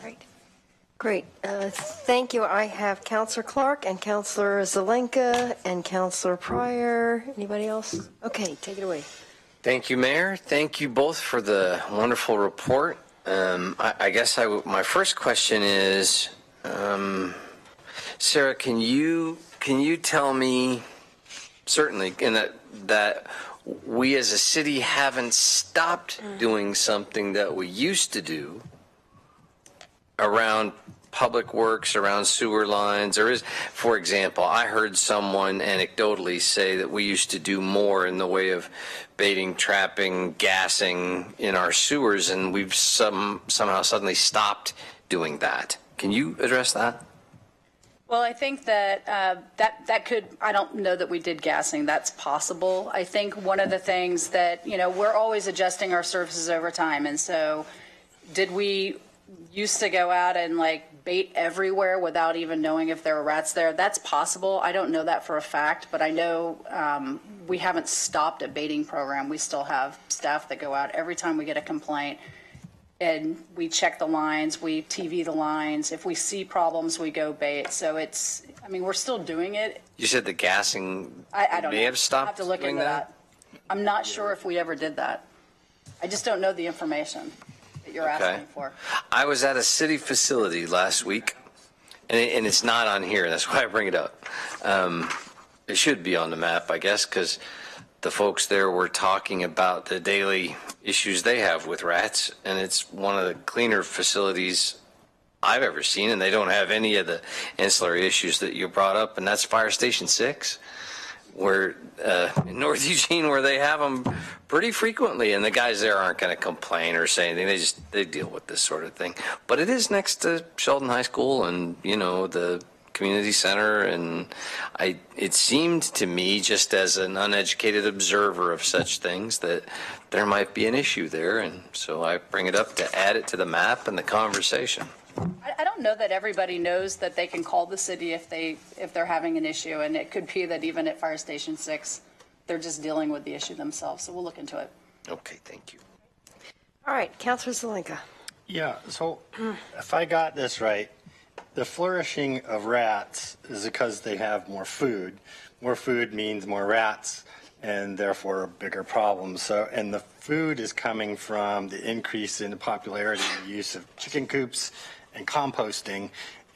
Right. Great. Thank you. I have Councillor Clark and Councillor Zelenka and Councillor Pryor. Anybody else? Okay, take it away. Thank you, Mayor. Thank you both for the wonderful report. I guess my first question is, Sarah, can you tell me, certainly, in that we as a city haven't stopped doing something that we used to do around public works, around sewer lines? There is, for example, I heard someone anecdotally say that we used to do more in the way of baiting, trapping, gassing in our sewers, and we've somehow suddenly stopped doing that. Can you address that? Well, I think that that could, I don't know that we did gassing. That's possible. I think one of the things that, we're always adjusting our services over time. And so did we used to go out and bait everywhere without even knowing if there were rats there? That's possible. I don't know that for a fact, but I know we haven't stopped a baiting program. We still have staff that go out every time we get a complaint, and we check the lines, we TV the lines. If we see problems, we go bait. So we're still doing it. You said the gassing I don't may know. have stopped I have to look doing into that. I'm not sure if we ever did that. I just don't know the information that you're asking for. I was at a city facility last week, and it's not on here. That's why I bring it up. It should be on the map, I guess, because the folks there were talking about the daily issues they have with rats, and it's one of the cleaner facilities I've ever seen, and they don't have any of the ancillary issues that you brought up, and that's Fire Station 6. Where in North Eugene, where they have them pretty frequently, and the guys there aren't going to complain or say anything. They deal with this sort of thing. But it is next to Sheldon High School and the community center, and it seemed to me, just as an uneducated observer of such things, that there might be an issue there, and so I bring it up to add it to the map and the conversation. I don't know that everybody knows that they can call the city if they're having an issue, and it could be that even at Fire Station 6, they're just dealing with the issue themselves. So we'll look into it. Okay, thank you. All right, Councillor Zelenka. Yeah, so if I got this right, the flourishing of rats is because they have more food. More food means more rats, and therefore bigger problems. So, and the food is coming from the increase in the popularity and use of chicken coops and composting,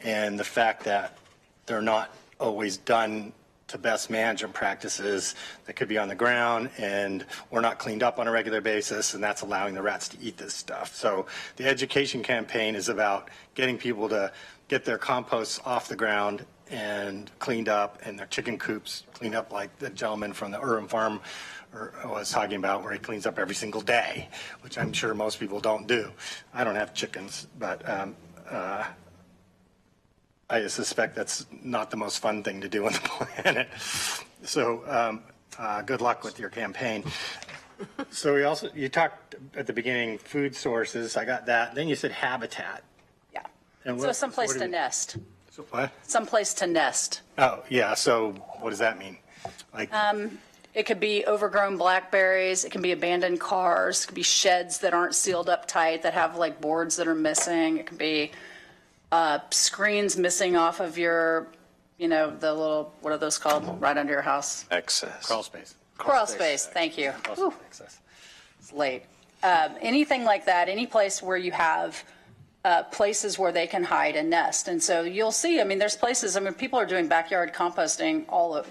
and the fact that they're not always done to best management practices that could be on the ground and or not cleaned up on a regular basis, and that's allowing the rats to eat this stuff. So the education campaign is about getting people to get their composts off the ground and cleaned up, and their chicken coops cleaned up like the gentleman from the urban farm was talking about, where he cleans up every single day, which I'm sure most people don't do. I don't have chickens, but I suspect that's not the most fun thing to do on the planet. So good luck with your campaign. So you talked at the beginning food sources. I got that. Then you said habitat. Yeah. And So someplace to nest. So what? Someplace to nest. Oh yeah. So what does that mean? Like. It could be overgrown blackberries. It can be abandoned cars. It could be sheds that aren't sealed up tight that have like boards that are missing. It could be screens missing off of your, the little, what are those called, right under your house? Excess. Crawl space. Crawl space. Thank you. Crawl space access. It's late. Anything like that, any place where you have places where they can hide and nest. And so you'll see, there's places, people are doing backyard composting all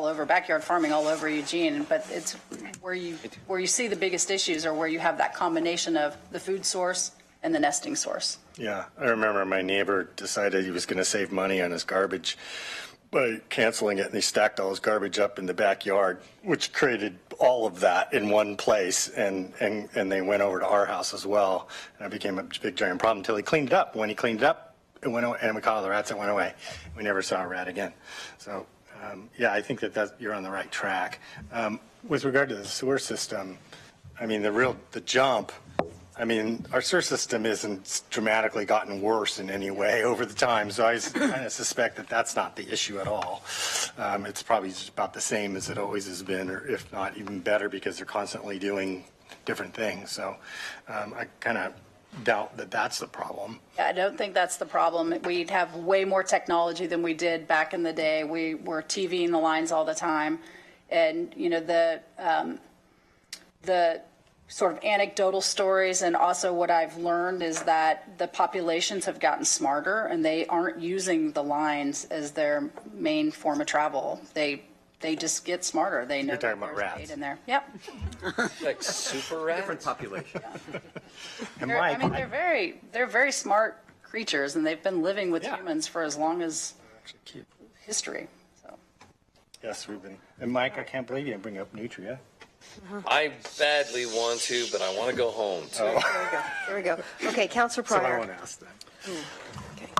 over, backyard farming all over Eugene, but it's where you see the biggest issues are where you have that combination of the food source and the nesting source. Yeah, I remember my neighbor decided he was going to save money on his garbage by canceling it, and he stacked all his garbage up in the backyard, which created all of that in one place, and they went over to our house as well, and it became a big giant problem until he cleaned it up. When he cleaned it up, it went away, and we caught all the rats, it went away. We never saw a rat again. So yeah, I think that you're on the right track. With regard to the sewer system, the jump, our sewer system isn't dramatically gotten worse in any way over the time, so I kind of suspect that that's not the issue at all. It's probably just about the same as it always has been, or if not even better, because they're constantly doing different things. So I kind of doubt that that's the problem. Yeah, I don't think that's the problem. We'd have way more technology than we did back in the day. We were TVing the lines all the time. And, the sort of anecdotal stories, and also what I've learned is that the populations have gotten smarter and they aren't using the lines as their main form of travel. They just get smarter. They know. You're talking about rats in there. Yep. Like super rats? Different population. They're very smart creatures, and they've been living with humans for as long as history. So. Yes, Ruben. And Mike, I can't believe you didn't bring up Nutria. I badly want to, but I want to go home too. Oh. There we go. Okay, Councillor Pryor. So I want to ask that.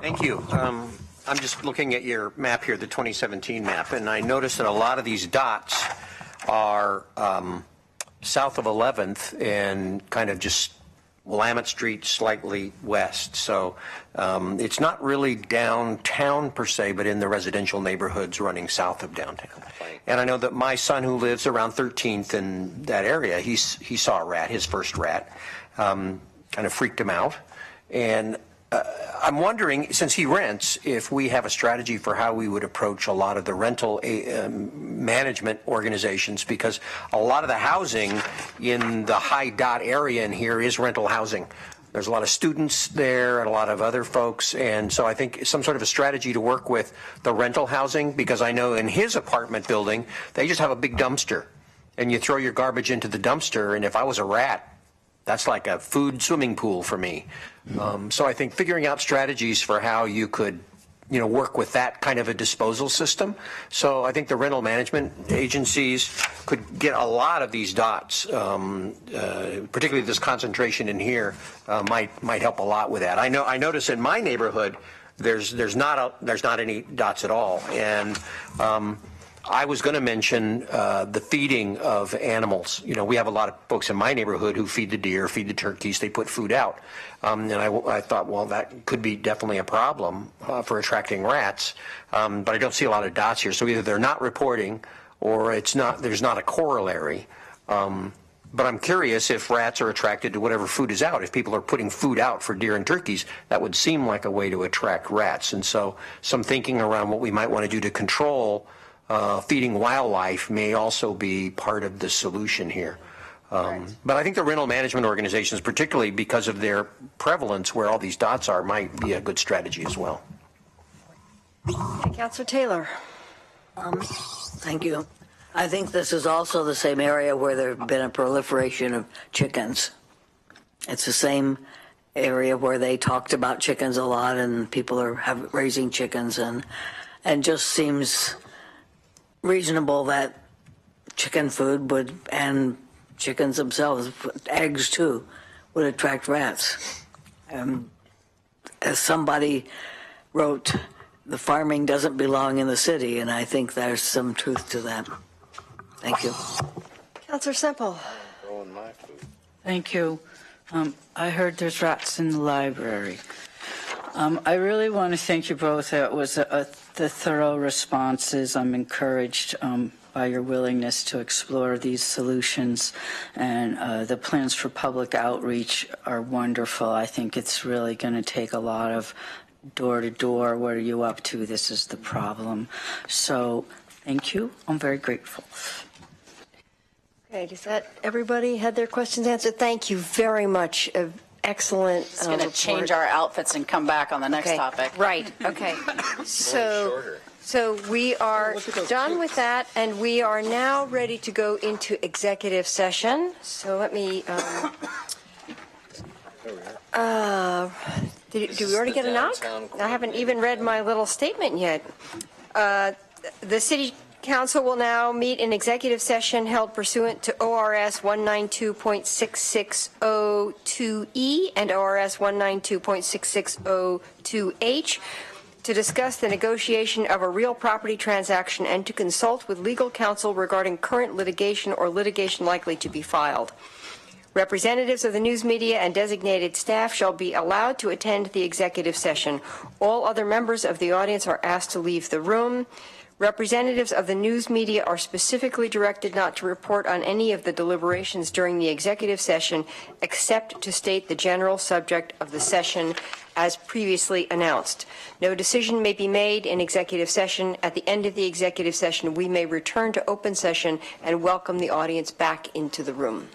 Thank you. I'm just looking at your map here, the 2017 map, and I noticed that a lot of these dots are south of 11th and kind of just Willamette Street slightly west. So it's not really downtown per se, but in the residential neighborhoods running south of downtown. And I know that my son, who lives around 13th in that area, he saw a rat, his first rat, kind of freaked him out. And I'm wondering, since he rents, if we have a strategy for how we would approach a lot of the rental management organizations, because a lot of the housing in the high dot area in here is rental housing. There's a lot of students there and a lot of other folks, and so I think some sort of a strategy to work with the rental housing, because I know in his apartment building, they just have a big dumpster, and you throw your garbage into the dumpster, and if I was a rat, that's like a food swimming pool for me. So I think figuring out strategies for how you could, work with that kind of a disposal system. So I think the rental management agencies could get a lot of these dots, particularly this concentration in here, might help a lot with that. I notice in my neighborhood there's not any dots at all, and I was going to mention the feeding of animals. We have a lot of folks in my neighborhood who feed the deer, feed the turkeys, they put food out. And I thought, well, that could be definitely a problem for attracting rats. But I don't see a lot of dots here. So either they're not reporting or there's not a corollary. But I'm curious if rats are attracted to whatever food is out. If people are putting food out for deer and turkeys, that would seem like a way to attract rats. And so some thinking around what we might want to do to control feeding wildlife may also be part of the solution here. But I think the rental management organizations, particularly because of their prevalence where all these dots are, might be a good strategy as well. Okay, Councillor Taylor. Thank you. I think this is also the same area where there have been a proliferation of chickens. It's the same area where they talked about chickens a lot, and people are raising chickens, and and just seems reasonable that chicken food would, and chickens themselves, eggs too, would attract rats. As somebody wrote, the farming doesn't belong in the city, and I think there's some truth to that. Thank you. Councillor Semple. Thank you. I heard there's rats in the library. I really want to thank you both. It was the thorough responses. I'm encouraged by your willingness to explore these solutions, and the plans for public outreach are wonderful. I think it's really going to take a lot of door to door. What are you up to? This is the problem. So thank you. I'm very grateful. Okay, does that, everybody had their questions answered? Thank you very much. Excellent. It's going to change our outfits and come back on the next topic. Right, okay. So we are done with that, and we are now ready to go into executive session. So let me, do we already get a knock? I haven't even read my little statement yet. The City Council will now meet in executive session held pursuant to ORS 192.6602E and ORS 192.6602H to discuss the negotiation of a real property transaction and to consult with legal counsel regarding current litigation or litigation likely to be filed. Representatives of the news media and designated staff shall be allowed to attend the executive session. All other members of the audience are asked to leave the room. Representatives of the news media are specifically directed not to report on any of the deliberations during the executive session except to state the general subject of the session as previously announced. No decision may be made in executive session. At the end of the executive session, we may return to open session and welcome the audience back into the room.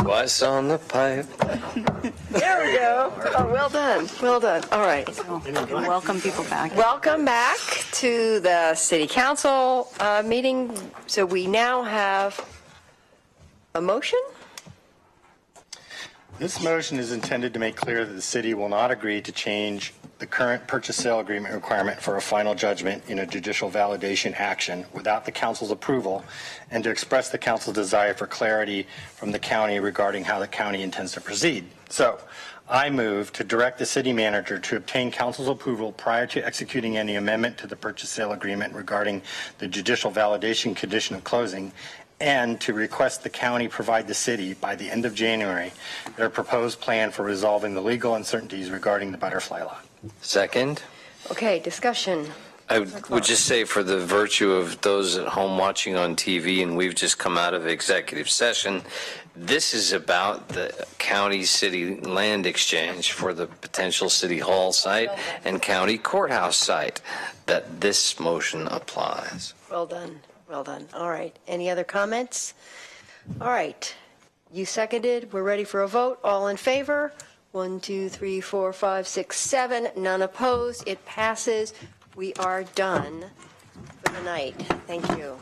Twice on the pipe. There we go. Oh, well done. Well done. All right. Welcome people back. Welcome back to the City Council meeting. So we now have a motion? This motion is intended to make clear that the city will not agree to change the current purchase sale agreement requirement for a final judgment in a judicial validation action without the council's approval, and to express the council's desire for clarity from the county regarding how the county intends to proceed. So I move to direct the city manager to obtain council's approval prior to executing any amendment to the purchase sale agreement regarding the judicial validation condition of closing, and to request the county provide the city by the end of January their proposed plan for resolving the legal uncertainties regarding the butterfly lot. Second. Okay, discussion. I would just say, for the virtue of those at home watching on TV, and we've just come out of executive session, this is about the county-city land exchange for the potential city hall site and county courthouse site that this motion applies. Well done. Well done. All right. Any other comments? All right. You seconded. We're ready for a vote. All in favor? 1, 2, 3, 4, 5, 6, 7. None opposed. It passes. We are done for the night. Thank you.